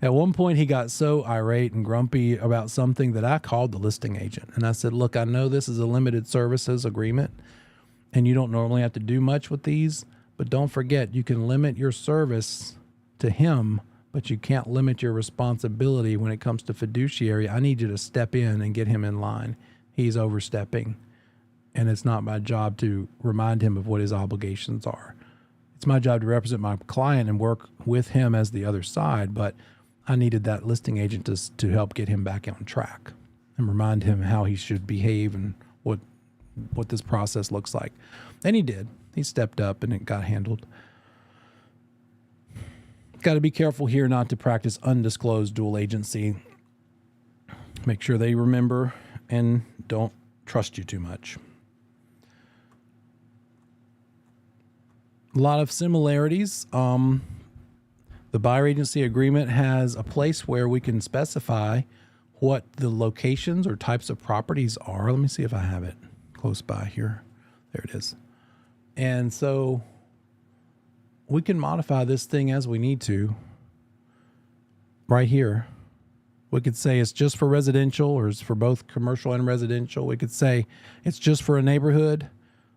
At one point he got so irate and grumpy about something that I called the listing agent. And I said, look, I know this is a limited services agreement and you don't normally have to do much with these, but don't forget you can limit your service to him, but you can't limit your responsibility when it comes to fiduciary. I need you to step in and get him in line. He's overstepping. And it's not my job to remind him of what his obligations are. It's my job to represent my client and work with him as the other side, but I needed that listing agent to help get him back on track and remind him how he should behave and what this process looks like. And he did. He stepped up and it got handled. Got to be careful here not to practice undisclosed dual agency. Make sure they remember and don't trust you too much. A lot of similarities. The buyer agency agreement has a place where we can specify what the locations or types of properties are. Let me see if I have it close by here. There it is. And so we can modify this thing as we need to. Right here, we could say it's just for residential, or it's for both commercial and residential. We could say it's just for a neighborhood,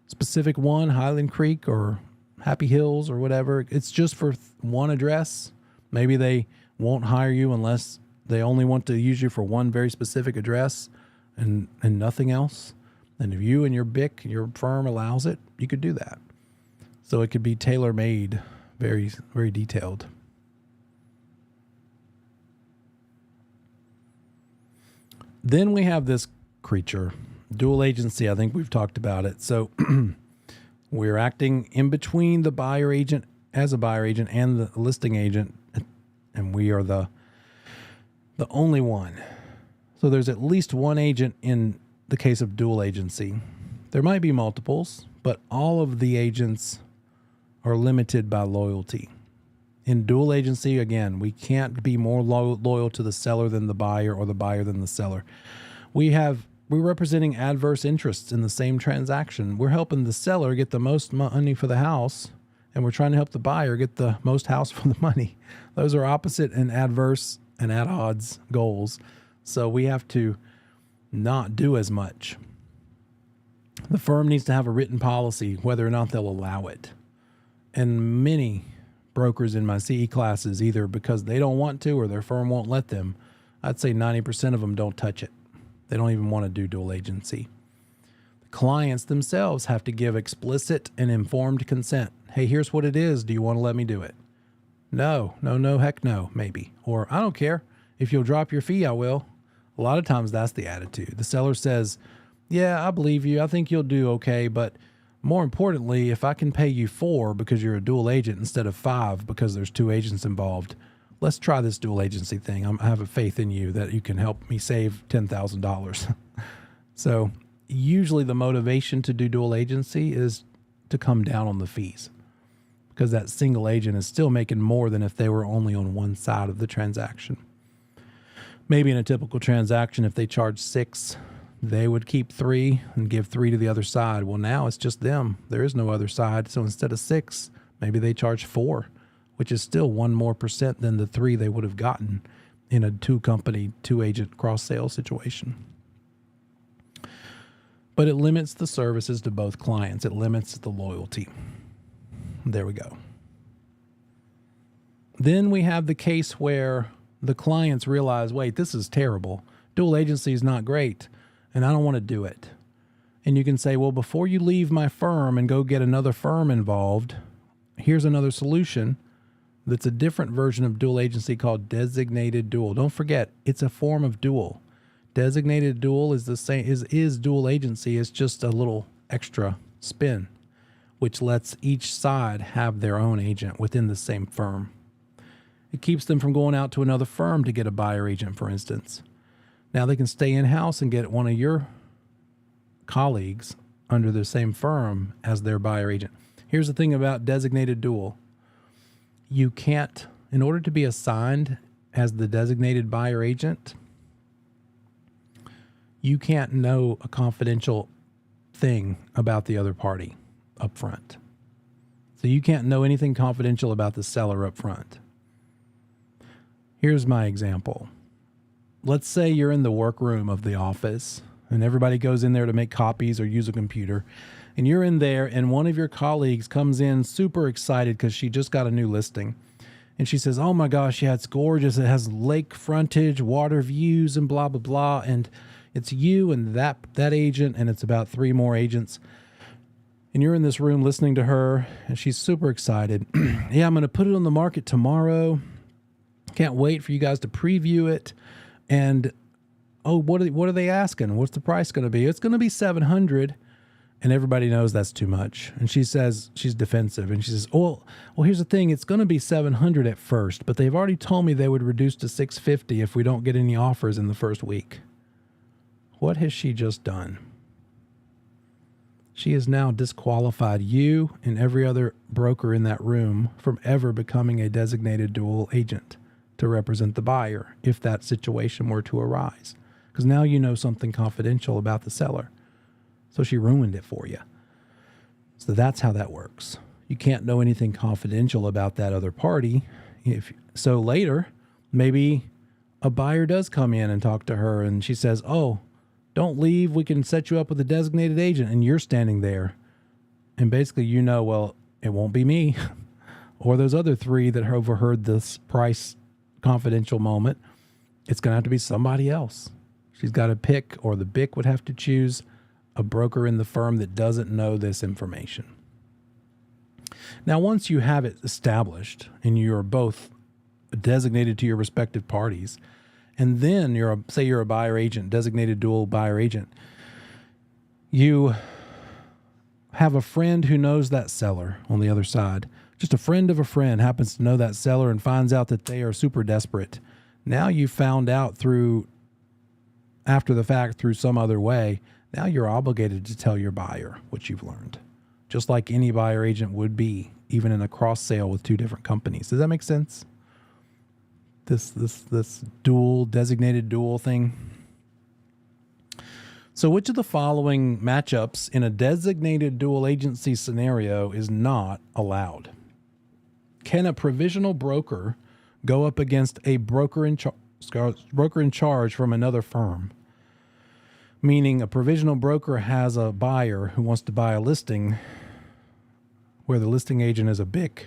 specific one, Highland Creek or Happy Hills or whatever. It's just for one address. Maybe they won't hire you unless they only want to use you for one very specific address and nothing else. And if you and your BIC, your firm allows it, you could do that. So it could be tailor-made, very, very detailed. Then we have this creature, dual agency. I think we've talked about it. So we're acting in between the buyer agent as a buyer agent and the listing agent, and we are the only one. So there's at least one agent in the case of dual agency. There might be multiples, but all of the agents are limited by loyalty. In dual agency, again, we can't be more loyal to the seller than the buyer, or the buyer than the seller. We're representing adverse interests in the same transaction. We're helping the seller get the most money for the house, and we're trying to help the buyer get the most house for the money. Those are opposite and adverse and at odds goals. So we have to not do as much. The firm needs to have a written policy whether or not they'll allow it. And many brokers in my CE classes, either because they don't want to or their firm won't let them, I'd say 90% of them don't touch it. They don't even want to do dual agency. The clients themselves have to give explicit and informed consent. Hey, here's what it is. Do you want to let me do it? No, heck no, maybe. Or I don't care. If you'll drop your fee, I will. A lot of times that's the attitude. The seller says, yeah, I believe you. I think you'll do okay, but more importantly, if I can pay you $4 because you're a dual agent instead of $5 because there's 2 agents involved, let's try this dual agency thing. I have a faith in you that you can help me save $10,000. So usually the motivation to do dual agency is to come down on the fees, because that single agent is still making more than if they were only on one side of the transaction. Maybe in a typical transaction, if they charge 6, they would keep 3 and give 3 to the other side. Well, now it's just them. There is no other side. So instead of 6, maybe they charge 4, which is still 1% more than the 3 they would have gotten in a 2-company, 2-agent cross-sale situation. But it limits the services to both clients. It limits the loyalty. There we go. Then we have the case where the clients realize, wait, this is terrible. Dual agency is not great, and I don't want to do it. And you can say, well, before you leave my firm and go get another firm involved, here's another solution that's a different version of dual agency called designated dual. Don't forget, it's a form of dual. Designated dual is the same is dual agency. It's just a little extra spin, which lets each side have their own agent within the same firm. It keeps them from going out to another firm to get a buyer agent, for instance. Now they can stay in-house and get one of your colleagues under the same firm as their buyer agent. Here's the thing about designated dual. You can't, in order to be assigned as the designated buyer agent, you can't know a confidential thing about the other party up front. So you can't know anything confidential about the seller up front. Here's my example. Let's say you're in the workroom of the office and everybody goes in there to make copies or use a computer, and you're in there and one of your colleagues comes in super excited because she just got a new listing. And she says, oh my gosh, yeah, it's gorgeous. It has lake frontage, water views, and blah, blah, blah. And it's you and that agent, and it's about 3 more agents. And you're in this room listening to her, and she's super excited. Yeah, I'm going to put it on the market tomorrow. Can't wait for you guys to preview it. And, oh, what are they asking? What's the price going to be? It's going to be $700. And everybody knows that's too much. And she says, she's defensive. And she says, well, here's the thing. It's going to be $700 at first, but they've already told me they would reduce to $650 if we don't get any offers in the first week. What has she just done? She has now disqualified you and every other broker in that room from ever becoming a designated dual agent to represent the buyer if that situation were to arise. Because now you know something confidential about the seller. So she ruined it for you. So that's how that works. You can't know anything confidential about that other party. So later, maybe a buyer does come in and talk to her and she says, oh, don't leave. We can set you up with a designated agent. And you're standing there. And basically, you know, well, it won't be me or those other three that overheard this price confidential moment. It's going to have to be somebody else. She's got to pick, or the BIC would have to choose a broker in the firm that doesn't know this information. Now, once you have it established and you're both designated to your respective parties, and then say you're a buyer agent, designated dual buyer agent, you have a friend who knows that seller on the other side. Just a friend of a friend happens to know that seller and finds out that they are super desperate. Now you found out after the fact through some other way. Now you're obligated to tell your buyer what you've learned, just like any buyer agent would be, even in a cross sale with two different companies. Does that make sense? This designated dual thing. So which of the following matchups in a designated dual agency scenario is not allowed? Can a provisional broker go up against a broker in charge from another firm? Meaning a provisional broker has a buyer who wants to buy a listing where the listing agent is a BIC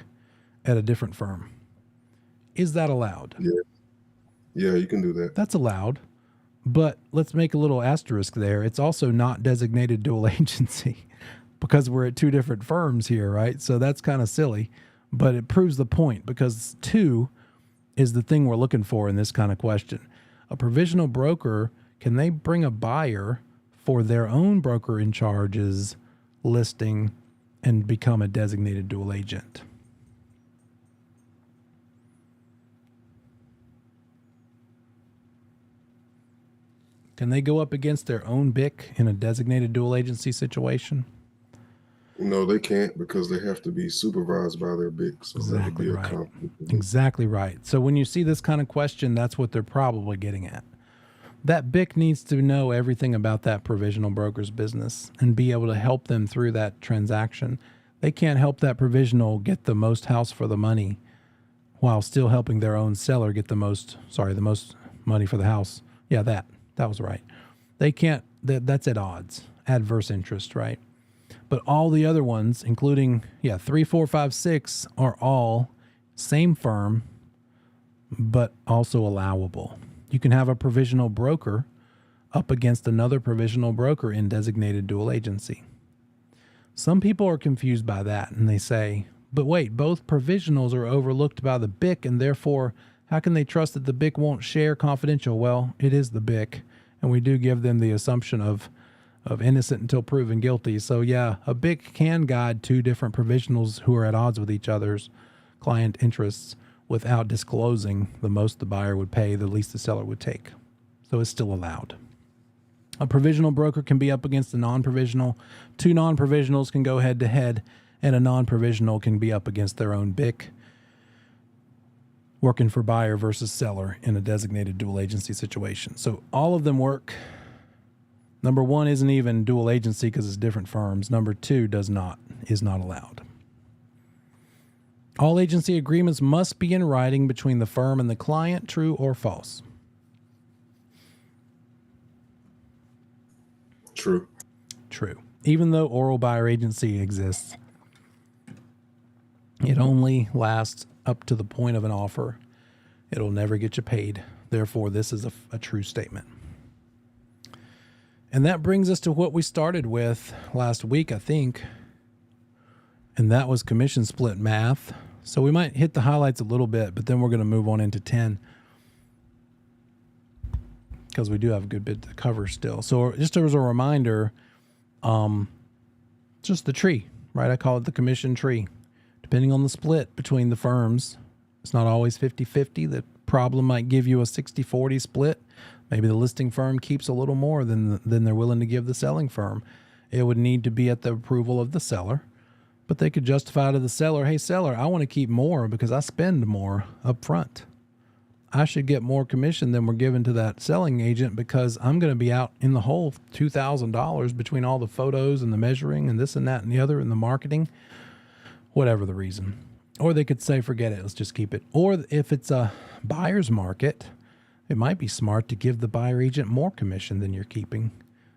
at a different firm. Is that allowed? Yeah, you can do that. That's allowed. But let's make a little asterisk there. It's also not designated dual agency because we're at two different firms here, right? So that's kind of silly, but it proves the point because 2 is the thing we're looking for in this kind of question. A provisional broker, can they bring a buyer for their own broker in charge's listing and become a designated dual agent? Can they go up against their own BIC in a designated dual agency situation? No, they can't because they have to be supervised by their BIC. So exactly right. Exactly right. So when you see this kind of question, that's what they're probably getting at. That BIC needs to know everything about that provisional broker's business and be able to help them through that transaction. They can't help that provisional get the most house for the money while still helping their own seller get the most money for the house. Yeah, that was right. They can't, that's at odds, adverse interest, right? But all the other ones, including, 3, 4, 5, 6, are all same firm, but also allowable. You can have a provisional broker up against another provisional broker in designated dual agency. Some people are confused by that, and they say, but wait, both provisionals are overlooked by the BIC, and therefore, how can they trust that the BIC won't share confidential? Well, it is the BIC, and we do give them the assumption of innocent until proven guilty. So a BIC can guide two different provisionals who are at odds with each other's client interests without disclosing the most the buyer would pay, the least the seller would take. So it's still allowed. A provisional broker can be up against a non-provisional. Two non-provisionals can go head to head, and a non-provisional can be up against their own BIC, working for buyer versus seller in a designated dual agency situation. So all of them work. Number 1 isn't even dual agency because it's different firms. Number 2 is not allowed. All agency agreements must be in writing between the firm and the client, true or false? True. True. Even though oral buyer agency exists, it only lasts up to the point of an offer. It'll never get you paid. Therefore, this is a true statement. And that brings us to what we started with last week, I think. And that was commission split math. So we might hit the highlights a little bit, but then we're going to move on into 10. Because we do have a good bit to cover still. So just as a reminder, just the tree, right? I call it the commission tree. Depending on the split between the firms, it's not always 50-50. The problem might give you a 60-40 split. Maybe the listing firm keeps a little more than they're willing to give the selling firm. It would need to be at the approval of the seller. But they could justify to the seller, hey, seller, I want to keep more because I spend more up front. I should get more commission than we're giving to that selling agent because I'm going to be out in the hole $2,000 between all the photos and the measuring and this and that and the other and the marketing, whatever the reason. Or they could say, forget it, let's just keep it. Or if it's a buyer's market, it might be smart to give the buyer agent more commission than you're keeping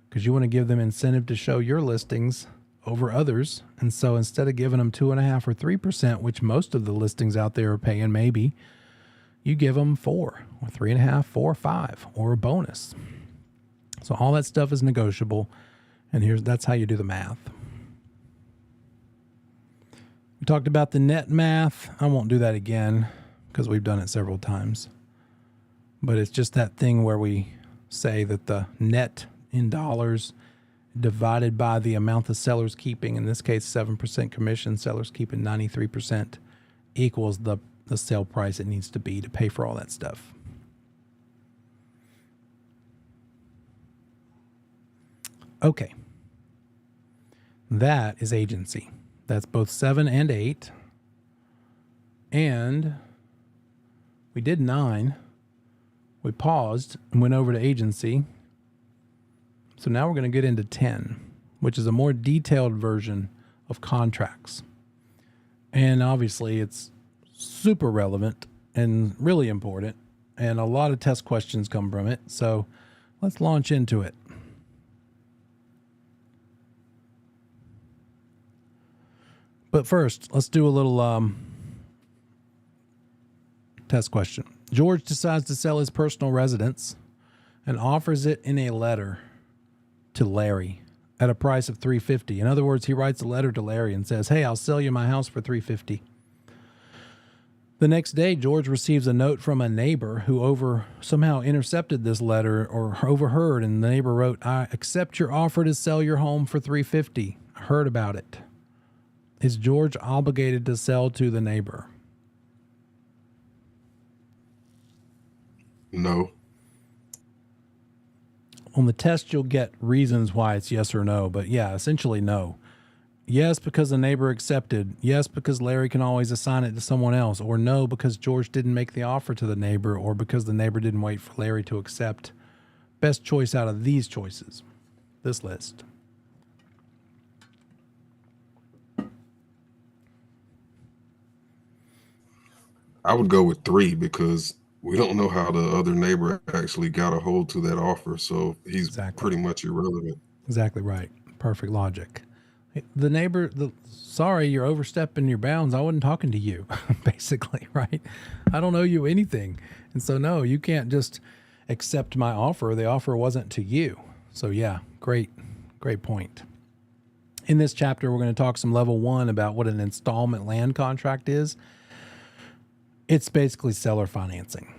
because you want to give them incentive to show your listings over others. And so instead of giving them 2.5% or 3%, which most of the listings out there are paying maybe, you give them 4 or 3.5, 4 or 5 or a bonus. So all that stuff is negotiable. And that's how you do the math. We talked about the net math. I won't do that again because we've done it several times. But it's just that thing where we say that the net in dollars divided by the amount the seller's keeping, in this case 7% commission, seller's keeping 93%, equals the sale price it needs to be to pay for all that stuff. Okay. That is agency. That's both 7 and 8. And we did 9. We paused and went over to agency. So now we're going to get into 10, which is a more detailed version of contracts. And obviously it's super relevant and really important, and a lot of test questions come from it. So let's launch into it. But first, let's do a little test question. George decides to sell his personal residence and offers it in a letter to Larry at a price of $350. In other words, he writes a letter to Larry and says, hey, I'll sell you my house for $350. The next day, George receives a note from a neighbor who somehow intercepted this letter or overheard, and the neighbor wrote, I accept your offer to sell your home for $350. I heard about it. Is George obligated to sell to the neighbor? No. On the test, you'll get reasons why it's yes or no, but yeah, essentially no. Yes, because the neighbor accepted. Yes, because Larry can always assign it to someone else. Or no, because George didn't make the offer to the neighbor, or because the neighbor didn't wait for Larry to accept. Best choice out of these choices, this list. I would go with 3 because we don't know how the other neighbor actually got a hold to that offer. So he's pretty much irrelevant. Exactly right. Perfect logic. The neighbor, sorry, you're overstepping your bounds. I wasn't talking to you, basically, right? I don't owe you anything. And so, no, you can't just accept my offer. The offer wasn't to you. So, yeah, great point. In this chapter, we're going to talk some level 1 about what an installment land contract is. It's basically seller financing.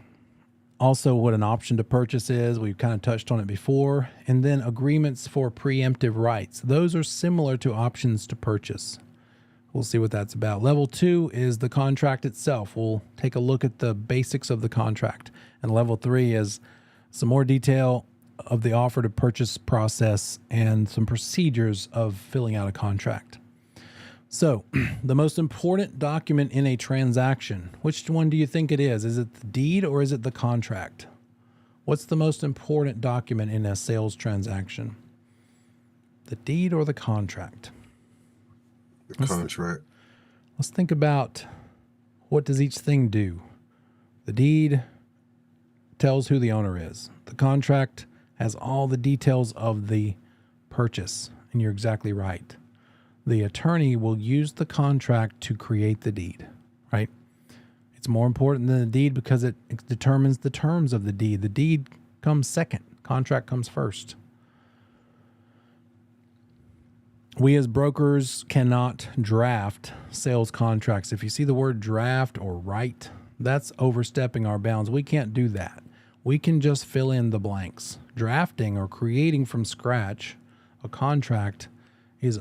Also, what an option to purchase is. We've kind of touched on it before. And then agreements for preemptive rights. Those are similar to options to purchase. We'll see what that's about. Level 2 is the contract itself. We'll take a look at the basics of the contract. And level 3 is some more detail of the offer to purchase process and some procedures of filling out a contract. So, the most important document in a transaction, which one do you think it is? Is it the deed or is it the contract? What's the most important document in a sales transaction? The deed or the contract? The contract. Let's think about what does each thing do. The deed tells who the owner is. The contract has all the details of the purchase, and you're exactly right. The attorney will use the contract to create the deed, right? It's more important than the deed because it determines the terms of the deed. The deed comes second. Contract comes first. We as brokers cannot draft sales contracts. If you see the word draft or write, that's overstepping our bounds. We can't do that. We can just fill in the blanks. Drafting or creating from scratch a contract is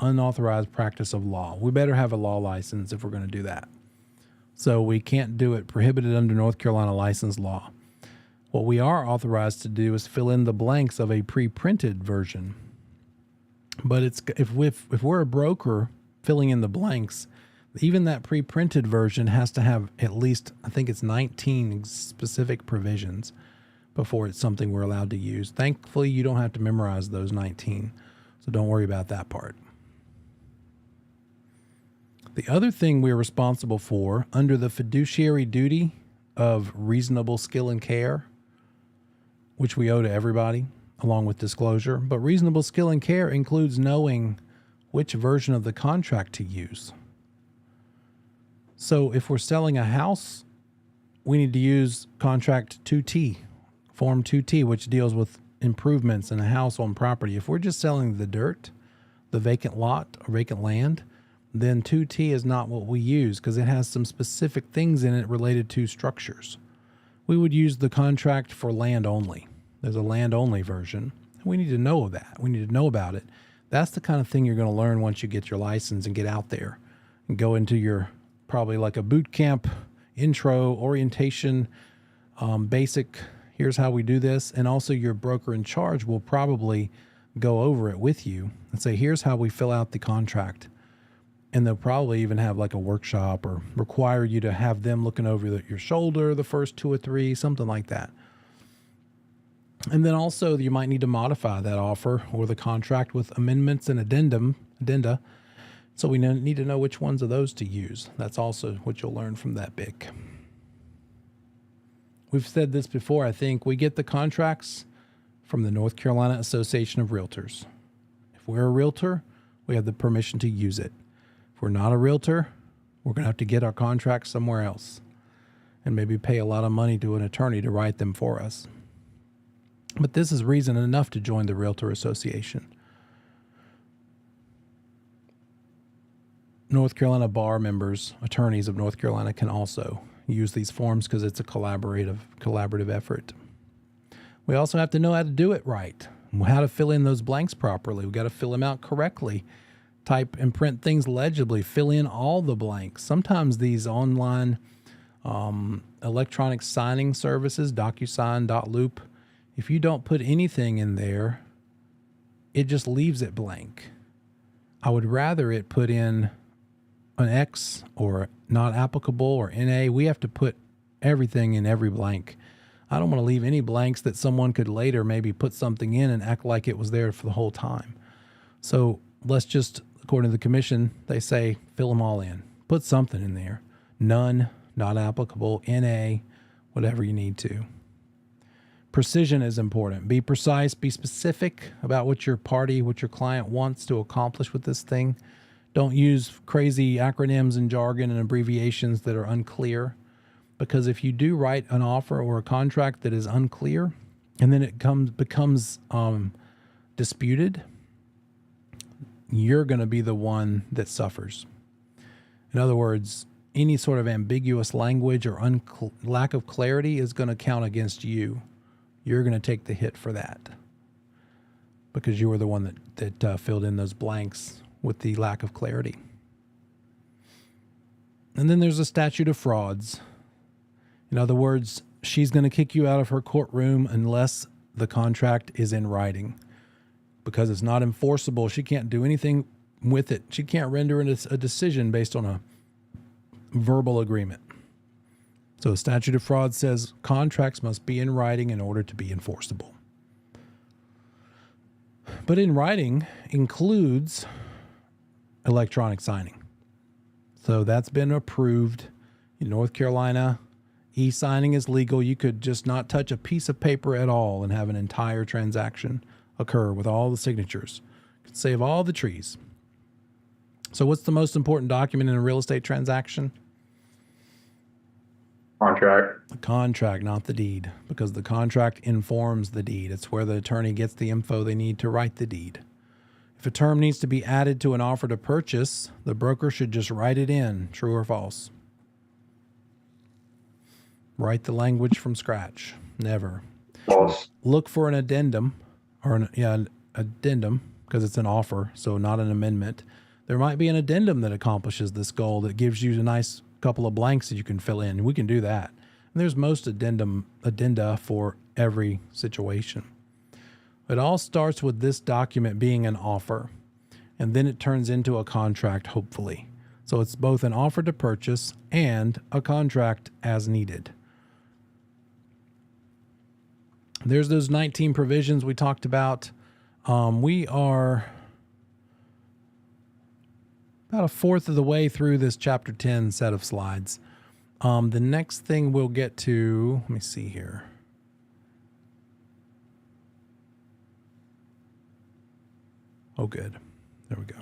unauthorized practice of law. We better have a law license if we're going to do that. So we can't do it, prohibited under North Carolina license law. What we are authorized to do is fill in the blanks of a pre-printed version. But if we're a broker filling in the blanks, even that pre-printed version has to have at least, I think it's 19 specific provisions before it's something we're allowed to use. Thankfully, you don't have to memorize those 19, so don't worry about that part. The other thing we're responsible for under the fiduciary duty of reasonable skill and care, which we owe to everybody, along with disclosure, but reasonable skill and care includes knowing which version of the contract to use. So if we're selling a house, we need to use contract 2T, form 2T, which deals with improvements in a house on property. If we're just selling the dirt, the vacant lot or vacant land, then 2T is not what we use because it has some specific things in it related to structures. We would use the contract for land only. There's a land only version. We need to know that. We need to know about it. That's the kind of thing you're going to learn once you get your license and get out there and go into your probably like a boot camp intro orientation, basic. Here's how we do this. And also your broker in charge will probably go over it with you and say, here's how we fill out the contract. And they'll probably even have like a workshop or require you to have them looking over your shoulder the first 2 or 3, something like that. And then also you might need to modify that offer or the contract with amendments and addenda. So we need to know which ones of those to use. That's also what you'll learn from that BIC. We've said this before, I think. We get the contracts from the North Carolina Association of Realtors. If we're a realtor, we have the permission to use it. If we're not a realtor, we're going to have to get our contracts somewhere else and maybe pay a lot of money to an attorney to write them for us. But this is reason enough to join the Realtor Association. North Carolina bar members, attorneys of North Carolina, can also use these forms because it's a collaborative effort. We also have to know how to do it right, how to fill in those blanks properly. We've got to fill them out correctly, type and print things legibly, fill in all the blanks. Sometimes these online electronic signing services, DocuSign, Loop, if you don't put anything in there, it just leaves it blank. I would rather it put in an X or not applicable or NA. We have to put everything in every blank. I don't want to leave any blanks that someone could later maybe put something in and act like it was there for the whole time. So let's just, according to the commission, they say fill them all in. Put something in there. None, not applicable, NA, whatever you need to. Precision is important. Be precise, be specific about what your client wants to accomplish with this thing. Don't use crazy acronyms and jargon and abbreviations that are unclear, because if you do write an offer or a contract that is unclear and then it becomes disputed, you're going to be the one that suffers. In other words, any sort of ambiguous language or lack of clarity is going to count against you. You're going to take the hit for that because you were the one that filled in those blanks with the lack of clarity. And then there's a statute of frauds. In other words, she's going to kick you out of her courtroom unless the contract is in writing. Because it's not enforceable, she can't do anything with it. She can't render a decision based on a verbal agreement. So the statute of frauds says contracts must be in writing in order to be enforceable. But in writing includes electronic signing. So that's been approved in North Carolina. E-signing is legal. You could just not touch a piece of paper at all and have an entire transaction occur with all the signatures. You could save all the trees. So what's the most important document in a real estate transaction? Contract. The contract, not the deed, because the contract informs the deed. It's where the attorney gets the info they need to write the deed. If a term needs to be added to an offer to purchase, the broker should just write it in, true or false. Write the language from scratch. Never. False. Look for an addendum, an addendum, because it's an offer, so not an amendment. There might be an addendum that accomplishes this goal that gives you a nice couple of blanks that you can fill in. We can do that. And there's most addenda for every situation. It all starts with this document being an offer. and then it turns into a contract, hopefully. So it's both an offer to purchase and a contract as needed. There's those 19 provisions we talked about. We are about a fourth of the way through this chapter 10 set of slides. The next thing we'll get to, let me see here. Oh, good. There we go.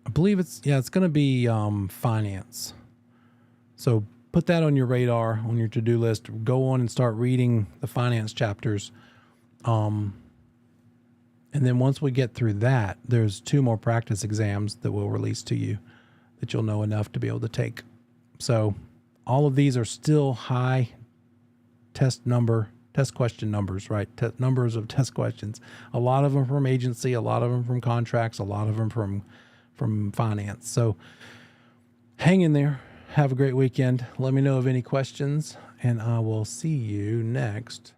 I believe it's going to be finance. So put that on your radar, on your to-do list. Go on and start reading the finance chapters. And then once we get through that, there's 2 more practice exams that we'll release to you that you'll know enough to be able to take. So all of these are still high test question numbers, right? Numbers of test questions. A lot of them from agency, a lot of them from contracts, a lot of them from finance. So hang in there. Have a great weekend. Let me know of any questions, and I will see you next